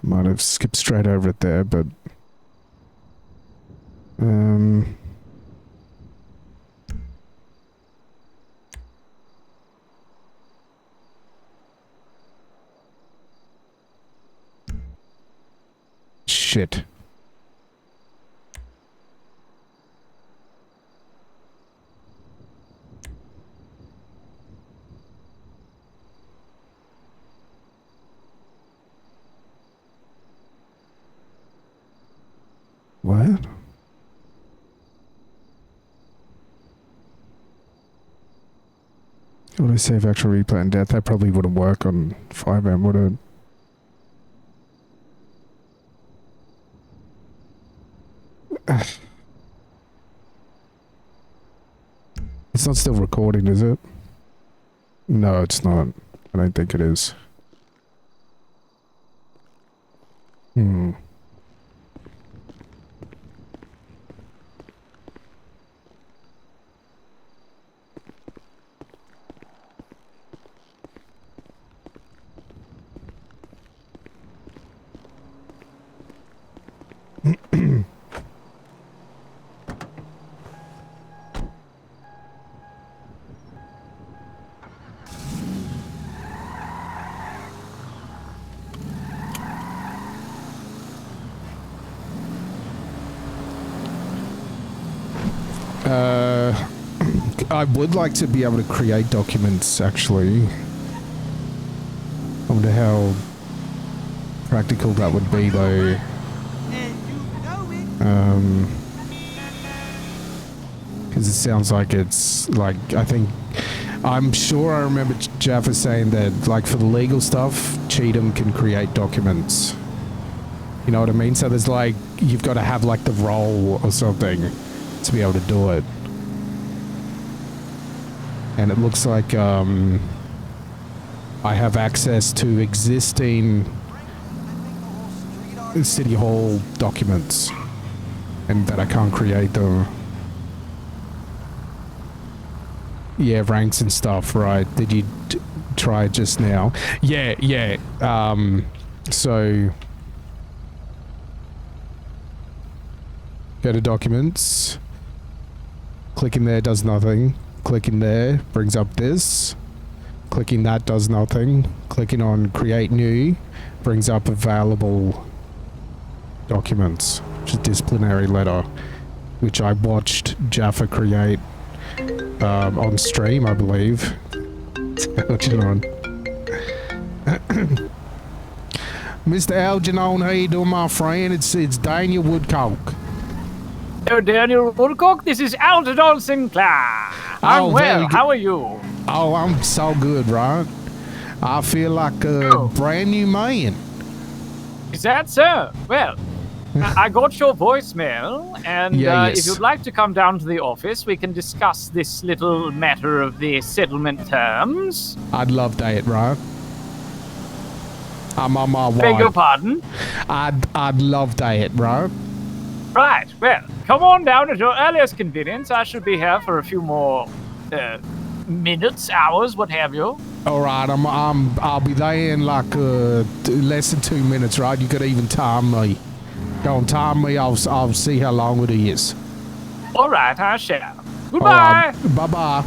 Might have skipped straight over it there, but shit. What? Would I save actual replay and death? That probably wouldn't work on 5M, would it? It's not still recording, is it? No, it's not. I don't think it is. I would like to be able to create documents, actually. I wonder how practical that would be, though. Because it sounds like it's, like, I'm sure I remember Jaffa saying that, like, for the legal stuff, Cheatham can create documents. You know what I mean? So there's, like, you've got to have, like, the role or something to be able to do it. And it looks like I have access to existing City Hall documents and that I can't create them. Yeah, ranks and stuff, right? Did you try it just now? Yeah. So go to documents. Clicking there does nothing. Clicking there brings up this. Clicking that does nothing. Clicking on create new brings up available documents, which is disciplinary letter, which I watched Jaffa create on stream, I believe. Algernon. Mr. Algernon, how you doing, my friend? It's Daniel Woodcock. Hello, Daniel Woodcock. This is Algernon Sinclair. I'm well. How are you? Oh, I'm so good, right? I feel like a brand new man. Is that so? Well, I got your voicemail, and if you'd like to come down to the office, we can discuss this little matter of the settlement terms. I'd love that, right? I'm on my way. Beg your pardon? I'd love that, right? Right, well, come on down at your earliest convenience. I should be here for a few more minutes, hours, what have you. All right, I'll be there in like less than 2 minutes, right? You could even time me. Go on, time me. I'll see how long it is. All right, I shall. Goodbye. Right, bye-bye.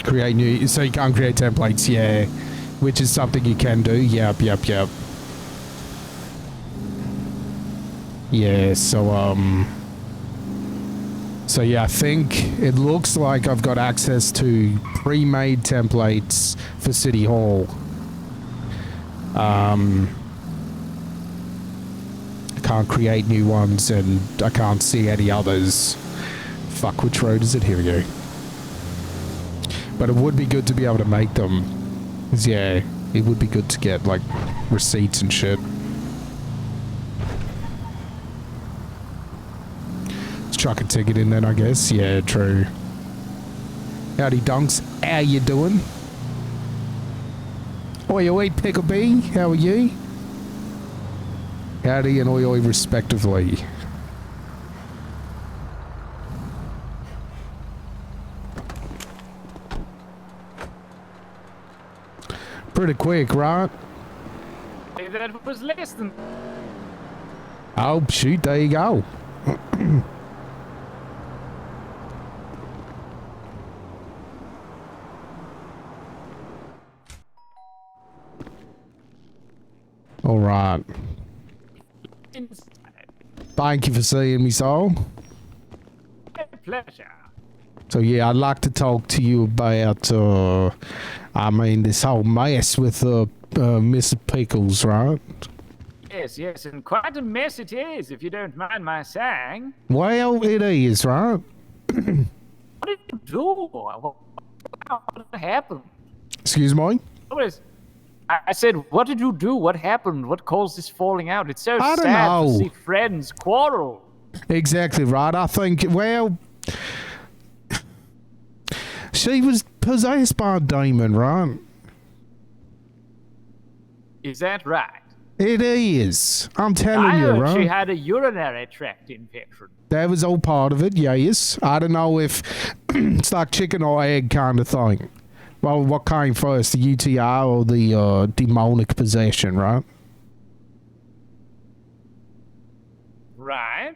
Create new, so you can't create templates, yeah, which is something you can do. Yep. Yeah, so yeah, I think it looks like I've got access to pre-made templates for City Hall. I can't create new ones, and I can't see any others. Fuck, which road is it? Here we go. But it would be good to be able to make them. 'Cause, yeah, it would be good to get, like, receipts and shit. Let's chuck a ticket in then, I guess. Yeah, true. Howdy, Dunks. How you doing? Oi, oi, Pickle B. How are you? Howdy and oi, oi, respectively. Pretty quick, right? That was less than... Oh, shoot, there you go. All right. Thank you for seeing me, Saul. A pleasure. So yeah, I'd like to talk to you about, I mean, this whole mess with Mrs. Pickles, right? Yes, and quite a mess it is, if you don't mind my saying. Well, it is, right? What did you do? What happened? Excuse me? I said, what did you do? What happened? What caused this falling out? It's so I don't sad know. to see friends quarrel. Exactly right. I think, well, she was possessed by a demon, right? Is that right? It is. I'm telling I you, heard right? she had a urinary tract infection. That was all part of it, yes. I don't know if it's like chicken or egg kind of thing. Well, what came first, the UTI or the demonic possession, right? Right.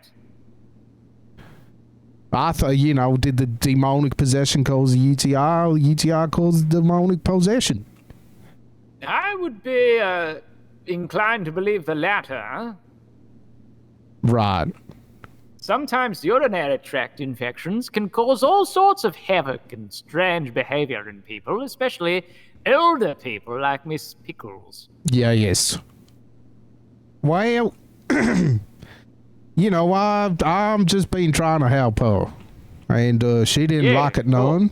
I thought, you know, did the demonic possession cause the UTI or the UTI cause the demonic possession? I would be inclined to believe the latter. Right. Sometimes urinary tract infections can cause all sorts of havoc and strange behavior in people, especially elder people like Miss Pickles. Yeah, yes. Well, you know, I'm just been trying to help her. And she didn't like it none.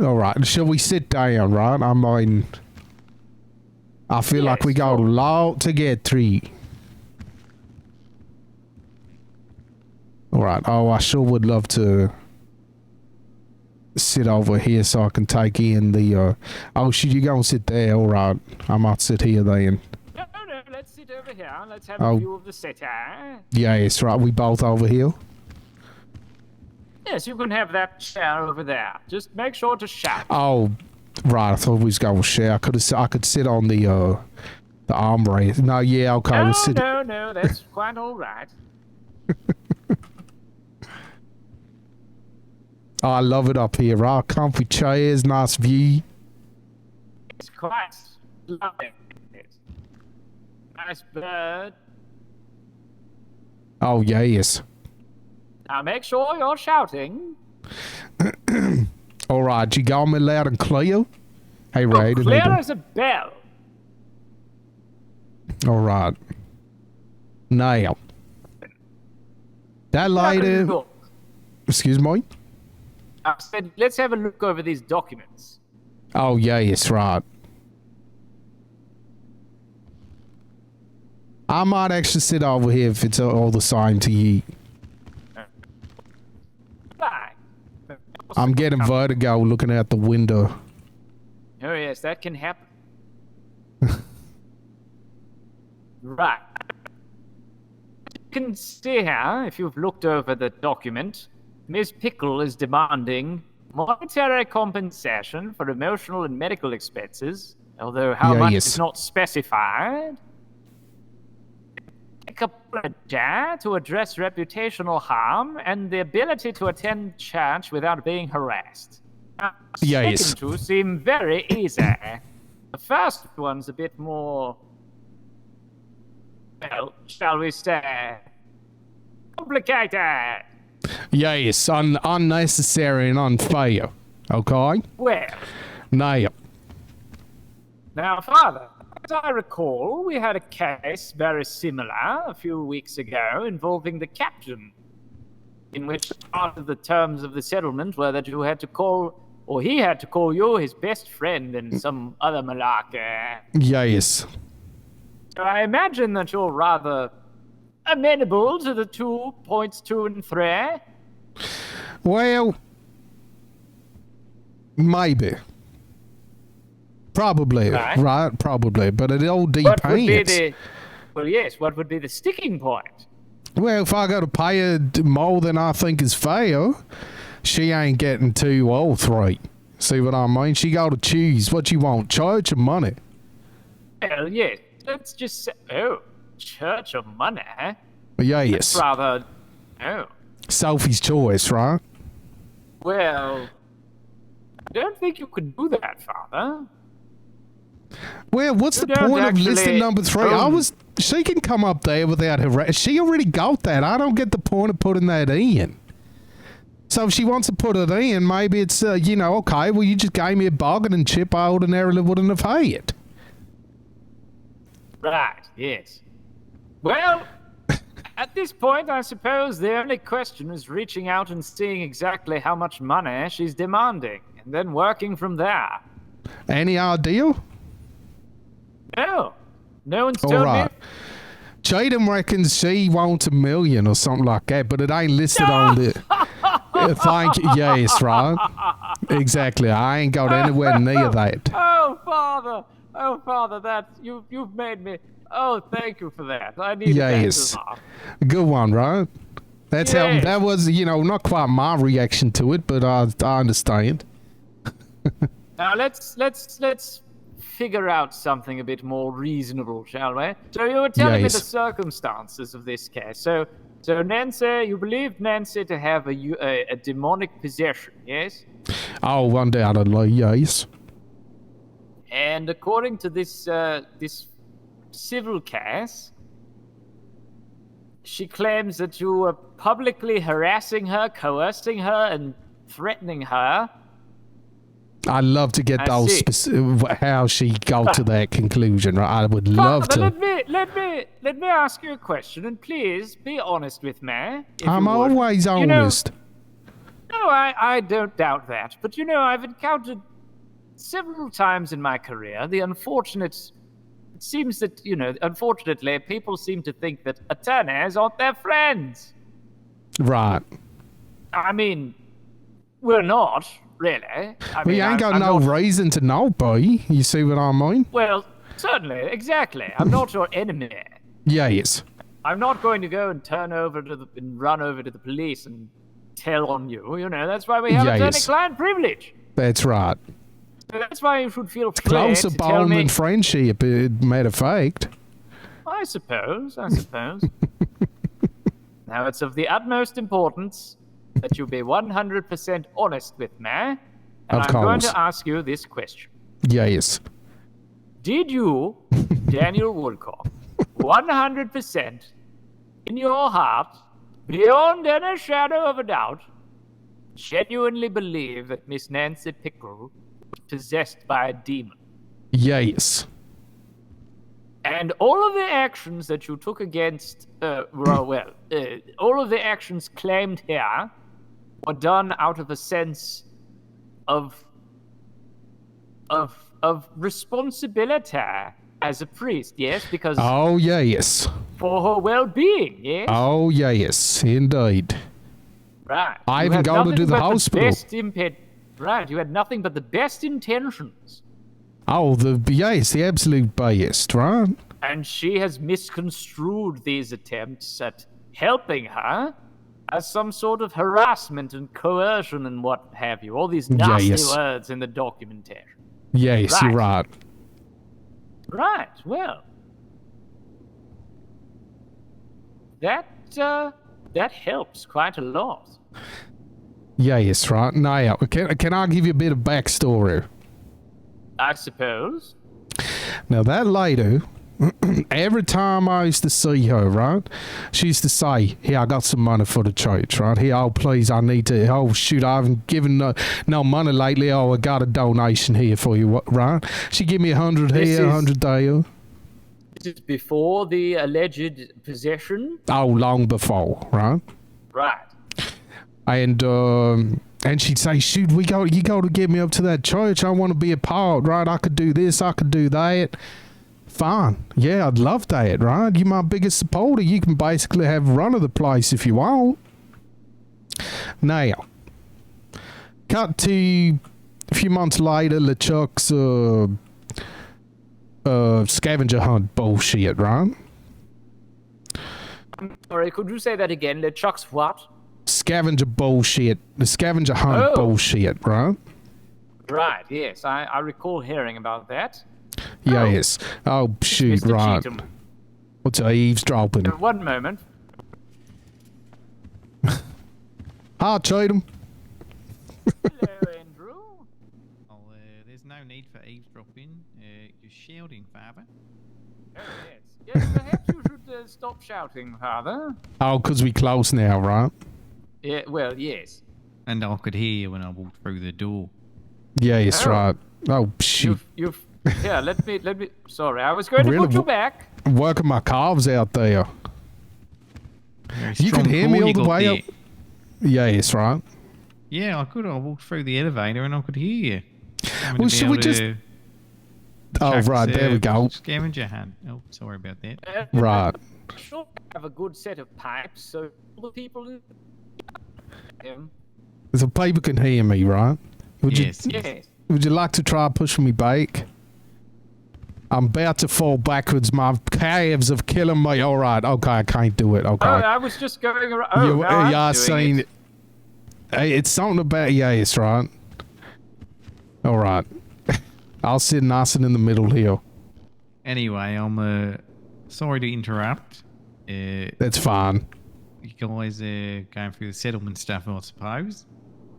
All right, shall we sit down, right? I mean, I feel like we got a lot to get through. All right. Oh, I sure would love to sit over here so I can take in the, oh, should you go and sit there? All right. I might sit here then. No, let's sit over here. Let's have a view of the city. Yeah, it's right. We both over here. Yes, you can have that chair over there. Just make sure to shout. Oh, right. I thought we was going to share. I could sit on the armrest. No, yeah, okay. No, we'll sit. no, that's quite all right. Oh, I love it up here, right? Comfy chairs, nice view. It's quite lovely. Nice bird. Oh, yes. Now make sure you're shouting. All right, you got me loud and clear? Hey, Ray. Clear as a bell. All right. Now. That lady... Excuse me? I said, let's have a look over these documents. Oh, yes, right. I might actually sit over here if it's all the same to you. I'm getting vertigo looking out the window. Oh yes, that can happen. Right. You can see here, if you've looked over the document, Ms. Pickle is demanding monetary compensation for emotional and medical expenses, although how much is not specified. A apology to address reputational harm and the ability to attend church without being harassed. Now, the second two seem very easy. The first one's a bit more, well, shall we say, complicated. Yes, unnecessary and unfair. Okay? Well. Now, Father, as I recall, we had a case very similar a few weeks ago involving the captain, in which part of the terms of the settlement were that you had to call, or he had to call you his best friend and some other malarkey. Yes. So I imagine that you're rather amenable to the 2 points 2 and 3. Well, maybe. Probably, right? Probably, but it all depends. What would be the, well, yes, what would be the sticking point? Well, if I got to pay her more than I think is fair, she ain't getting 2 or 3. See what I mean? She got to choose what you want, church or money. Well, yes, let's just say, church or money? Yes. That's rather, Sophie's choice, right? Well, I don't think you could do that, Father. Well, what's the point of listing number 3? She can come up there without her. She already got that. I don't get the point of putting that in. So if she wants to put it in, maybe it's, okay, well, you just gave me a bargaining chip I ordinarily wouldn't have had. Right, yes. Well, at this point, I suppose the only question is reaching out and seeing exactly how much money she's demanding, and then working from there. Any idea? No. No one's told me. Jaden reckons she wants $1 million or something like that, but it ain't listed on the... Thank you. Yes, right? Exactly. I ain't got anywhere near that. Oh, Father, that... You've made me... Oh, thank you for that. I need yes. Good one, right? That's how... That was, not quite my reaction to it, but I understand. Now, let's figure out something a bit more reasonable, shall we? So you were telling me the circumstances of this case. So Nancy, you believe Nancy to have a demonic possession, yes? Oh, undoubtedly, yes. And according to this this civil case, she claims that you were publicly harassing her, coercing her, and threatening her. I'd love to get those how she got to that conclusion. I would love to. Let me ask you a question, and please be honest with me. I'm always honest. No, I don't doubt that. But I've encountered several times in my career the unfortunate. It seems that unfortunately, people seem to think that attorneys aren't their friends. Right. I mean, we're not. Really? We ain't got no reason to not be. You see what I mean? Well, certainly, exactly. I'm not your enemy. Yes. I'm not going to go and run over to the police and tell on you. That's why we have attorney-client privilege. That's right. So that's why you should feel free closer to tell me. Bond than friendship, matter of fact. I suppose. Now, it's of the utmost importance that you be 100% honest with me, and I'm going to ask you this question. Yes. Did you, Daniel Woodcock, 100% in your heart, beyond any shadow of a doubt, genuinely believe that Miss Nancy Pickles was possessed by a demon? Yes. And all of the actions that you took against, all of the actions claimed here were done out of a sense of responsibility as a priest, yes? Because oh, yes. For her well-being, yes? Oh, yes, indeed. Right. I You even had go to nothing the but hospital. Right. You had nothing but the best intentions. Oh, yes, the absolute best, right? And she has misconstrued these attempts at helping her as some sort of harassment and coercion and what have you. All these nasty Yes. words in the documentation. Yes, you're right. Right. Well, that helps quite a lot. Yes, right. Now, can I give you a bit of backstory? I suppose. Now, that lady, every time I used to see her, right, she used to say, "Hey, I got some money for the church," right? "Hey, oh, please, I need to, oh, shoot, I haven't given no money lately. Oh, I got a donation here for you," right? She give me 100 here, 100 there. This is before the alleged possession? Oh, long before, right? Right. And she'd say, "Shoot, you got to get me up to that church. I want to be a part, right? I could do this, I could do that." Fine. Yeah, I'd love that, right? You're my biggest supporter. You can basically have run of the place if you want. Now, cut to a few months later, LeChuck's scavenger hunt bullshit, right? I'm sorry, could you say that again? LeChuck's what? Scavenger bullshit. The scavenger hunt bullshit, right? Right, yes. I recall hearing about that. Yes. Oh, shoot, Mr. right. Cheatham. What's eavesdropping? One moment. Hi, Cheatham. Hello, Andrew. Oh, there's no need for eavesdropping. You're shouting, Father. Oh, yes. Yes, perhaps you should stop shouting, Father. Oh, 'cause we close now, right? Yeah, well, yes. And I could hear you when I walked through the door. Yes, right. Oh, shoot. Here, let me, sorry, I was going to put you back. Working my calves out there. You can hear me all the way up. Yes, right. Yeah, I could. I walked through the elevator and I could hear you. Well, should we just... Oh, right, there we go. Scavenger hunt. Oh, sorry about that. Right. Sure have a good set of pipes, so all the people who... So people can hear me, right? Yes. Would you like to try pushing me back? I'm about to fall backwards. My calves are killing me. All right. Okay, I can't do it. Okay. Oh, I was just going around. Oh, now I'm doing it. Hey, it's something about yes, right? All right. I'll sit nice and in the middle here. Anyway, I'm sorry to interrupt. That's fine. You guys going through the settlement stuff, I suppose.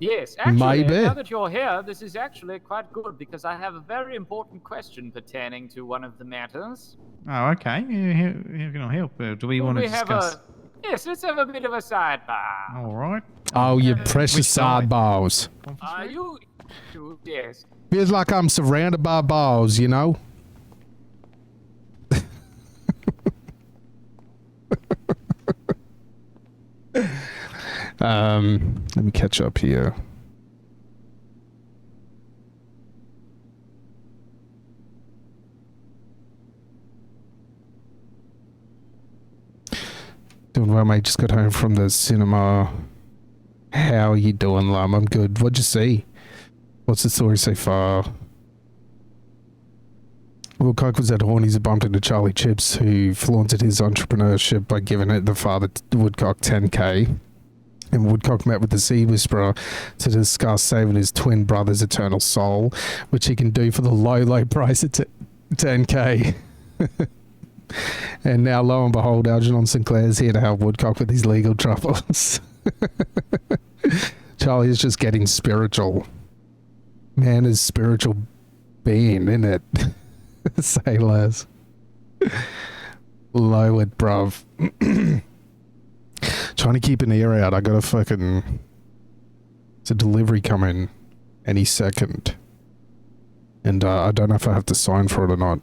Yes, actually, Maybe. now that you're here, this is actually quite good because I have a very important question pertaining to one of the matters. Oh, okay. How can I help? Do we want to discuss? Yes, let's have a bit of a sidebar. All right. Oh, you precious sidebars. Yes. Feels like I'm surrounded by balls, you know? Let me catch up here. Doing well, mate. Just got home from the cinema. How are you doing, Lum? I'm good. What'd you see? What's the story so far? Woodcock was at Hornies and bumped into Charlie Chips, who flaunted his entrepreneurship by giving it the father Woodcock 10k. And Woodcock met with the Sea Whisperer to discuss saving his twin brother's eternal soul, which he can do for the low price of 10k. And now, lo and behold, Algernon Sinclair's here to help Woodcock with his legal troubles. Charlie is just getting spiritual. Man is spiritual being, isn't it? Say less. Low it, bruv. Trying to keep an ear out. I got a fucking... It's a delivery coming any second. And I don't know if I have to sign for it or not.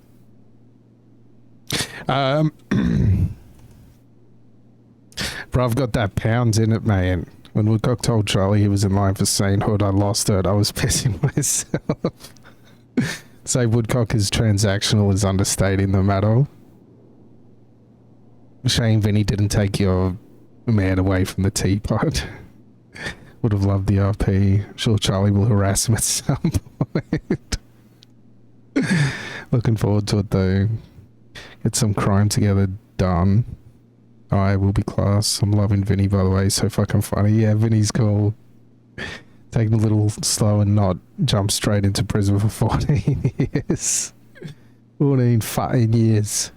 Bro, I've got that pounds in it, man. When Woodcock told Charlie he was in line for sainthood, I lost it. I was pissing myself. Say Woodcock is transactional is understating the matter. Shame Vinny didn't take your man away from the teapot. Would have loved the RP. Sure, Charlie will harass him at some point. Looking forward to it though. Get some crime together done. I will be class. I'm loving Vinny, by the way. So fucking funny. Yeah, Vinny's cool. Taking a little slow and not jump straight into prison for 14 years. 14 fucking years.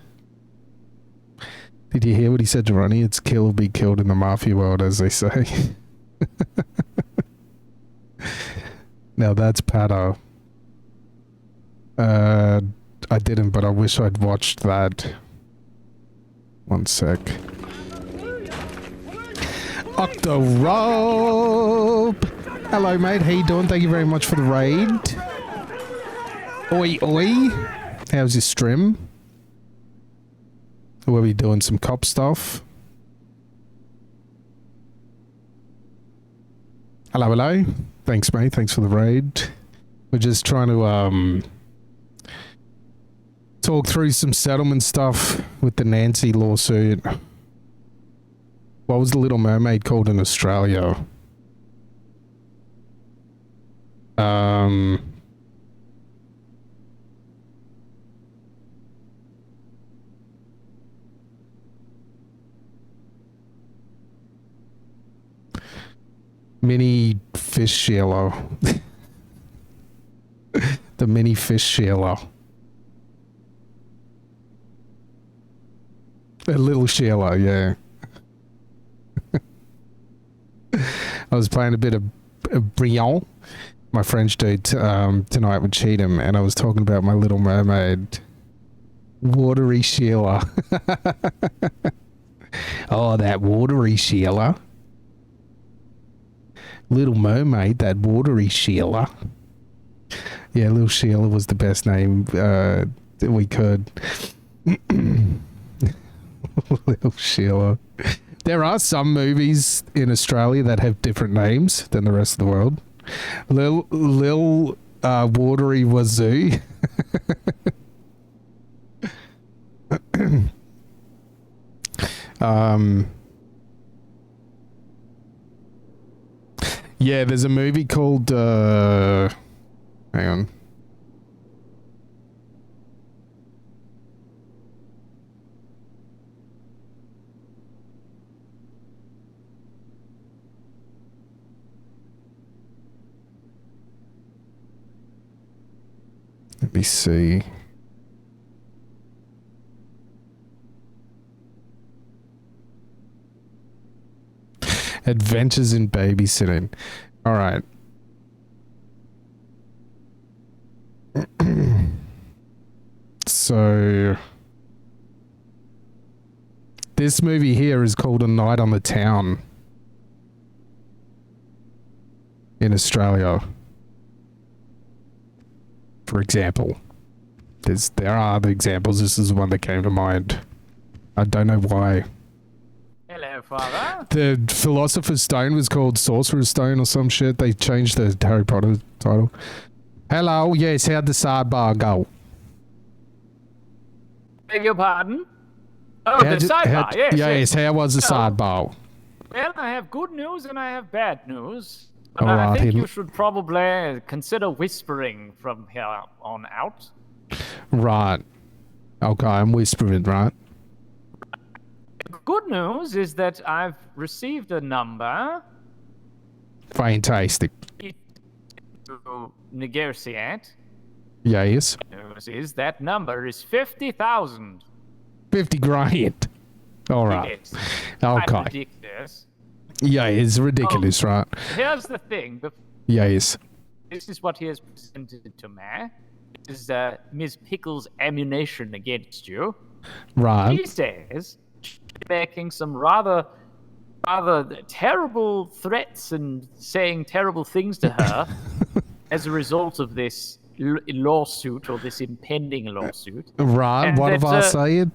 Did you hear what he said to Ronnie? It's kill or be killed in the mafia world, as they say. Now that's Pato. I didn't, but I wish I'd watched that. One sec. Octorope! Hello, mate. How you doing? Thank you very much for the raid. Oi, oi. How's your stream? Are we doing some cop stuff? Hello, hello. Thanks, mate. Thanks for the raid. We're just trying to, talk through some settlement stuff with the Nancy lawsuit. What was the Little Mermaid called in Australia? Mini fish Sheila. The mini fish Sheila. A little Sheila, yeah. I was playing a bit of Brion, my French dude, tonight with Cheatham, and I was talking about my Little Mermaid. Watery Sheila. Oh, that watery Sheila. Little Mermaid, that watery Sheila. Yeah, Little Sheila was the best name that we could. Little Sheila. There are some movies in Australia that have different names than the rest of the world. Lil Watery Wazoo. Yeah, there's a movie called hang on. Let me see. Adventures in Babysitting. All right. So this movie here is called A Night on the Town in Australia. For example, there are other examples. This is the one that came to mind. I don't know why. Hello, Father. The Philosopher's Stone was called Sorcerer's Stone or some shit. They changed the Harry Potter title. Hello, yes, how'd the sidebar go? Beg your pardon? Oh, the sidebar, yes. Yes, how was the sidebar? Well, I have good news and I have bad news. But All I right, think you should probably consider whispering from here on out. Right. Okay, I'm whispering, right? The good news is that I've received a number Fantastic. to negotiate. Yes. News is that number is 50,000. 50 grand. All right. Yes. Okay. Quite ridiculous. Yeah, it's ridiculous, right? Here's the thing. Yes. This is what he has presented to me. This is Ms. Pickles' ammunition against you. Right. She says she's making some rather terrible threats and saying terrible things to her as a result of this lawsuit or this impending lawsuit. Right. And what have I said?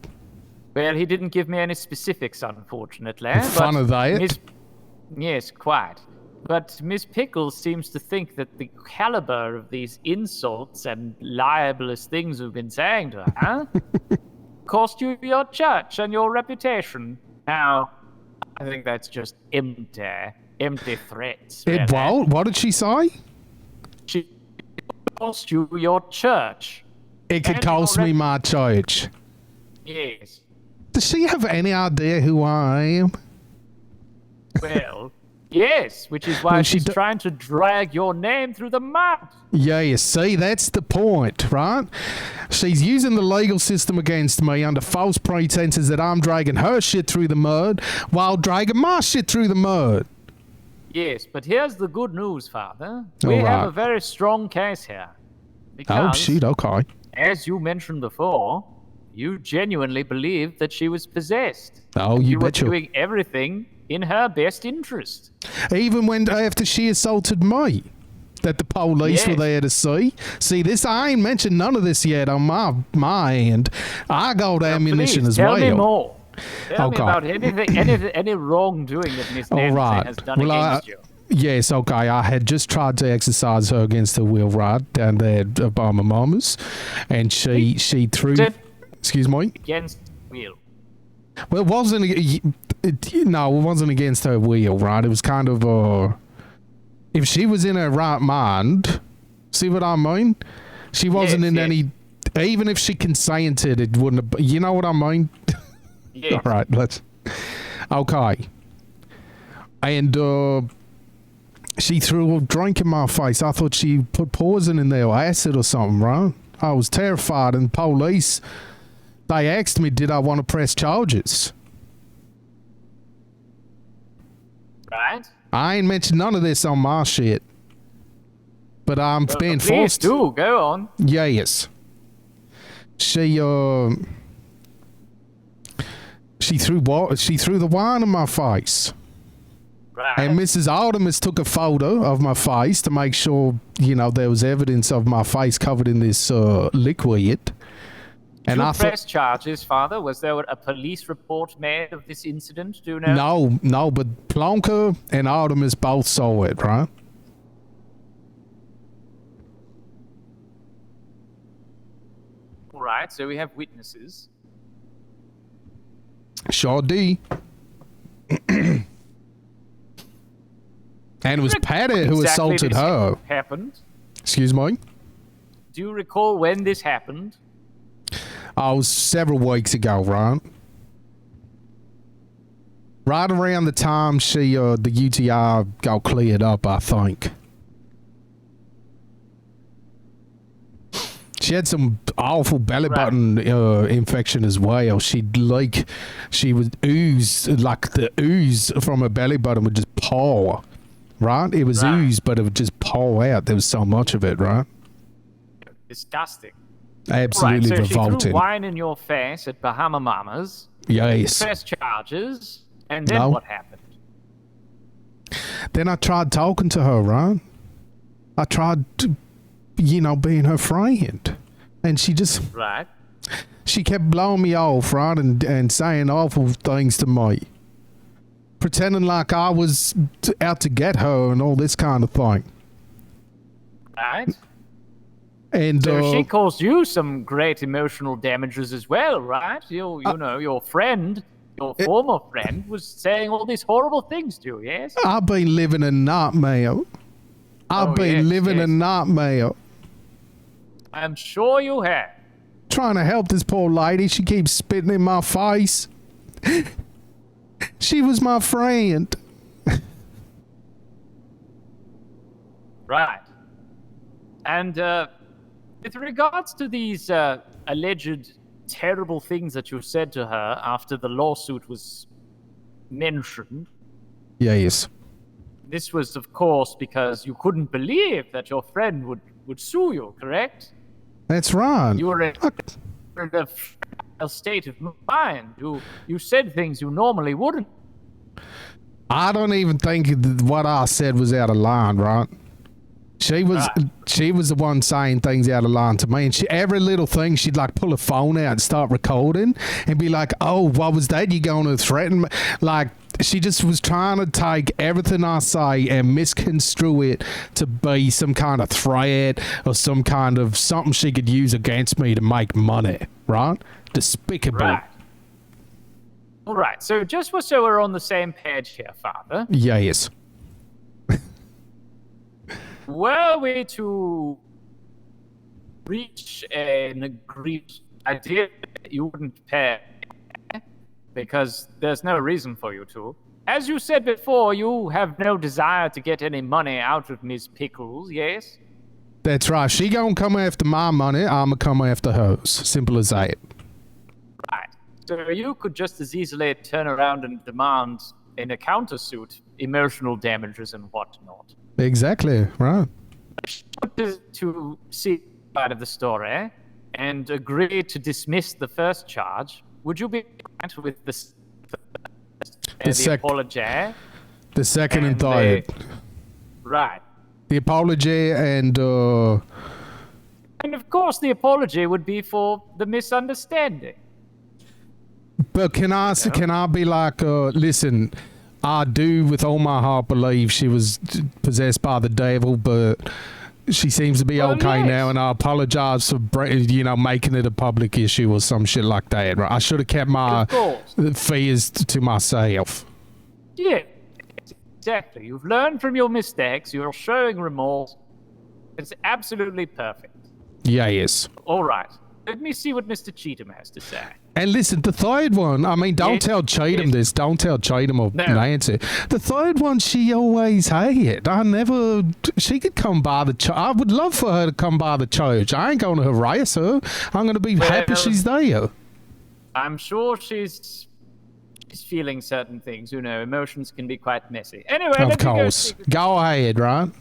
Well, he didn't give me any specifics, unfortunately. Fun of that. Yes, quite. But Miss Pickles seems to think that the caliber of these insults and libelous things we've been saying to her cost you your church and your reputation. Now, I think that's just empty. empty threats. It really. what? What did she say? She cost you your church. It could And cost your me my church. Yes. Does she have any idea who I am? Well, yes, which is why Well, she's trying to drag your name through the mud. Yeah, you see, that's the point, right? She's using the legal system against me under false pretenses that I'm dragging her shit through the mud while dragging my shit through the mud. Yes, but here's the good news, Father. We All have right. a very strong case here. Oh, Because, shit, okay. as you mentioned before, you genuinely believed that she was possessed. Oh, And you you were betcha. doing everything in her best interest. Even when after she assaulted me, that the police were Yes. there to see. See, this I ain't mentioned none of this yet on my end. I got ammunition Please, as tell well. me more. Tell Okay. me about any wrongdoing that Miss All Nancy right. has done Well, against you. Yes, okay. I had just tried to exercise her against her will right down there by my mama's, and she threw. Excuse me. Against will. Well, it wasn't. No, it wasn't against her will, right? It was kind of if she was in her right mind, see what I mean? She wasn't in any. Even if she consented, it wouldn't have. You know what I mean? Yes. All right, let's. Okay. And she threw a drink in my face. I thought she put poison in there, or acid or something, right? I was terrified, and the police, they asked me, did I want to press charges? Right? I ain't mentioned none of this on my shit. But I'm being Please forced. do, go on. Yes. She threw the wine in my face. Right. And Mrs. Artemis took a photo of my face to make sure, there was evidence of my face covered in this liquid. And I thought, press charges, Father? Was there a police report made of this incident? Do you know? no, but Plonka and Artemis both saw it, right? All right, so we have witnesses. Sure did. And it was Patty who Exactly assaulted this her. Happened. Excuse me? Do you recall when this happened? Oh, it was several weeks ago, right? Right around the time the UTI got cleared up, I think. She had some awful belly button infection as well. She would ooze, like the ooze from her belly button would just pour, right? It was ooze, but it would just pour out. There was so much of it, right? Disgusting. Absolutely right, so revolting. she threw wine in your face at Bahama Mamas. Yes. Press charges, and then No. what happened? Then I tried talking to her, right? I tried to, being her friend. And she just... Right. She kept blowing me off, right? And saying awful things to me. Pretending like I was out to get her and all this kind of thing. Right. And So she caused you some great emotional damages as well, right? You know, your friend, your former friend, was saying all these horrible things to you, yes? I've been living a nightmare. I've been living a nightmare. I'm sure you have. Trying to help this poor lady. She keeps spitting in my face. She was my friend. Right. And with regards to these alleged terrible things that you said to her after the lawsuit was mentioned, Yes. this was, of course, because you couldn't believe that your friend would sue you, correct? That's right. You were in a state of mind. You said things you normally wouldn't. I don't even think what I said was out of line, right? She was the one saying things out of line to me, and every little thing she'd like pull a phone out and start recording and be like, "Oh, what was that? You going to threaten me?" Like she just was trying to take everything I say and misconstrue it to be some kind of threat or some kind of something she could use against me to make money, right? Despicable. Right. All right. So just so we're on the same page here, Father. Yes. were we to reach an agreed idea that you wouldn't pay, because there's no reason for you to. As you said before, you have no desire to get any money out of Miss Pickles, yes? That's right. She gonna come after my money, I'ma come after hers. Simple as that. Right. So you could just as easily turn around and demand in a countersuit emotional damages and whatnot. Exactly, right. To see side of the story and agree to dismiss the first charge, would you be content with the apology? The second and third. Right. The apology and of course the apology would be for the misunderstanding. But can I be like, listen, I do with all my heart believe she was possessed by the devil, but she seems to be okay now, and I apologize for making it a public issue or some shit like that. Right? I should have kept my fears to myself. Yeah, exactly. You've learned from your mistakes. You're showing remorse. It's absolutely perfect. Yes. All right. Let me see what Mr. Cheatham has to say. And listen, the third one, I mean, don't tell Cheatham this. Don't tell Cheatham or Nancy. The third one, she always had. She could come by the church. I would love for her to come by the church. I ain't going to harass her. I'm going to be happy she's there. I'm sure she's feeling certain things. You know, emotions can be quite messy. Anyway, of course. Go ahead, right?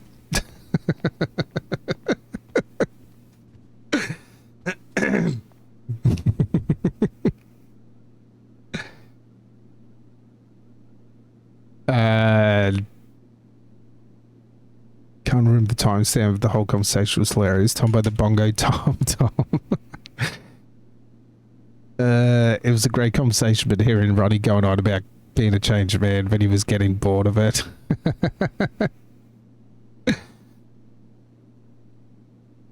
Can't remember the timestamp of the whole conversation. Was hilarious. Tom by the bongo Tom. It was a great conversation, but hearing Ronnie going on about being a changed man, but he was getting bored of it.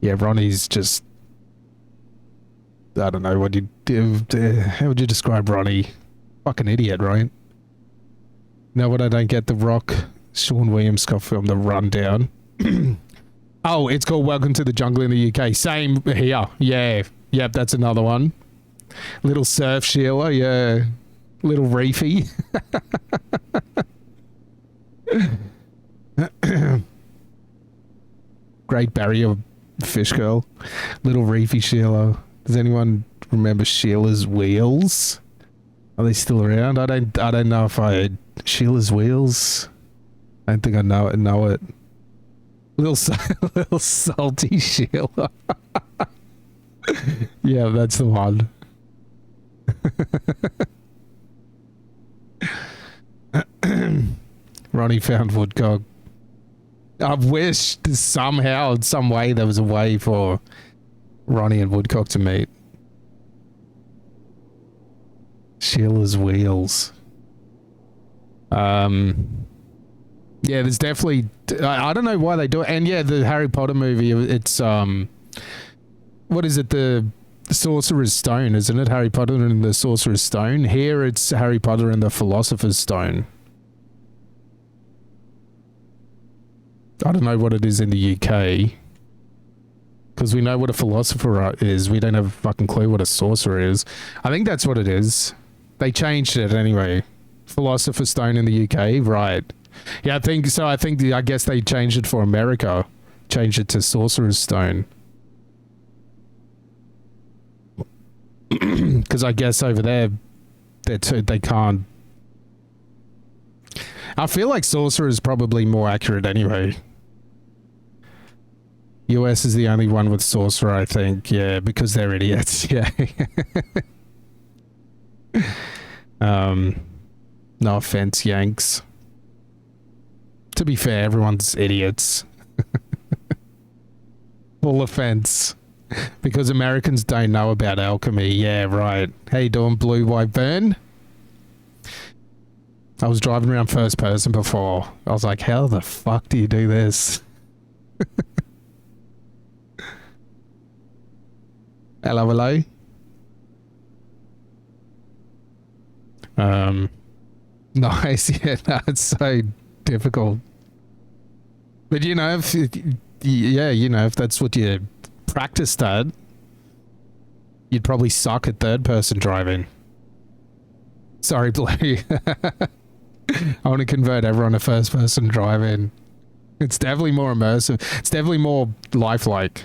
Yeah, Ronnie's just, I don't know what you do. How would you describe Ronnie? Fucking idiot, right? Know what I don't get? The Rock, Sean Williams Scott film, The Rundown. Oh, it's called Welcome to the Jungle in the UK. Same here. Yeah. Yep, that's another one. Little Surf Sheila, yeah. Little Reefy. Great Barrier Fish Girl. Little Reefy Sheila. Does anyone remember Sheila's Wheels? Are they still around? I don't know if I had Sheila's Wheels. I don't think I know it. Little salty Sheila. Yeah, that's the one. Ronnie found Woodcock. I wish somehow, in some way, there was a way for Ronnie and Woodcock to meet. Sheila's Wheels. Yeah, there's definitely, I don't know why they do it. And yeah, the Harry Potter movie, it's what is it, the Sorcerer's Stone, isn't it? Harry Potter and the Sorcerer's Stone. Here it's Harry Potter and the Philosopher's Stone. I don't know what it is in the UK, because we know what a philosopher is. We don't have a fucking clue what a sorcerer is. I think that's what it is. They changed it anyway. Philosopher's Stone in the UK, right? Yeah, I think so. I guess they changed it for America. Changed it to Sorcerer's Stone. Because I guess over there, they can't. I feel like Sorcerer is probably more accurate anyway. US is the only one with Sorcerer, I think. Yeah, because they're idiots. Yeah. No offense, Yanks. To be fair, everyone's idiots. Full offense. Because Americans don't know about alchemy. Yeah, right. How you doing, Blue White Burn? I was driving around first person before. I was like, how the fuck do you do this? Hello? Nice. Yeah, no, it's so difficult. But you know, yeah, you know, if that's what you practiced at, you'd probably suck at third person driving. Sorry, Blue. I want to convert everyone to first person driving. It's definitely more immersive. It's definitely more lifelike.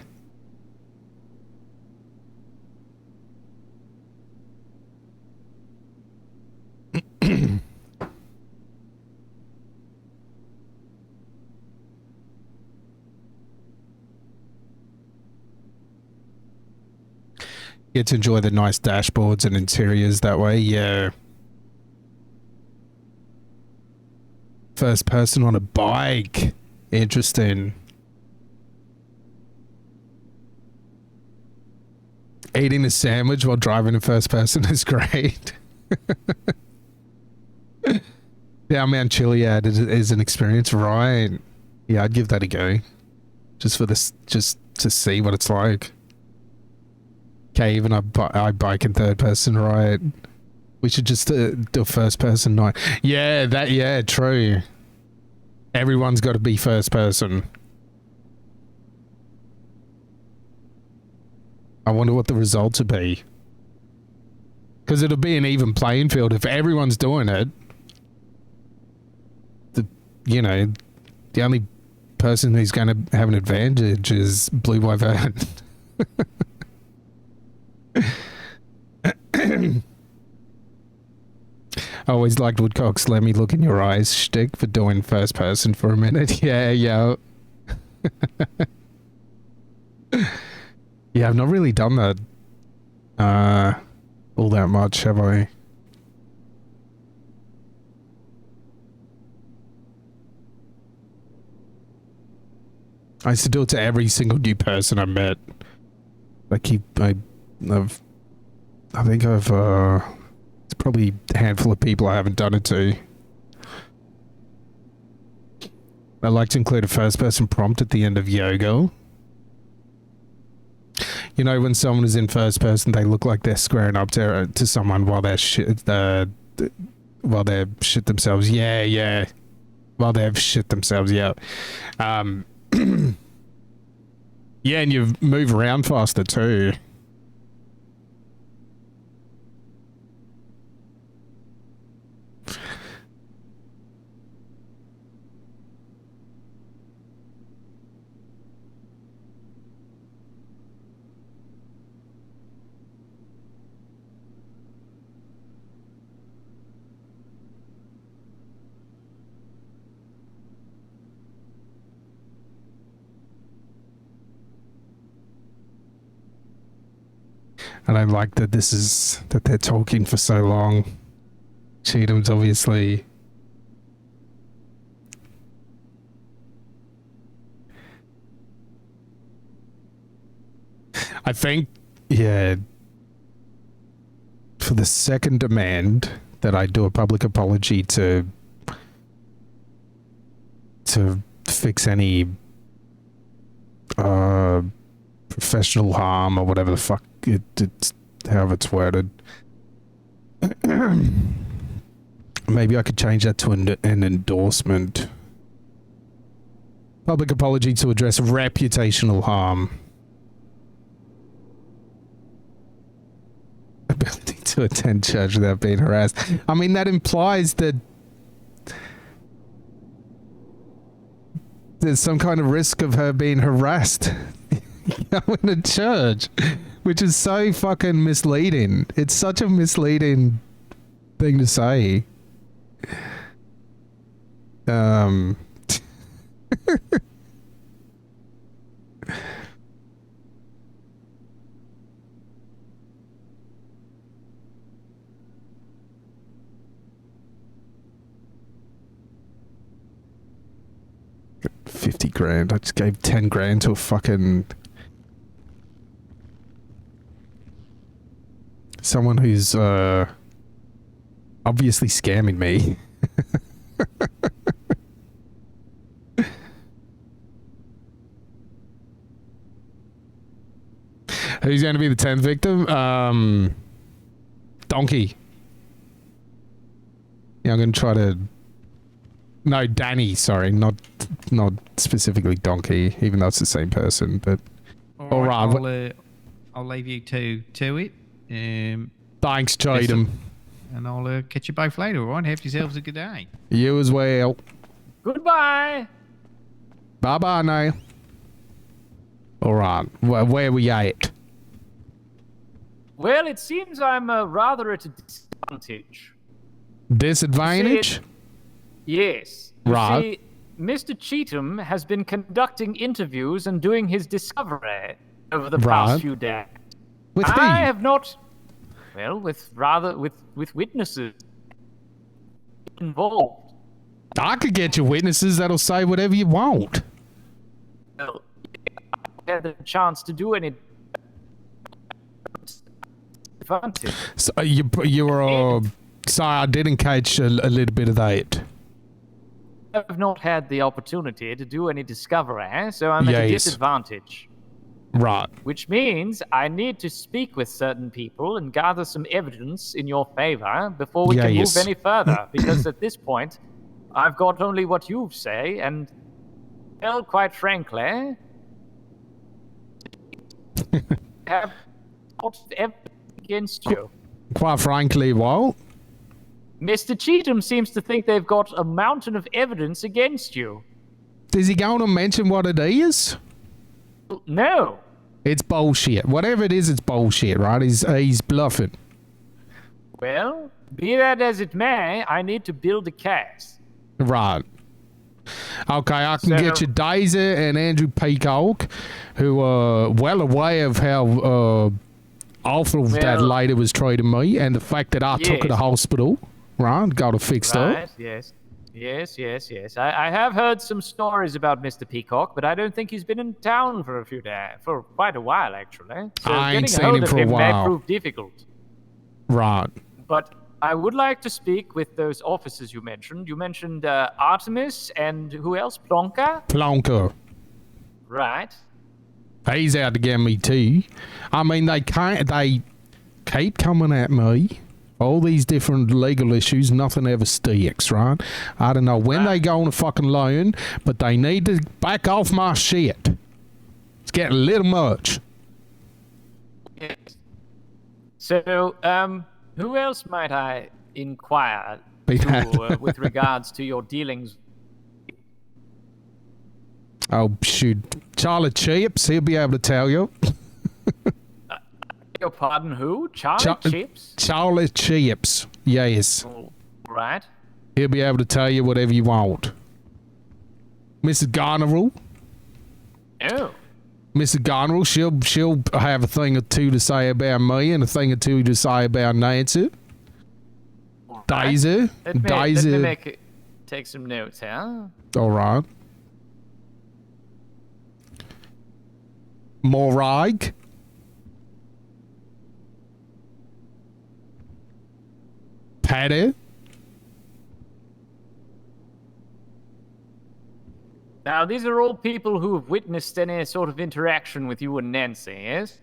Get to enjoy the nice dashboards and interiors that way, yeah. First person on a bike. Interesting. Eating a sandwich while driving in first person is great. Down Mount Chiliad is an experience, right? Yeah, I'd give that a go. Just for this, just to see what it's like. Okay, even I bike in third person, right? We should just do a first person night. Yeah, yeah, true. Everyone's got to be first person. I wonder what the results would be. Because it'll be an even playing field if everyone's doing it. You know, the only person who's going to have an advantage is Blue Wyvern. I always liked Woodcock's "let me look in your eyes" shtick for doing first person for a minute. Yeah, yeah. Yeah, I've not really done that all that much, have I? I used to do it to every single new person I met. I think I've it's probably a handful of people I haven't done it to. I like to include a first person prompt at the end of yoga. You know, when someone is in first person, they look like they're squaring up to someone while they're shit themselves. Yeah, yeah. While they've shit themselves, yeah. Yeah, and you move around faster too. And I like that that they're talking for so long. Cheatham's obviously... I think, yeah, for the second demand that I do a public apology to fix any professional harm or whatever the fuck it's however it's worded. Maybe I could change that to an endorsement. Public apology to address reputational harm. Ability to attend church without being harassed. I mean, that implies that there's some kind of risk of her being harassed going to church, which is so fucking misleading. It's such a misleading thing to say. $50,000. I just gave 10 grand to a fucking someone who's obviously scamming me. Who's going to be the 10th victim? Donkey. Yeah, I'm going to try to No, Danny, sorry, not specifically Donkey, even though it's the same person, but... All right. I'll leave you to it. Thanks, Cheatham. And I'll catch you both later, all right? Have yourselves a good day. You as well. Goodbye. Bye-bye now. All right, where we at? Well, it seems I'm rather at a disadvantage. Disadvantage? Yes. Right. See, Mr. Cheatham has been conducting interviews and doing his discovery over the past few days. With who? I have not. Well, with witnesses involved. I could get you witnesses that'll say whatever you want. Well, I had a chance to do any advantage. So you were sorry, I didn't catch a little bit of that. I have not had the opportunity to do any discovery, so I'm at a disadvantage. Right. Which means I need to speak with certain people and gather some evidence in your favor before we can move any further. Because at this point, I've got only what you say, and, well, quite frankly, have lots of evidence against you. Quite frankly, what? Mr. Cheatham seems to think they've got a mountain of evidence against you. Is he going to mention what it is? No. It's bullshit. Whatever it is, it's bullshit, right? He's bluffing. Well, be that as it may, I need to build a case. Right. Okay, I can get you Daisy and Andrew Peacock, who are well aware of how awful that lady was treating me, and the fact that I took her to hospital, right? Got her fixed up. Yes. I have heard some stories about Mr. Peacock, but I don't think he's been in town for for quite a while, actually. So I ain't getting seen hold him of for a him while. may prove difficult. Right. But I would like to speak with those officers you mentioned. You mentioned Artemis and who else? Plonker. Right. He's out to get me too. I mean, they keep coming at me. All these different legal issues, nothing ever sticks, right? I don't know when they going to fucking learn, but they need to back off my shit. It's getting a little much. Yes. So, who else might I inquire to, with regards to your dealings? Oh, shoot. Charlie Chips, he'll be able to tell you. Your pardon, who? Charlie Chips? Charlie Chips, yes. Oh, right. He'll be able to tell you whatever you want. Mrs. Goneril. Oh. Mrs. Goneril, she'll have a thing or two to say about me and a thing or two to say about Nancy. Right. Daisy. Let me take some notes here. All right. Morag. Patty. Now, these are all people who have witnessed any sort of interaction with you and Nancy, yes?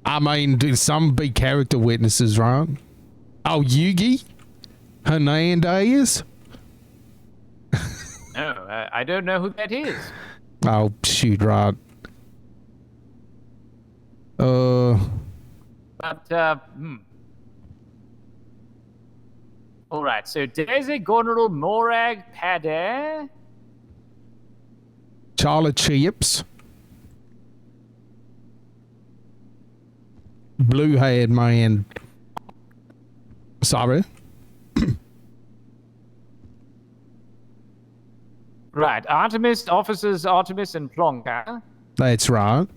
I mean, do some big character witnesses, right? Oh, Yugi? Hernandez? No, I don't know who that is. Oh, shoot, right. All right, so Daisy, Goneril, Morag, Paddy. Charlie Chips. Blue-haired man. Sorry. Right, officers Artemis and Plonka. That's right.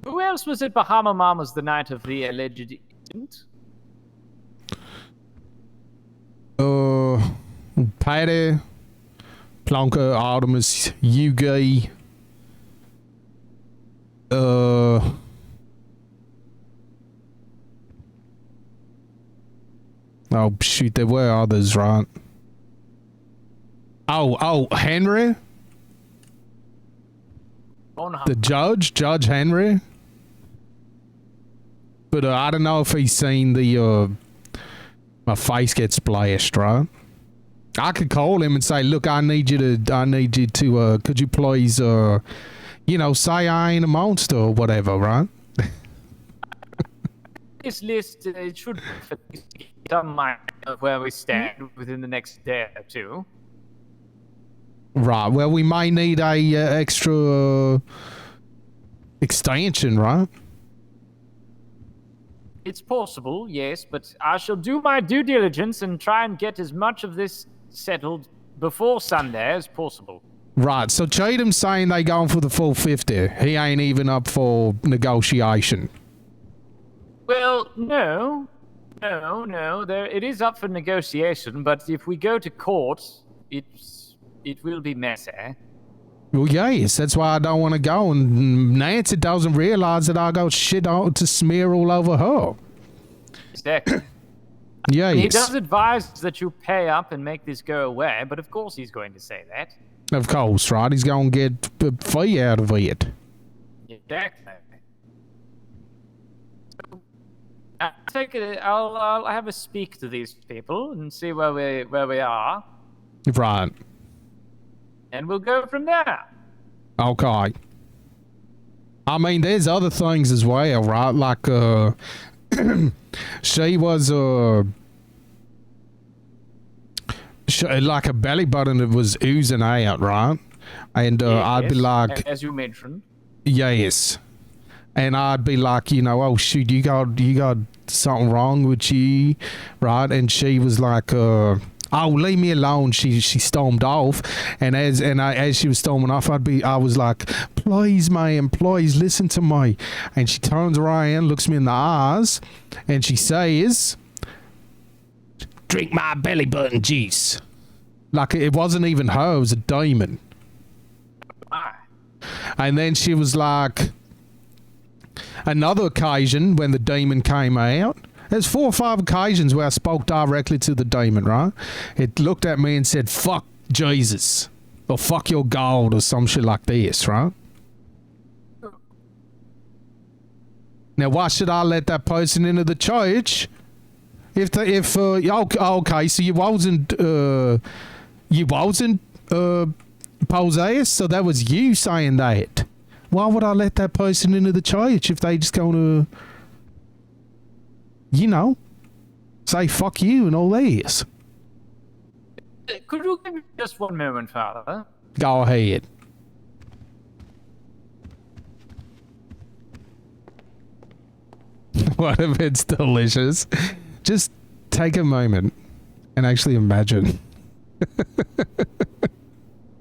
Who else was at Bahama Mamas the night of the alleged incident? Patty, Plonka, Artemis, Yugi. Oh, shoot, there were others, right? Oh, Henry? The Judge Henry? But I don't know if he's seen the my face gets splashed, right? I could call him and say, look, I need you to, could you please, say I ain't a monster or whatever, right? This list, it should be some mind of where we stand within the next day or two. Right, well, we may need a extra extension, right? It's possible, yes, but I shall do my due diligence and try and get as much of this settled before Sunday as possible. Right, so Cheatham's saying they going for the full 50. He ain't even up for negotiation. Well, no. It is up for negotiation, but if we go to court, it will be messy. Well, yes, that's why I don't want to go, and Nancy doesn't realize that I got shit on to smear all over her. Exactly. Yes. He does advise that you pay up and make this go away, but of course he's going to say that. Of course, right? He's going to get a fee out of it. Exactly. I take it. I'll have a speak to these people and see where we are, Right. and we'll go from there. Okay. I mean, there's other things as well, right? Like, she was, like a belly button that was oozing out, right? And, I'd be like... As you mentioned. Yes. And I'd be like, oh, shoot, you got something wrong with you, right? And she was like, oh, leave me alone. She stormed off, and as she was storming off, I was like, please, ma'am, please listen to me. And she turns around, looks me in the eyes, and she says, drink my belly button juice. Like, it wasn't even her, it was a demon. And then she was like, another occasion when the demon came out, there's 4 or 5 occasions where I spoke directly to the demon, right? It looked at me and said, fuck Jesus, or fuck your God, or some shit like this, right? Now, why should I let that person into the church? Okay, so you wasn't possessed, so that was you saying that. Why would I let that person into the church if they just gonna, say fuck you and all this? Could you give me just one moment, Father? Go ahead. What if it's delicious? Just take a moment and actually imagine.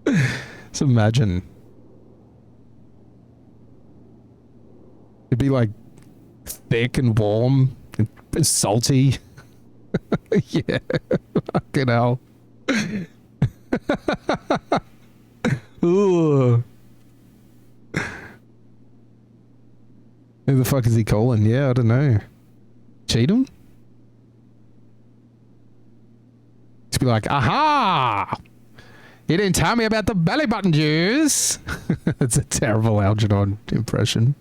Just imagine. It'd be like thick and warm and salty. Yeah, fucking hell. Ooh. Who the fuck is he calling? Yeah, I don't know. Cheatham? He'd be like, aha! You didn't tell me about the belly button juice. That's a terrible Algernon impression.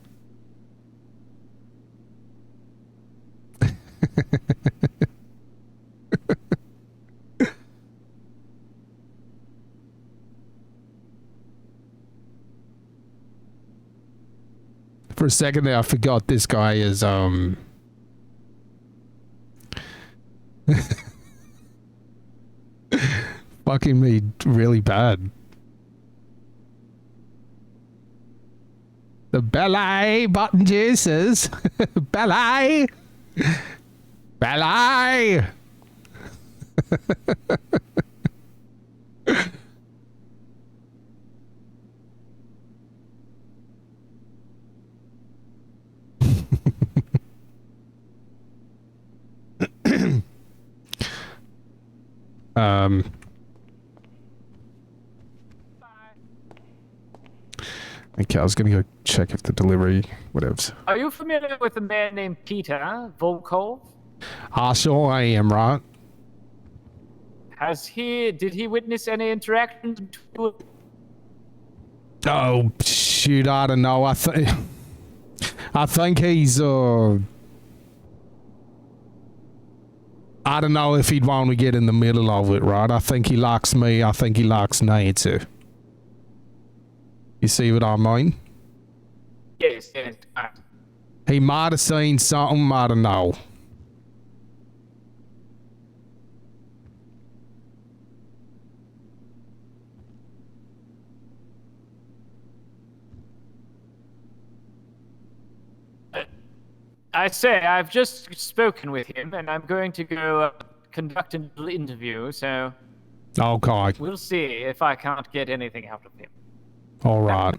For a second there, I forgot this guy is, fucking me really bad. The belly button juices. Belly. Belly. Okay, I was gonna go check if the delivery, whatever. Are you familiar with a man named Peter Volkov? I sure I am, right? Did he witness any interactions between? Oh shoot, I don't know. I think he's I I don't know if he'd want to get in the middle of it, right? I think he likes me. I think he likes Nancy. You see what I mean? Yes, yes. He might have seen something. I don't know. I say, I've just spoken with him, and I'm going to go conduct a little interview, so... Okay. We'll see if I can't get anything out of him. All right.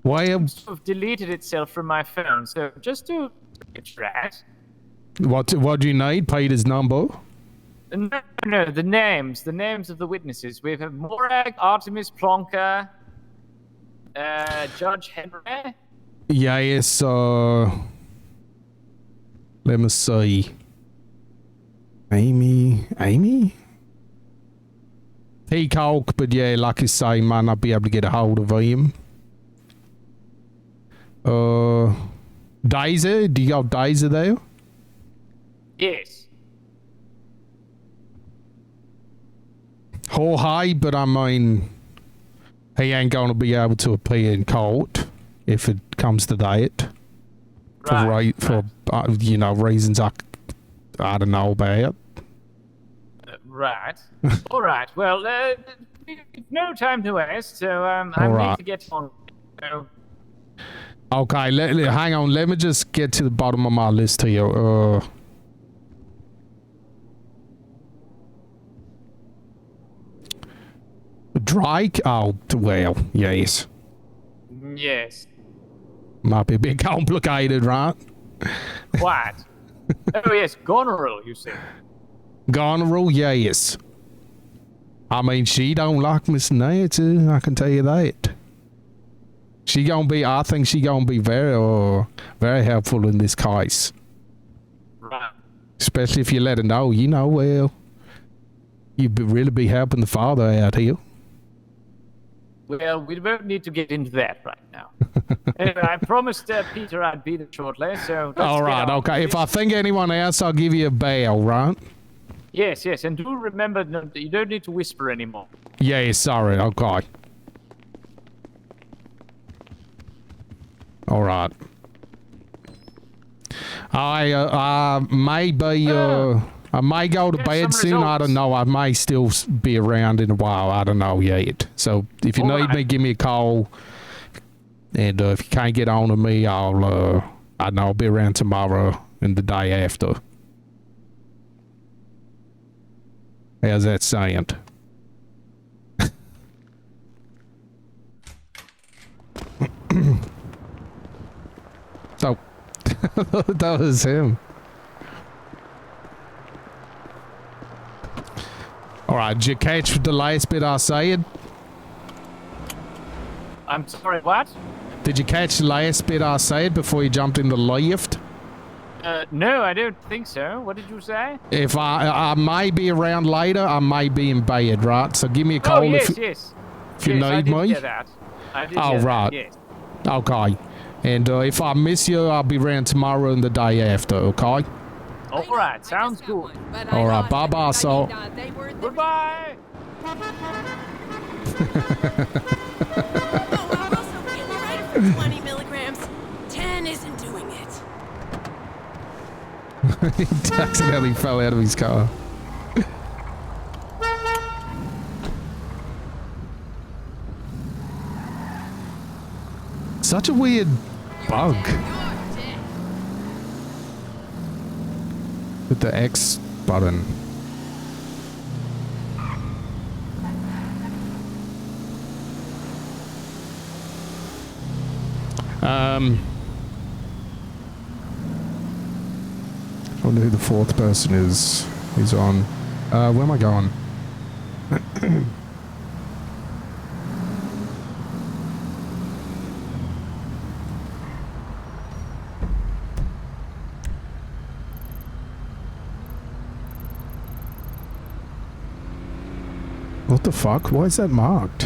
Well... It sort of deleted itself from my phone, so just to get right. What do you need? Peter's number? No, the names of the witnesses. We have Morag, Artemis Plonker, Judge Henry. Yes, let me see. Amy? Peacock, but yeah, like you say, might not be able to get a hold of him. Daisy? Do you got Daisy there? Yes. Jorge, but I mean, he ain't gonna be able to appear in court if it comes to that. For you know, reasons I don't know about. Right. All right. Well, no time to waste, so I need to get on. So. Okay, hang on. Let me just get to the bottom of my list here. Drake? Oh, well, yes. Yes. Might be a bit complicated, right? What? Oh, yes, goneril, you say. Goneril, yes. I mean, she don't like Miss Nancy, I can tell you that. I think she gonna be very, very helpful in this case. Right. Especially if you let her know, you know, well, you'd really be helping the father out here. Well, we won't need to get into that right now. Anyway, I promised Peter I'd be there shortly, so... All right, okay. If I think anyone else, I'll give you a bell, right? Yes, and do remember, you don't need to whisper anymore. Yeah, sorry, okay. All right. I may go to bed soon. I don't know. I may still be around in a while. I don't know yet. So if you need me, give me a call. And if you can't get on to me, I don't know, I'll be around tomorrow and the day after. How's that sound? Oh, that was him. All right, did you catch the last bit I said? I'm sorry, what? Did you catch the last bit I said before you jumped in the lift? No, I don't think so. What did you say? If I may be around later, I may be in bed, right? So give me a call yes. If you need me. Hear that. I did hear right. That, yes. Okay. And if I miss you, I'll be around tomorrow and the day after, okay? All right, sounds good. All right, bye-bye, so. Goodbye. I'm also getting right for 20 milligrams. 10 isn't doing it. He accidentally fell out of his car. Such a weird bug. With the X button. I wonder who the fourth person is. He's on. Where am I going? What the fuck? Why is that marked?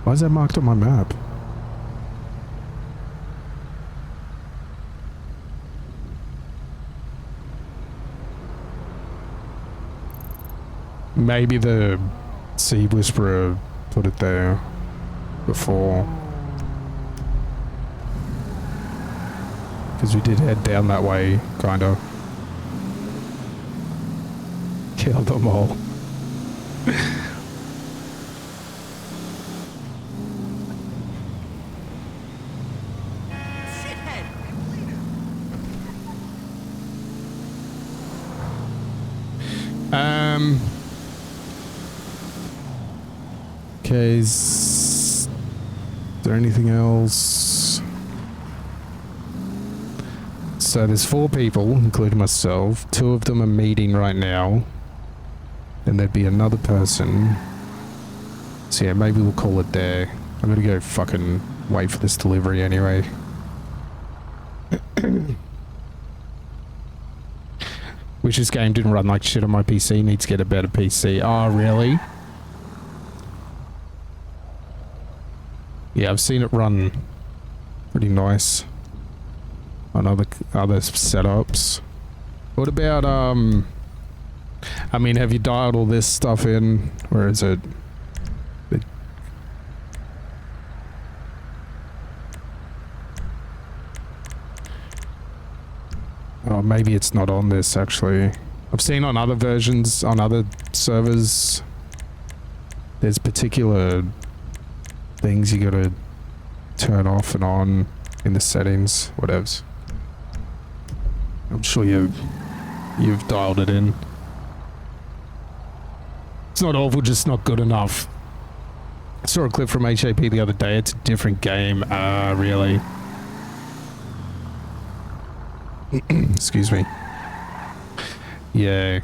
Why is that marked on my map? Maybe the Sea Whisperer put it there before. Because we did head down that way, kind of. Kill them all. Okay, is there anything else? So there's 4 people, including myself. 2 of them are meeting right now. Then there'd be another person. So yeah, maybe we'll call it there. I'm gonna go fucking wait for this delivery anyway. Wish this game didn't run like shit on my PC. Needs to get a better PC. Oh, really? Yeah, I've seen it run pretty nice on other setups. What about, I mean, have you dialed all this stuff in? Or is it... Oh, maybe it's not on this, actually. I've seen on other versions, on other servers, there's particular things you gotta turn off and on in the settings, whatevs. I'm sure you've dialed it in. It's not awful, just not good enough. I saw a clip from HAP the other day. It's a different game. Really? Excuse me. Yeah.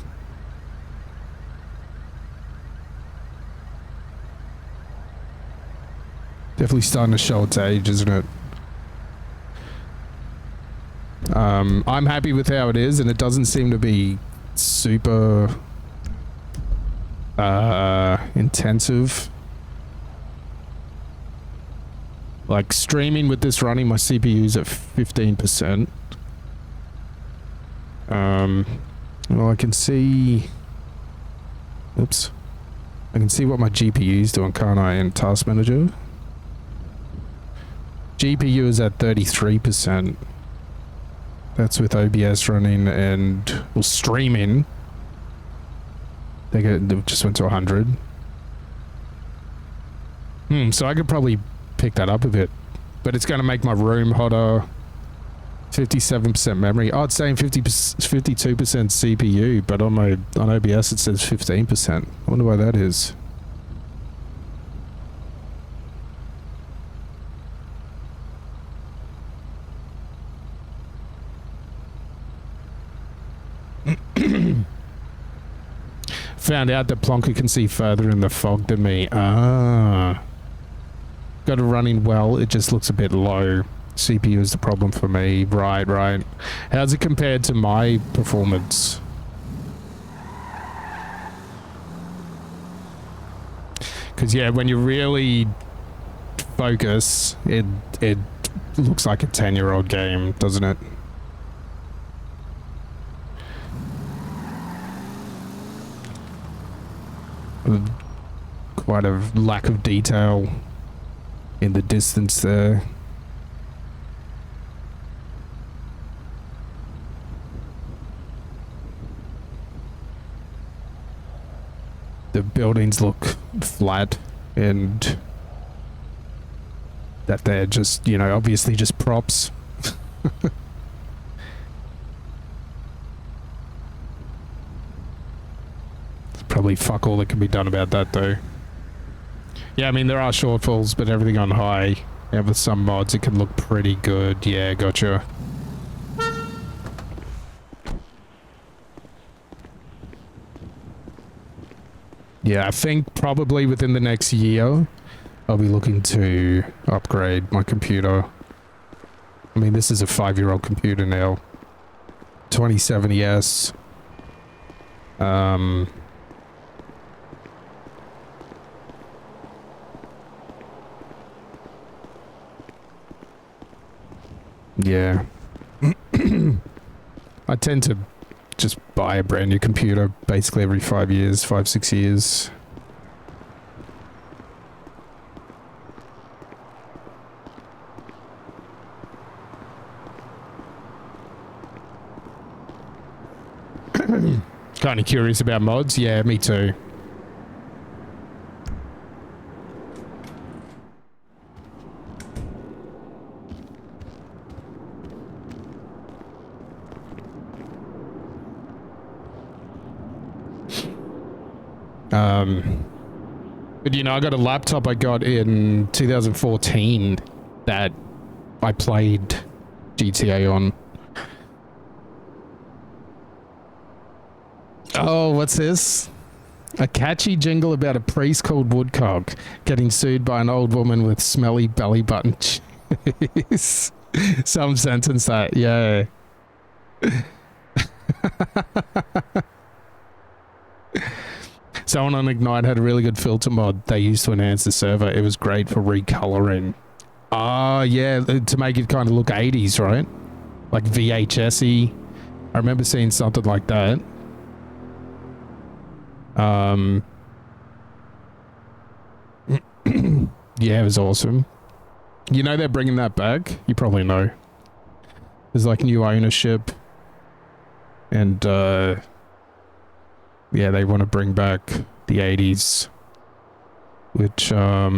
Definitely starting to show its age, isn't it? I'm happy with how it is, and it doesn't seem to be super intensive. Like streaming with this running, my CPU's at 15%. Well, I can see... Oops. I can see what my GPU's doing, can't I, in Task Manager? GPU is at 33%. That's with OBS running and... well, streaming. They just went to 100. So I could probably pick that up a bit. But it's going to make my room hotter. 57% memory. Oh, it's saying 52% CPU, but on OBS it says 15%. I wonder why that is. Found out that Plonker can see further in the fog than me. Ah. Got it running well, it just looks a bit low. CPU is the problem for me. Right, right. How's it compared to my performance? Because yeah, when you really focus, it looks like a 10-year-old game, doesn't it? Quite a lack of detail in the distance there. The buildings look flat and that they're just, you know, obviously just props. Probably fuck all that can be done about that though. Yeah, I mean there are shortfalls, but everything on high, and with some mods it can look pretty good. Yeah, gotcha. Yeah, I think probably within the next year I'll be looking to upgrade my computer. I mean, this is a 5-year-old computer now. 2070S. Yeah. I tend to just buy a brand new computer basically every 5 years, 5-6 years. Kind of curious about mods. Yeah, me too. But you know, I got a laptop I got in 2014 that I played GTA on. Oh, what's this? A catchy jingle about a priest called Woodcock getting sued by an old woman with smelly belly button cheese. Some sentence that, yeah. Someone on Ignite had a really good filter mod they used to enhance the server. It was great for recoloring. Ah, yeah, to make it kind of look 80s, right? Like VHS-y. I remember seeing something like that. Yeah, it was awesome. You know they're bringing that back? You probably know. There's like new ownership. And, yeah, they want to bring back the 80s. Which, I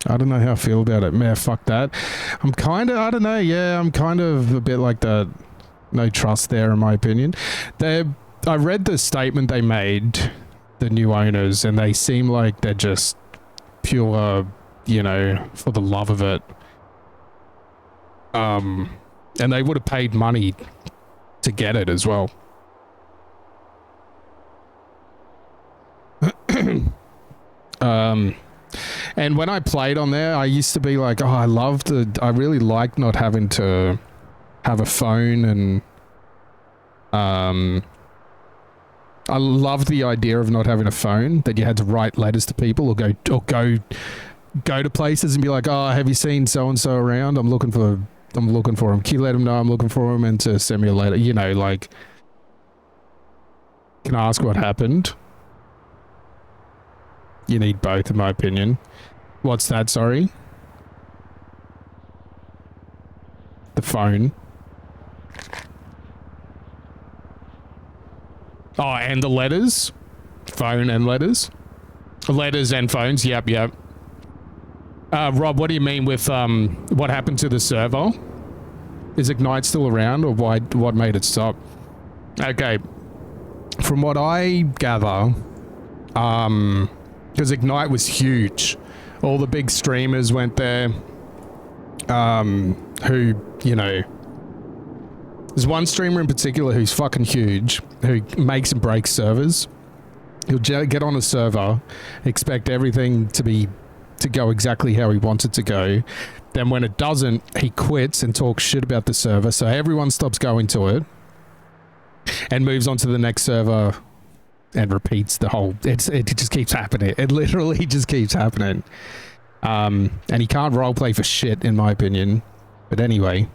don't know how I feel about it. Man, fuck that. I'm kind of, I don't know, yeah, I'm kind of a bit like that. No trust there, in my opinion. I read the statement they made, the new owners, and they seem like they're just pure, you know, for the love of it. And they would have paid money to get it as well. And when I played on there, I used to be like, oh, I really liked not having to have a phone, and I loved the idea of not having a phone, that you had to write letters to people or go to places and be like, oh, have you seen so and so around? I'm looking for him. Can you let him know I'm looking for him, and to send me a letter? You know, like, can I ask what happened? You need both, in my opinion. What's that, sorry? The phone. Oh, and the letters? Phone and letters? Letters and phones, yep. Rob, what do you mean with what happened to the server? Is Ignite still around, or what made it stop? Okay. From what I gather, because Ignite was huge. All the big streamers went there. Who, you know... There's one streamer in particular who's fucking huge, who makes and breaks servers. He'll get on a server, expect everything to go exactly how he wants it to go. Then when it doesn't, he quits and talks shit about the server, so everyone stops going to it and moves on to the next server and repeats the whole... It just keeps happening. It literally just keeps happening. And he can't roleplay for shit, in my opinion. But anyway...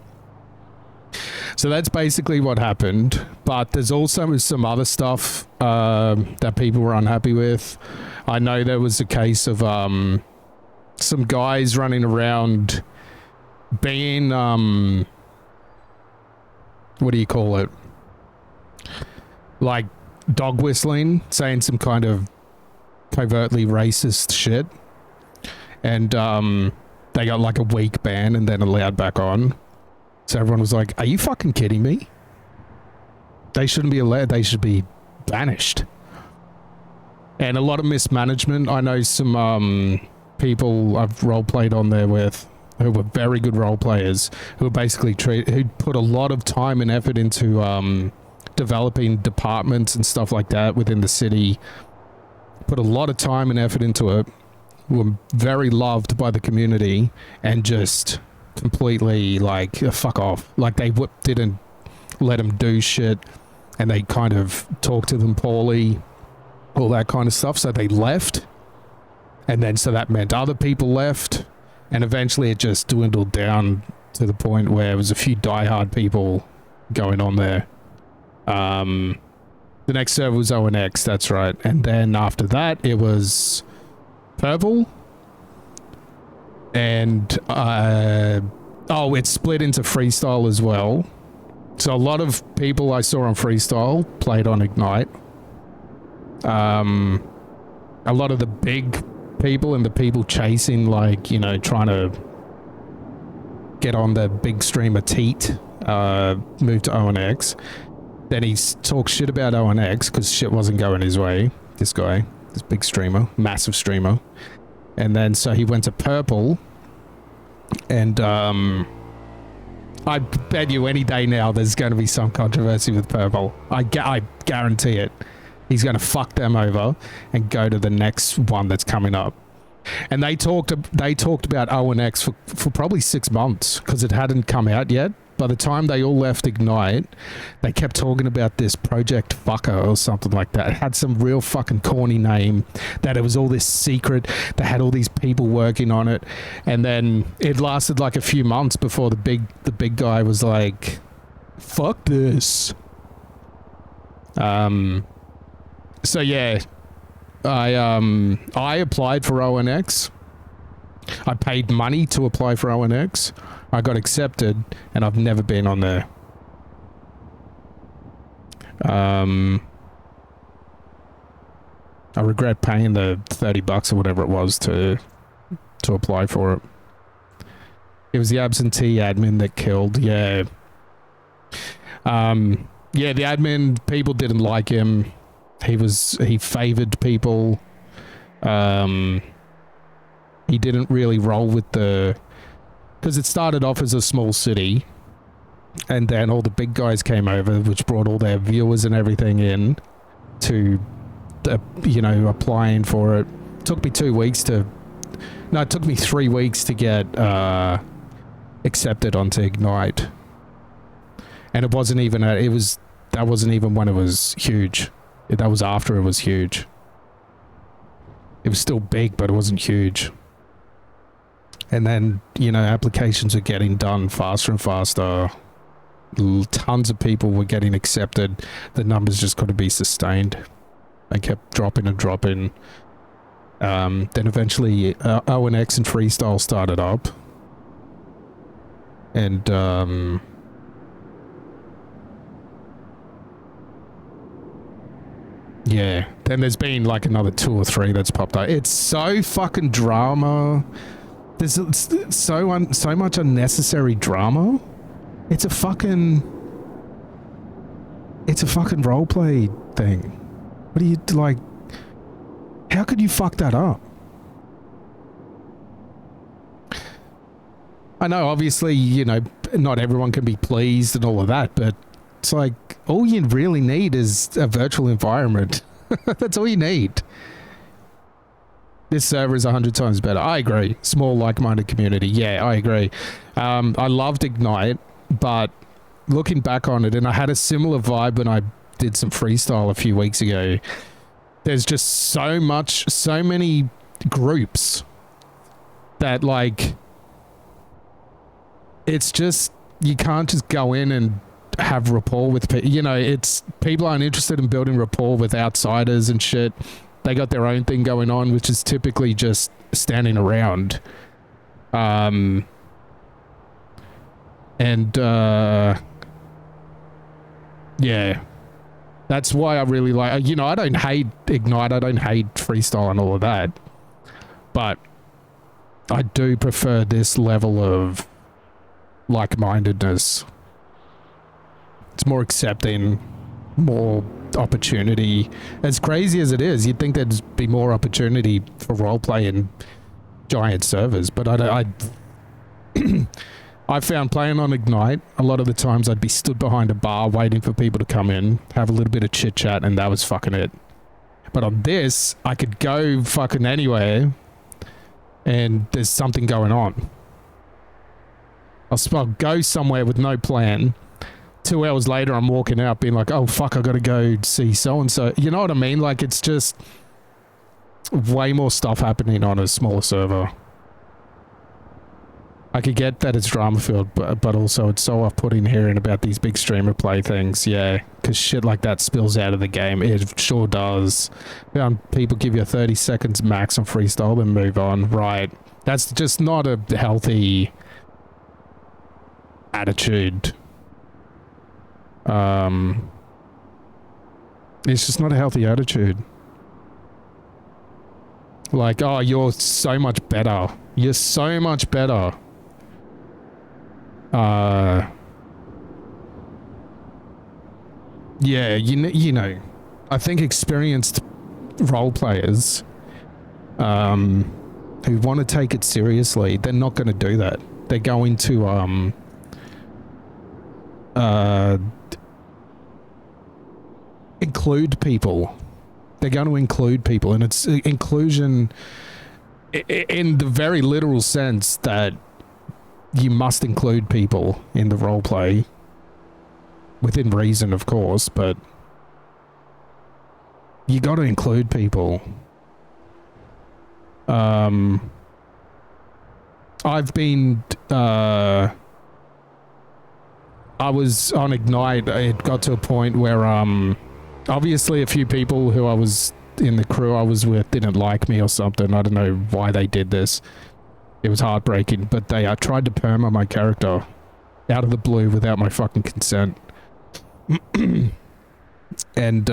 So that's basically what happened, but there's also some other stuff that people were unhappy with. I know there was a case of some guys running around being, what do you call it? Like dog whistling, saying some kind of covertly racist shit. And they got like a week ban and then allowed back on. So everyone was like, are you fucking kidding me? They shouldn't be allowed. They should be banished. And a lot of mismanagement. I know some people I've role-played on there with who were very good role players, who were basically who put a lot of time and effort into developing departments and stuff like that within the city. Put a lot of time and effort into it. Were very loved by the community, and just... completely like fuck off. Like they didn't let them do shit, and they kind of talked to them poorly, all that kind of stuff. So they left, and then so that meant other people left, and eventually it just dwindled down to the point where it was a few diehard people going on there. The next server was ONX, that's right. And then after that, it was Purple. And, oh, it's split into Freestyle as well. So a lot of people I saw on Freestyle played on Ignite. A lot of the big people and the people chasing, like, you know, trying to get on the big streamer Teat, moved to ONX. Then he talked shit about ONX because shit wasn't going his way. This guy, this big streamer, massive streamer. And then so he went to Purple. And I bet you any day now there's going to be some controversy with Purple. I guarantee it. He's going to fuck them over and go to the next one that's coming up. And they talked about ONX for probably 6 months because it hadn't come out yet. By the time they all left Ignite, they kept talking about this Project Fucker or something like that. It had some real fucking corny name, that it was all this secret. They had all these people working on it. And then it lasted like a few months before the big guy was like, fuck this. So yeah, I applied for ONX. I paid money to apply for ONX. I got accepted, and I've never been on there. I regret paying the $30 or whatever it was to apply for it. It was the absentee admin that killed. Yeah. Yeah, the admin, people didn't like him. He favored people. He didn't really roll with because it started off as a small city, and then all the big guys came over, which brought all their viewers and everything in to, you know, applying for it. It took me 2 weeks it took me 3 weeks to get accepted onto Ignite. And it wasn't even, that wasn't even when it was huge. That was after it was huge. It was still big, but it wasn't huge. And then, you know, applications were getting done faster and faster. Tons of people were getting accepted. The numbers just couldn't be sustained. They kept dropping and dropping. Then eventually ONX and Freestyle started up. And yeah, then there's been like another 2 or 3 that's popped up. It's so fucking drama. There's so much unnecessary drama. It's a fucking roleplay thing. What do you, like, how could you fuck that up? I know, obviously, you know, not everyone can be pleased and all of that, but it's like, all you really need is a virtual environment. That's all you need. This server is 100 times better. I agree. Small, like-minded community. Yeah, I agree. I loved Ignite, but looking back on it, and I had a similar vibe when I did some freestyle a few weeks ago, there's just so many groups that, like, it's just, you can't just go in and have rapport with people. You know, it's, people aren't interested in building rapport with outsiders and shit. They got their own thing going on, which is typically just standing around. Yeah, that's why I really like, you know, I don't hate Ignite, I don't hate freestyle and all of that, but I do prefer this level of like-mindedness. It's more accepting, more opportunity. As crazy as it is, you'd think there'd be more opportunity for roleplay in giant servers, but I found playing on Ignite, a lot of the times I'd be stood behind a bar waiting for people to come in, have a little bit of chit chat, and that was fucking it. But on this, I could go fucking anywhere and there's something going on. I'll go somewhere with no plan. 2 hours later, I'm walking out being like, oh fuck, I gotta go see so-and-so. You know what I mean? Like, it's just way more stuff happening on a smaller server. I could get that it's drama filled, but also it's so off-putting hearing about these big streamer play things. Yeah, because shit like that spills out of the game. It sure does. People give you 30 seconds max on freestyle, then move on. Right. That's just not a healthy attitude. It's just not a healthy attitude. Like, oh, you're so much better. You're so much better. Yeah, you know, I think experienced role players who want to take it seriously, they're not going to do that. They're going to include people. They're going to include people, and it's inclusion in the very literal sense that you must include people in the role play within reason, of course, but you got to include people. I've been I was on Ignite. It got to a point where obviously a few people who I was in the crew I was with didn't like me or something. I don't know why they did this. It was heartbreaking, but they tried to perma my character out of the blue without my fucking consent. And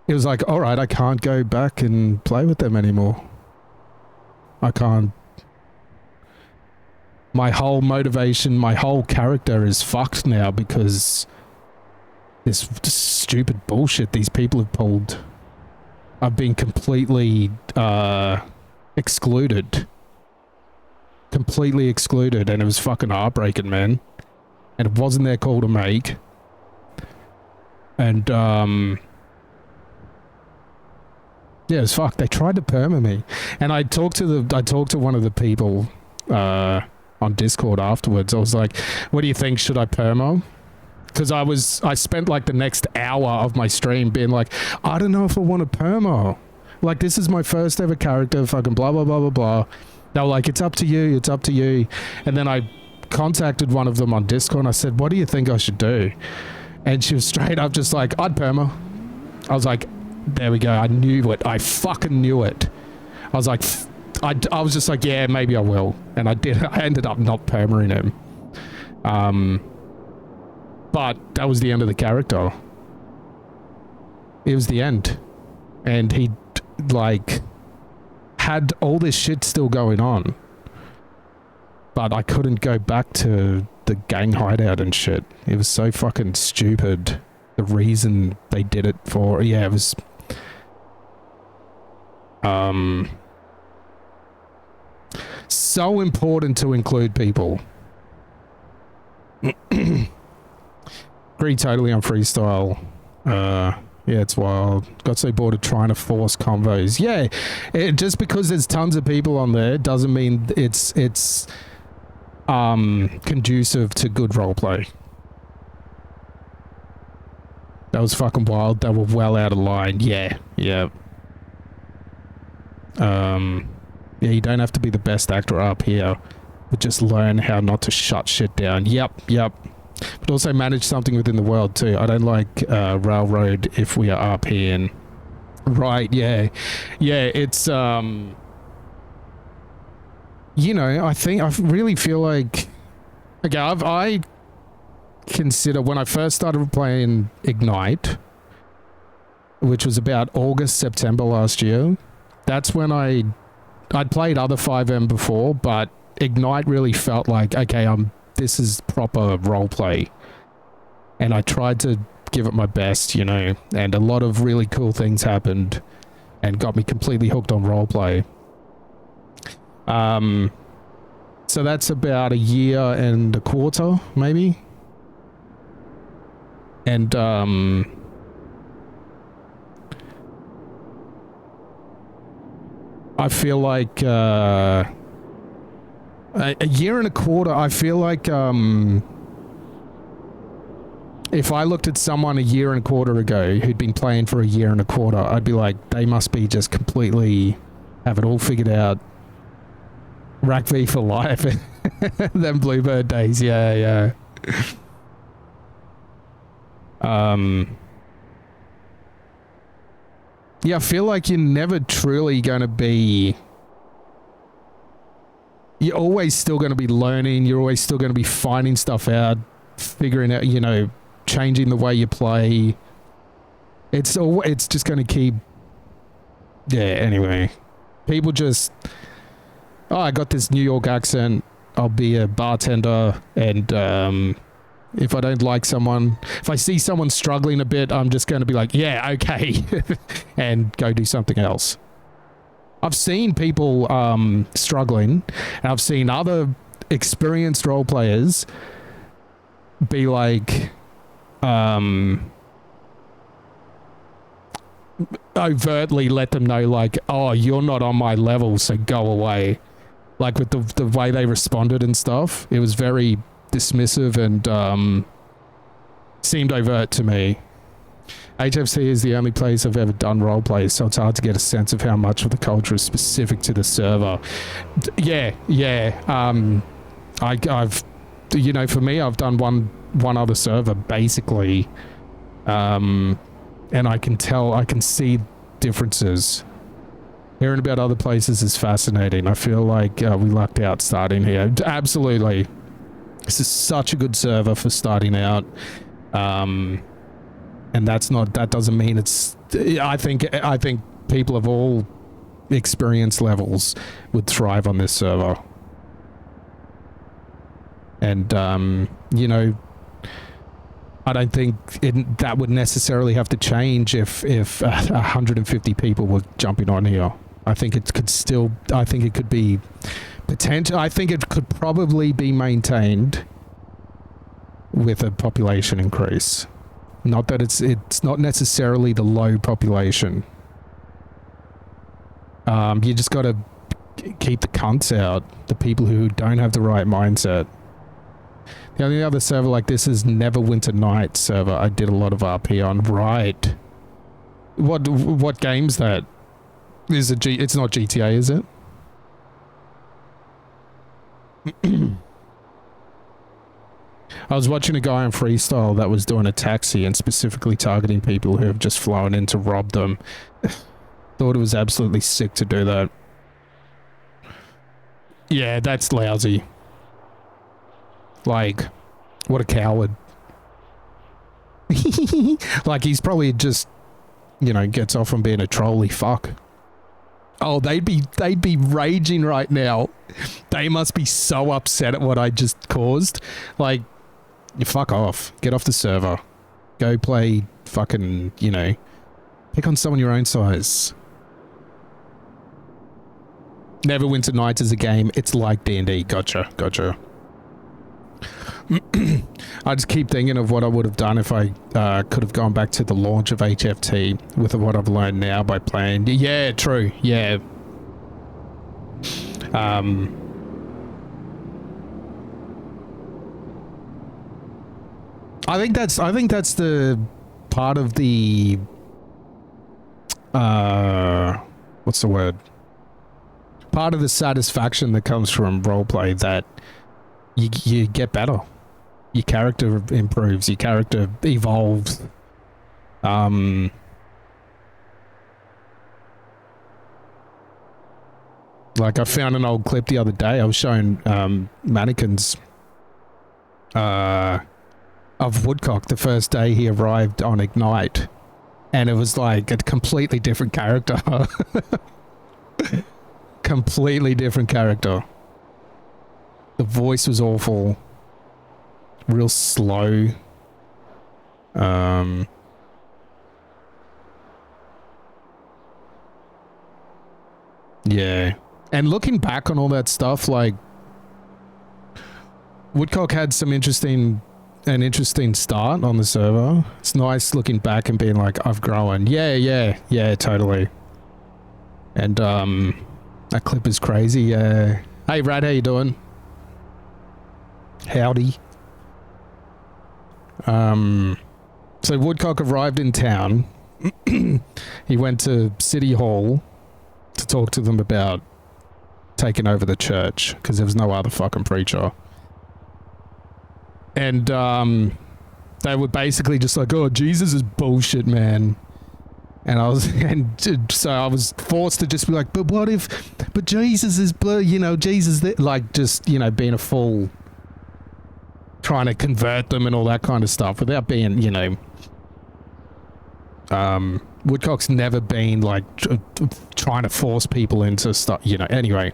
it was like, alright, I can't go back and play with them anymore. I can't. My whole motivation, my whole character is fucked now because this stupid bullshit these people have pulled. I've been completely excluded. Completely excluded, and it was fucking heartbreaking, man. And it wasn't their call to make. And yeah, it's fucked. They tried to perma me, and I talked to one of the people on Discord afterwards. I was like, "What do you think? Should I perma?" Because I spent like the next hour of my stream being like, I don't know if I want to perma. Like, this is my first ever character. Fucking blah blah blah blah blah. They were like, it's up to you. It's up to you. And then I contacted one of them on Discord and I said, what do you think I should do? And she was straight up just like, I'd perma. I was like, there we go. I knew it. I fucking knew it. I was like, I was just like, yeah, maybe I will. And I did. I ended up not permaing him. But that was the end of the character. It was the end. And he, like, had all this shit still going on. But I couldn't go back to the gang hideout and shit. It was so fucking stupid. The reason they did it for, yeah, it was so important to include people. Agree totally on freestyle. Yeah, it's wild. Got so bored of trying to force convos. Yeah, just because there's tons of people on there doesn't mean it's conducive to good roleplay. That was fucking wild. They were well out of line. Yeah. Yeah, you don't have to be the best actor up here, but just learn how not to shut shit down. Yep. But also manage something within the world too. I don't like railroad if we are up here. And right, yeah, it's you know, I really feel like, okay, I consider when I first started playing Ignite, which was about August, September last year, that's when I'd played other 5M before, but Ignite really felt like, okay, this is proper roleplay. And I tried to give it my best, you know, and a lot of really cool things happened and got me completely hooked on roleplay. So that's about a year and a quarter, maybe. And I feel like a year and a quarter, I feel like if I looked at someone a year and a quarter ago who'd been playing for a year and a quarter, I'd be like, they must be just completely have it all figured out. Rack V for life. Them Bluebird days, yeah. Yeah, I feel like you're never truly going to be... You're always still going to be learning. You're always still going to be finding stuff out, figuring out, you know, changing the way you play. It's just going to keep... Yeah, anyway. People just... Oh, I got this New York accent. I'll be a bartender, and if I don't like someone, if I see someone struggling a bit, I'm just going to be like, yeah, okay, and go do something else. I've seen people struggling, and I've seen other experienced role players be like, overtly let them know, like, oh, you're not on my level, so go away. Like with the way they responded and stuff, it was very dismissive and seemed overt to me. HFT is the only place I've ever done roleplay, so it's hard to get a sense of how much of the culture is specific to the server. Yeah. I've, you know, for me, I've done one other server basically, and I can see differences. Hearing about other places is fascinating. I feel like we lucked out starting here. Absolutely. This is such a good server for starting out. And that doesn't mean it's... I think people of all experience levels would thrive on this server. And, you know, I don't think that would necessarily have to change if 150 people were jumping on here. I think it could still... I think it could be... I think it could probably be maintained with a population increase. Not that it's not necessarily the low population. You just got to keep the cunts out, the people who don't have the right mindset. The only other server like this is Neverwinter Night server. I did a lot of RP on. Right. What game's that? Is it it's not GTA, is it? I was watching a guy on Freestyle that was doing a taxi and specifically targeting people who have just flown in to rob them. Thought it was absolutely sick to do that. Yeah, that's lousy. Like, what a coward. Like, he's probably just, you know, gets off on being a trolly fuck. Oh, they'd be raging right now. They must be so upset at what I just caused. Like, you fuck off. Get off the server. Go play fucking, you know, pick on someone your own size. Neverwinter Nights is a game. It's like D&D. Gotcha. I just keep thinking of what I would have done if I could have gone back to the launch of HFT with what I've learned now by playing. Yeah, true. Yeah. I think that's the part of the what's the word? Part of the satisfaction that comes from roleplay, that you get better. Your character improves, your character evolves. Like, I found an old clip the other day. I was showing mannequins of Woodcock the first day he arrived on Ignite, and it was like a completely different character. Completely different character. The voice was awful. Real slow. Yeah. And looking back on all that stuff, like, Woodcock had an interesting start on the server. It's nice looking back and being like, I've grown. Yeah, totally. And that clip is crazy. Hey Brad, how you doing? Howdy. So Woodcock arrived in town. He went to City Hall to talk to them about taking over the church because there was no other fucking preacher. And they were basically just like, oh, Jesus is bullshit, man. And so I was forced to just be like, but what if, but Jesus is, Jesus, like just, being a fool, trying to convert them and all that kind of stuff without being, Woodcock's never been like trying to force people into stuff, anyway.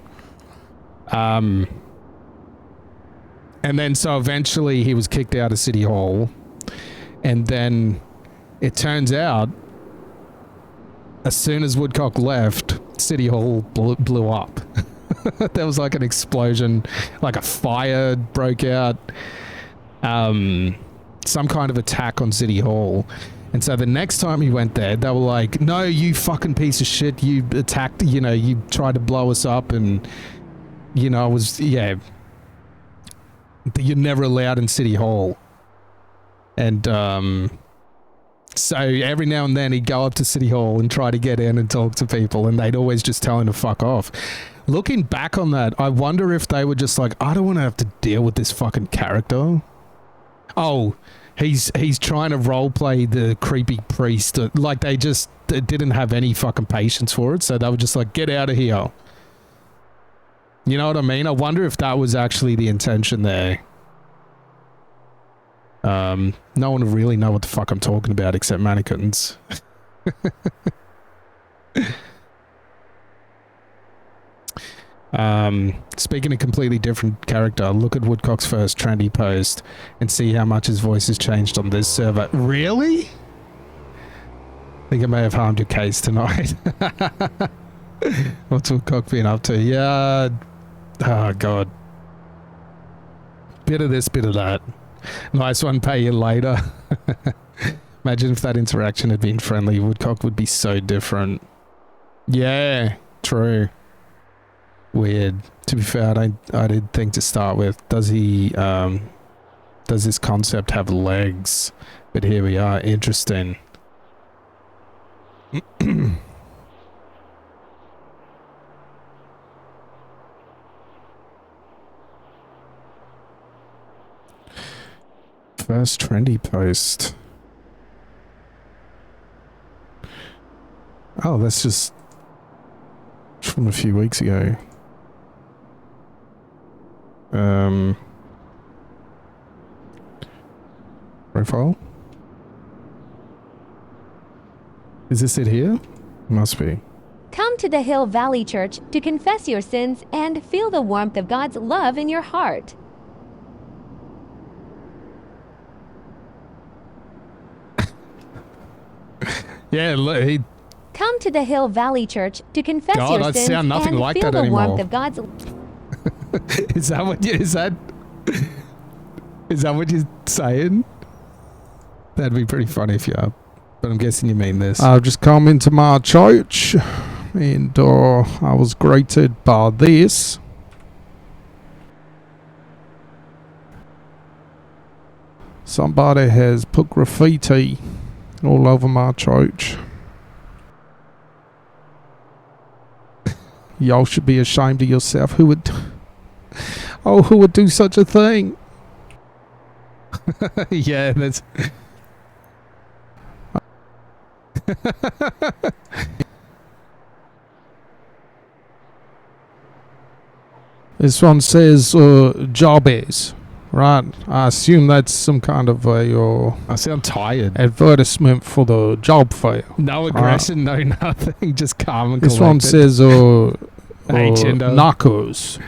And then so eventually he was kicked out of City Hall, and then it turns out as soon as Woodcock left, City Hall blew up. There was like an explosion, like a fire broke out, some kind of attack on City Hall. And so the next time he went there, they were like, no, you fucking piece of shit, you attacked, you tried to blow us up, and you're never allowed in City Hall. And so every now and then he'd go up to City Hall and try to get in and talk to people, and they'd always just tell him to fuck off. Looking back on that, I wonder if they were just like, I don't want to have to deal with this fucking character. Oh, he's trying to roleplay the creepy priest. Like, they just didn't have any fucking patience for it, so they were just like, get out of here. You know what I mean? I wonder if that was actually the intention there. No one will really know what the fuck I'm talking about except mannequins. Speaking of completely different character, look at Woodcock's first trendy post and see how much his voice has changed on this server. Really? I think I may have harmed your case tonight. What's Woodcock been up to? Yeah. Oh, God. Bit of this, bit of that. Nice one, pay you later. Imagine if that interaction had been friendly. Woodcock would be so different. Yeah, true. Weird. To be fair, I did think to start with, does this concept have legs? But here we are. Interesting. First trendy post. Oh, that's just from a few weeks ago. Profile? Is this it here? Must be. Come to the Hill Valley Church to confess your sins and feel the warmth of God's love in your heart. Yeah, look, he... Come to the Hill Valley Church to confess God, your I'd sins sound nothing and like feel that the anymore. warmth of God's... Is that what you're saying? That'd be pretty funny if you are. But I'm guessing you mean this. I've just come into my church, and I was greeted by this. Somebody has put graffiti all over my church. Y'all should be ashamed of yourself. Who would do such a thing? Yeah, that's... This one says Jobbies, right? I assume that's some kind of a I sound tired. Advertisement for the job fair. No aggression, no nothing, just calm and This collected. one says Hey, Chindo. Narcos,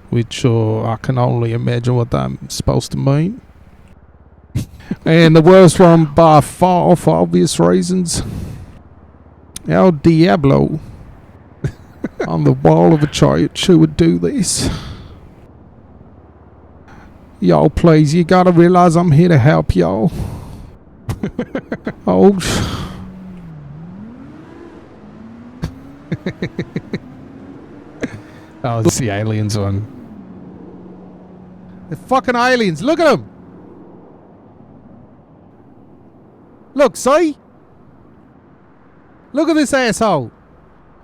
which I can only imagine what that's supposed to mean. And the worst one by far, for obvious reasons, El Diablo. On the wall of a church. Who would do this? Y'all, please, you gotta realize I'm here to help y'all. Oh. Oh, it's the aliens one. The fucking aliens, look at them! Look, see? Look at this asshole.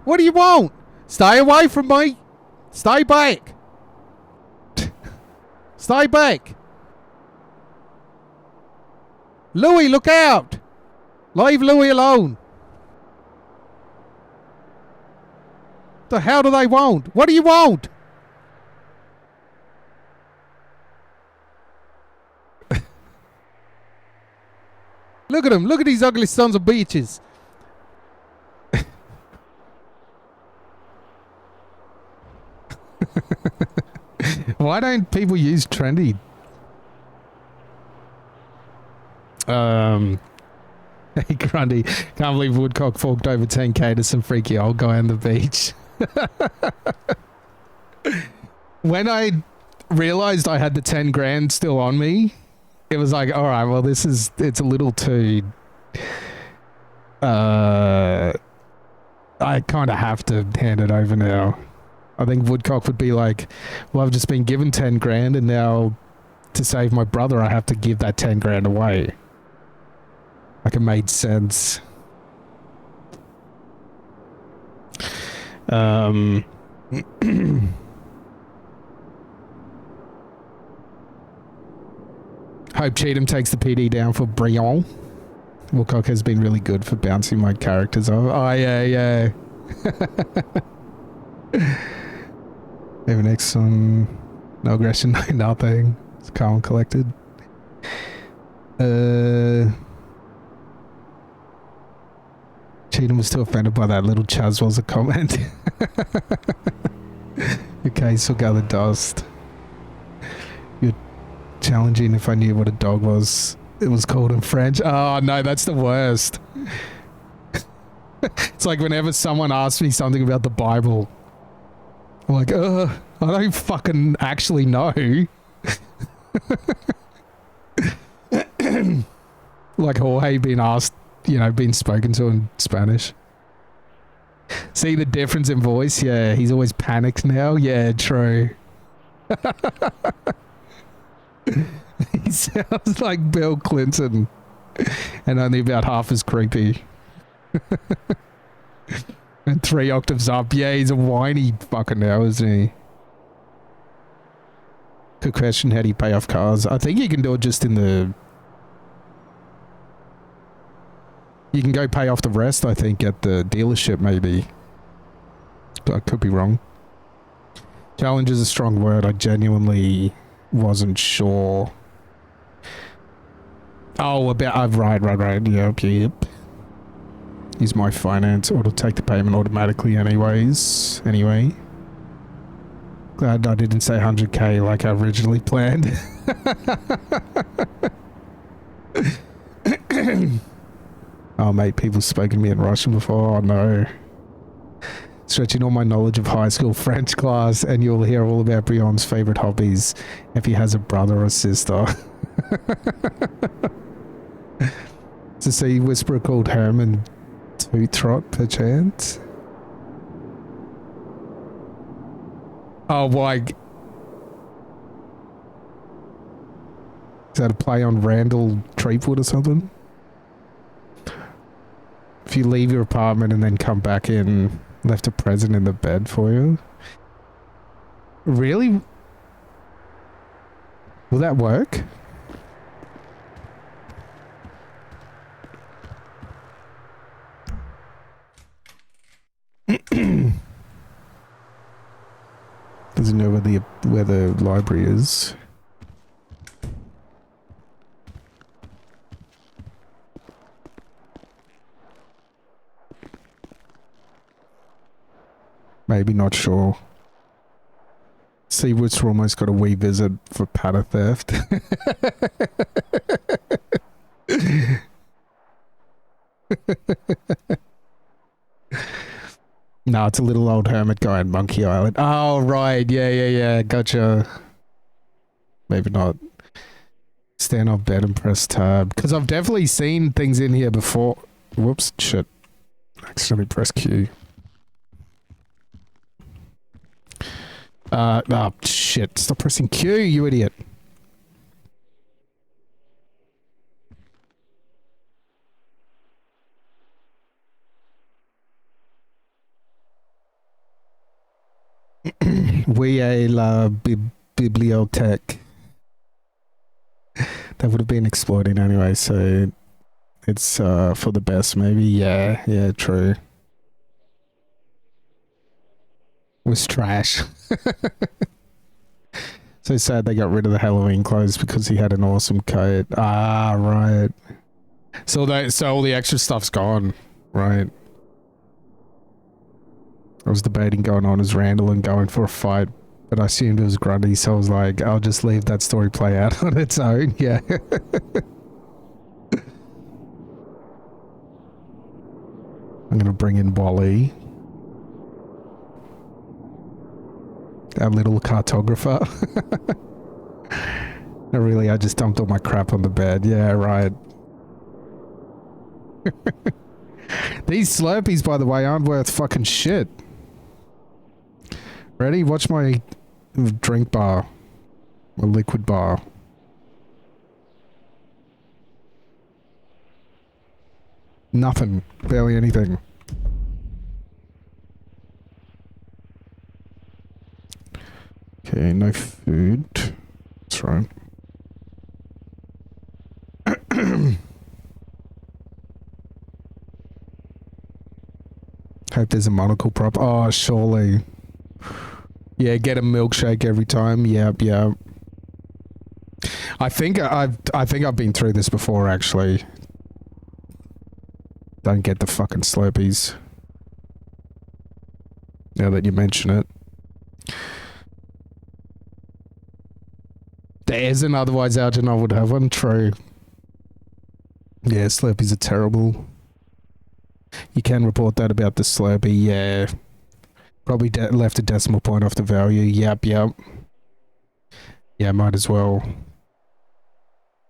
What do you want? Stay away from me. Stay back! Stay back! Louis, look out! Leave Louis alone! The hell do they want? What do you want? Look at them. Look at these ugly sons of bitches. Why don't people use trendy? Hey Grundy, can't believe Woodcock forked over 10k to some freaky old guy on the beach. When I realized I had the 10 grand still on me, it was like, all right, well, it's a little too, I kind of have to hand it over now. I think Woodcock would be like, well, I've just been given 10 grand and now to save my brother, I have to give that 10 grand away. Like, it made sense. Hope Cheatham takes the PD down for Brion. Woodcock has been really good for bouncing my characters off. Oh, yeah. Maybe next one. No aggression, no nothing. It's calm and collected. Cheatham was too offended by that little Chaz was a comment. Okay, so gather dust. You're challenging if I knew what a dog was. It was called in French. Oh no, that's the worst. It's like whenever someone asks me something about the Bible, I'm like, I don't fucking actually know. Like Jorge being asked, being spoken to in Spanish. See the difference in voice? Yeah, he's always panicked now. Yeah, true. He sounds like Bill Clinton and only about half as creepy. And 3 octaves up. Yeah, he's a whiny fucker now, isn't he? Good question, how do you pay off cars? I think you can do it just in the... You can go pay off the rest, I think, at the dealership, maybe. I could be wrong. Challenge is a strong word. I genuinely wasn't sure. Oh, about... right. Yep. Use my finance, or it'll take the payment automatically anyways. Anyway. Glad I didn't say 100k like I originally planned. Oh mate, people spoken to me in Russian before. Oh no. Stretching all my knowledge of high school French class, and you'll hear all about Brion's favorite hobbies if he has a brother or sister. To see whisperer called Herman Tootrot perchance. Oh, why? Is that a play on Randall Treepwood or something? If you leave your apartment and then come back in, left a present in the bed for you. Really? Will that work? Doesn't know where the library is. Maybe, not sure. Seawoods almost got a wee visit for patter theft. No, it's a little old hermit guy in Monkey Island. Oh, right. Yeah. Gotcha. Maybe not. Stand on bed and press tab. Because I've definitely seen things in here before. Whoops. Shit. Accidentally press Q. Oh, shit. Stop pressing Q, you idiot. oublié la bibliothèque. That would have been exploiting anyway, so it's for the best maybe. Yeah, true. Was trash. So sad they got rid of the Halloween clothes because he had an awesome coat. Ah, right. So all the extra stuff's gone, right? I was debating going on as Randall and going for a fight, but I assumed it was Grundy, so I was like, I'll just leave that story play out on its own. Yeah. I'm gonna bring in Wally, our little cartographer. No, really, I just dumped all my crap on the bed. Yeah, right. These Slurpees, by the way, aren't worth fucking shit. Ready? Watch my drink bar. My liquid bar. Nothing. Barely anything. Okay, no food. That's right. Hope there's a monocle prop. Oh, surely. Yeah, get a milkshake every time. Yep. I think I've been through this before, actually. Don't get the fucking Slurpees. Now that you mention it. There isn't, otherwise Algernon would have one. True. Yeah, Slurpees are terrible. You can report that about the Slurpee, yeah. Probably left a decimal point off the value. Yep. Yeah, might as well.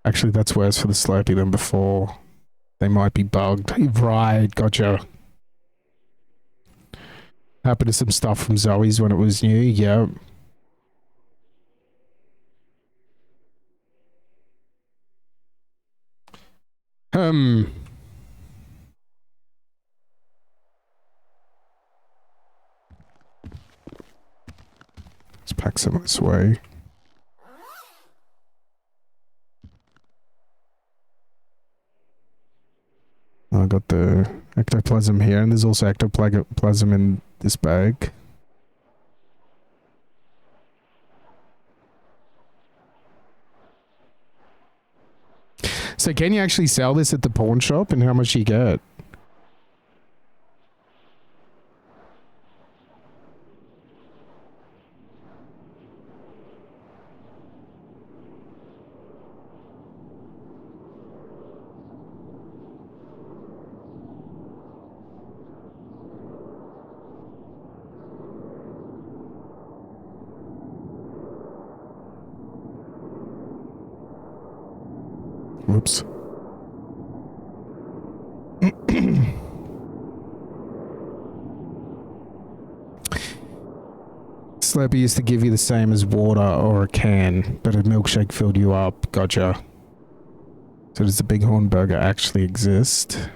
Actually, that's worse for the Slurpee than before. They might be bugged. Right, gotcha. Happened to some stuff from Zoe's when it was new, yep. Let's pack some this way. I got the ectoplasm here, and there's also ectoplasm in this bag. So can you actually sell this at the pawn shop, and how much do you get? Whoops. Slurpee used to give you the same as water or a can, but a milkshake filled you up. Gotcha. So does the Bighorn Burger actually exist?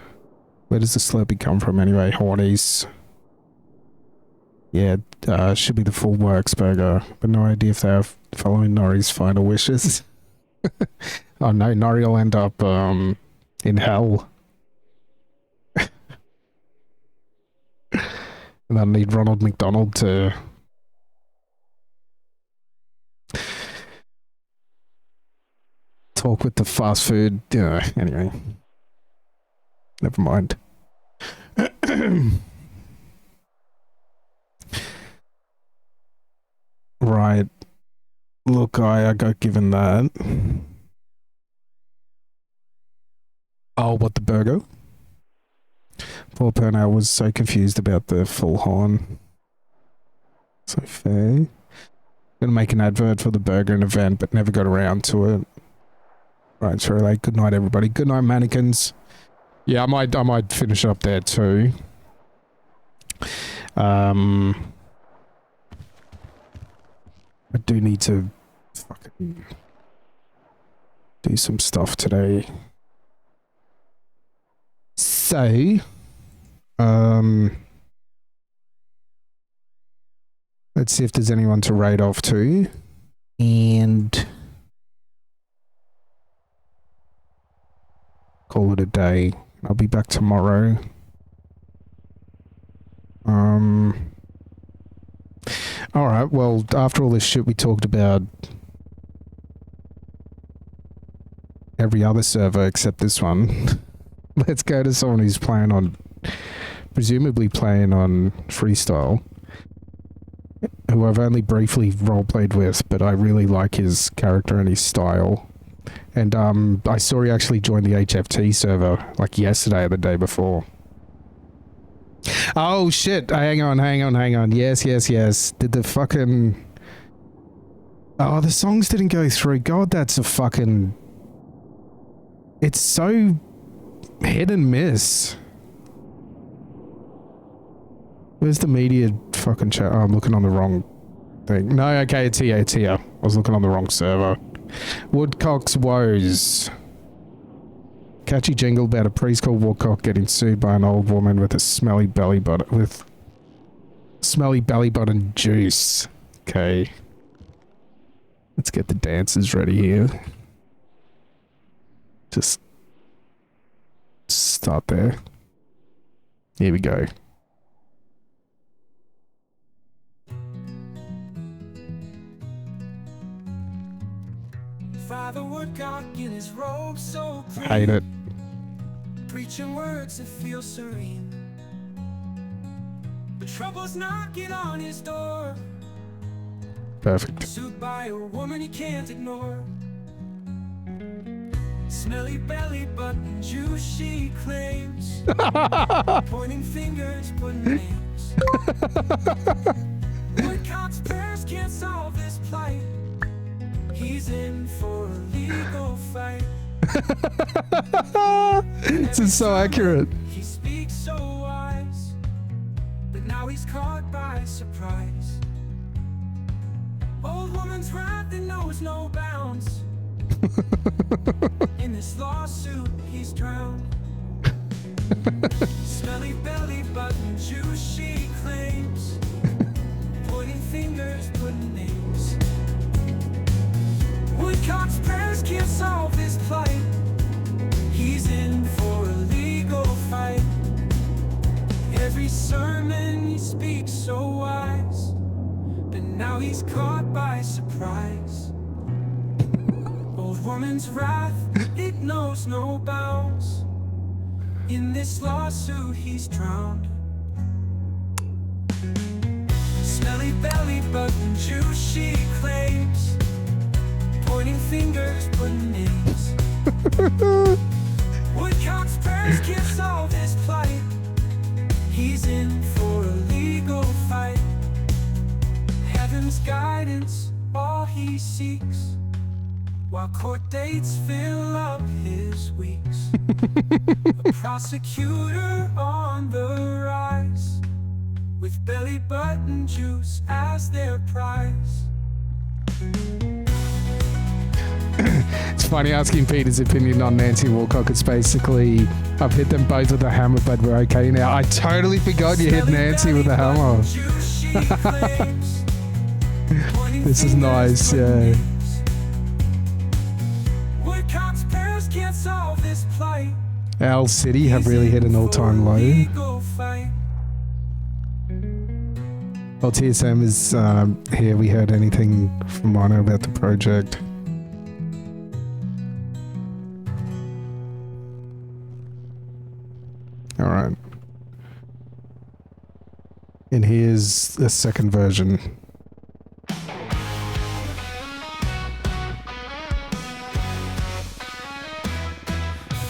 Where does the Slurpee come from anyway? Hornies. Yeah, should be the Full Works Burger, but no idea if they are following Nori's final wishes. Oh no, Nori will end up in hell. And I'll need Ronald McDonald to talk with the fast food. Anyway. Never mind. Right. Look, I got given that. Oh, what, the burger? Poor Pernell was so confused about the full horn. So fair. Gonna make an advert for the burger and event, but never got around to it. Right, sorry, like, good night, everybody. Good night, mannequins. Yeah, I might finish up there too. I do need to fucking do some stuff today. So, Let's see if there's anyone to raid off to. And call it a day. I'll be back tomorrow. Alright, well, after all this shit we talked about every other server except this one, let's go to someone who's playing on, presumably playing on freestyle, who I've only briefly roleplayed with, but I really like his character and his style. And I saw he actually joined the HFT server like yesterday or the day before. Oh shit, hang on. Yes. Did the fucking... Oh, the songs didn't go through. God, that's a fucking... It's so hit and miss. Where's the media fucking chat? Oh, I'm looking on the wrong thing. No, okay, it's here. I was looking on the wrong server. Woodcock's woes. Catchy jingle about a priest called Woodcock getting sued by an old woman with a smelly belly button juice. Okay. Let's get the dancers ready here. Just start there. Here we go. Father Woodcock in his robe so clean, Hate it. preaching words that feel serene, but trouble's knocking on his door. Perfect. Pursued by a woman he can't ignore. Smelly belly button juice she claims, pointing fingers, putting names. Woodcock's prayers can't solve this plight. He's in for a legal fight. This is so accurate. He speaks so wise, but now he's caught by surprise. Old woman's wrath that knows no bounds. In this lawsuit, he's drowned. Smelly belly button juice she claims, pointing fingers, putting names. Woodcock's prayers can't solve this plight. He's in for a legal fight. Every sermon he speaks so wise, but now he's caught by surprise. Old woman's wrath, it knows no bounds. In this lawsuit he's drowned. Smelly belly button juice she claims, pointing fingers, putting names. Woodcock's prayers can't solve this plight. He's in for a legal fight. Heaven's guidance, all he seeks, while court dates fill up his weeks. A prosecutor on the rise, with belly button juice as their prize. It's funny asking Peter's opinion on Nancy Woodcock. It's basically, I've hit them both with a hammer, but we're okay now. I totally forgot you hit Nancy with a hammer. This is nice, yeah. Woodcock's prayers can't solve this plight. Owl City have really hit an all-time low. Well, TSM is here. We heard anything from Rhino about the project? All right. And here's the second version.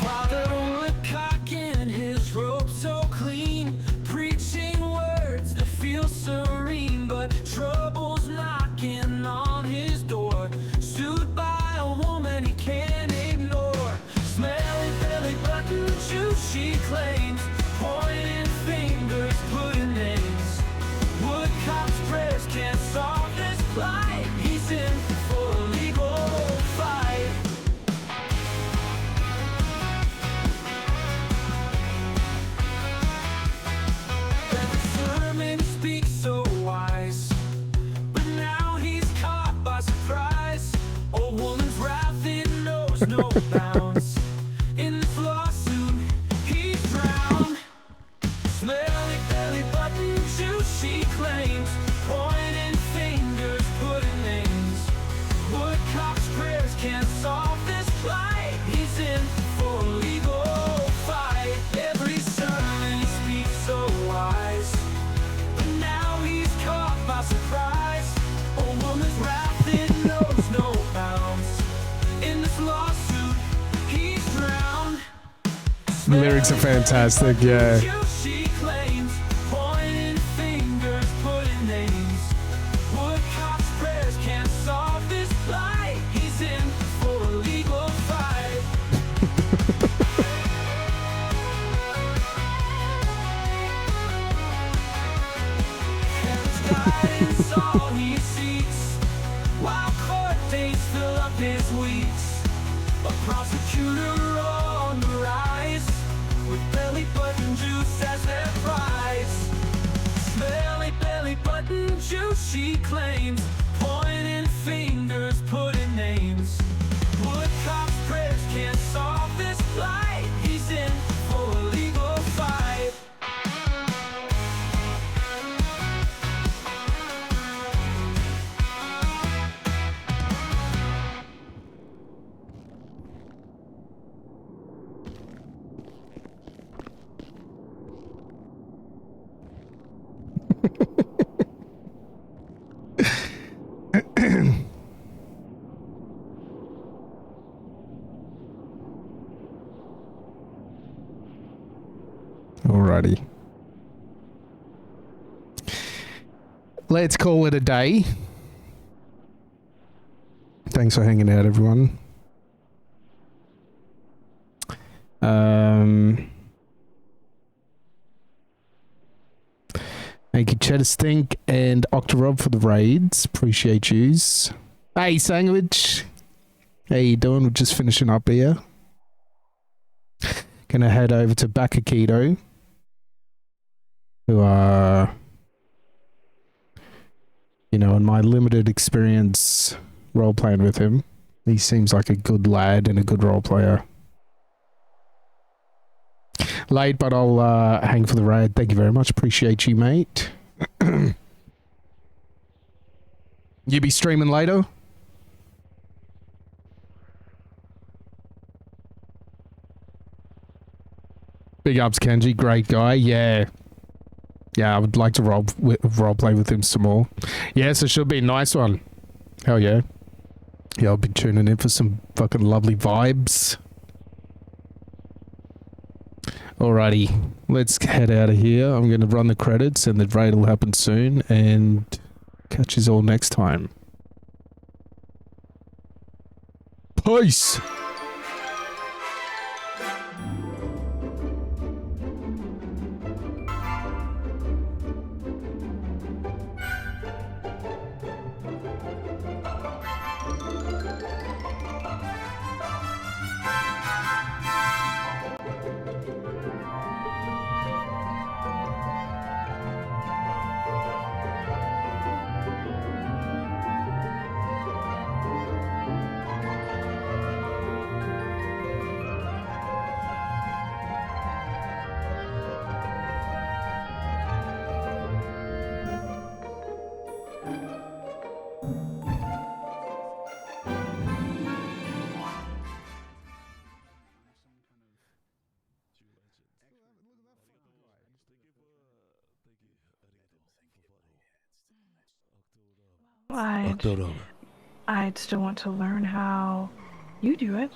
Father Woodcock in his robe so clean, preaching words that feel serene, but trouble's knocking on his door. Sued by a woman he can't ignore. Smelly belly button juice she claims, pointing fingers, putting names. Woodcock's prayers can't solve this plight. He's in for a legal fight. Every sermon speaks so wise, knows no bounds. In this lawsuit, he's drowned. Smelly belly button juice, she claims. Pointing fingers, putting names. Woodcock's prayers can't solve this plight. He's in for a legal fight. Every sermon he speaks so wise, but now he's caught by surprise. A woman's wrath, it knows no bounds. In this lawsuit, he's drowned. The lyrics are fantastic, yeah. She claims, pointing fingers, putting names. Woodcock's prayers can't solve this plight. He's in for a legal fight. Heaven's guidance all he seeks, while court dates fill up his weeks. A prosecutor on the rise, with belly button juice as their prize. Smelly belly button juice, she claims. Pointing fingers, putting names. Woodcock's prayers can't solve this plight. He's in for a legal fight. Alrighty. Let's call it a day. Thanks for hanging out, everyone. Thank you, Cheddar Stink and Octorob for the raids. Appreciate yous. Hey, Sandwich. How you doing? We're just finishing up here. Gonna head over to Bakakito, who are, you know, in my limited experience role playing with him, he seems like a good lad and a good role player. Late, but I'll hang for the raid. Thank you very much. Appreciate you, mate. You be streaming later? Big ups, Kenji. Great guy. Yeah. Yeah, I would like to role play with him some more. Yes, it should be a nice one. Hell yeah. Yeah, I'll be tuning in for some fucking lovely vibes. Alrighty, let's head out of here. I'm going to run the credits and the raid will happen soon, and catch us all next time. Peace! I'd still want to learn how you do it.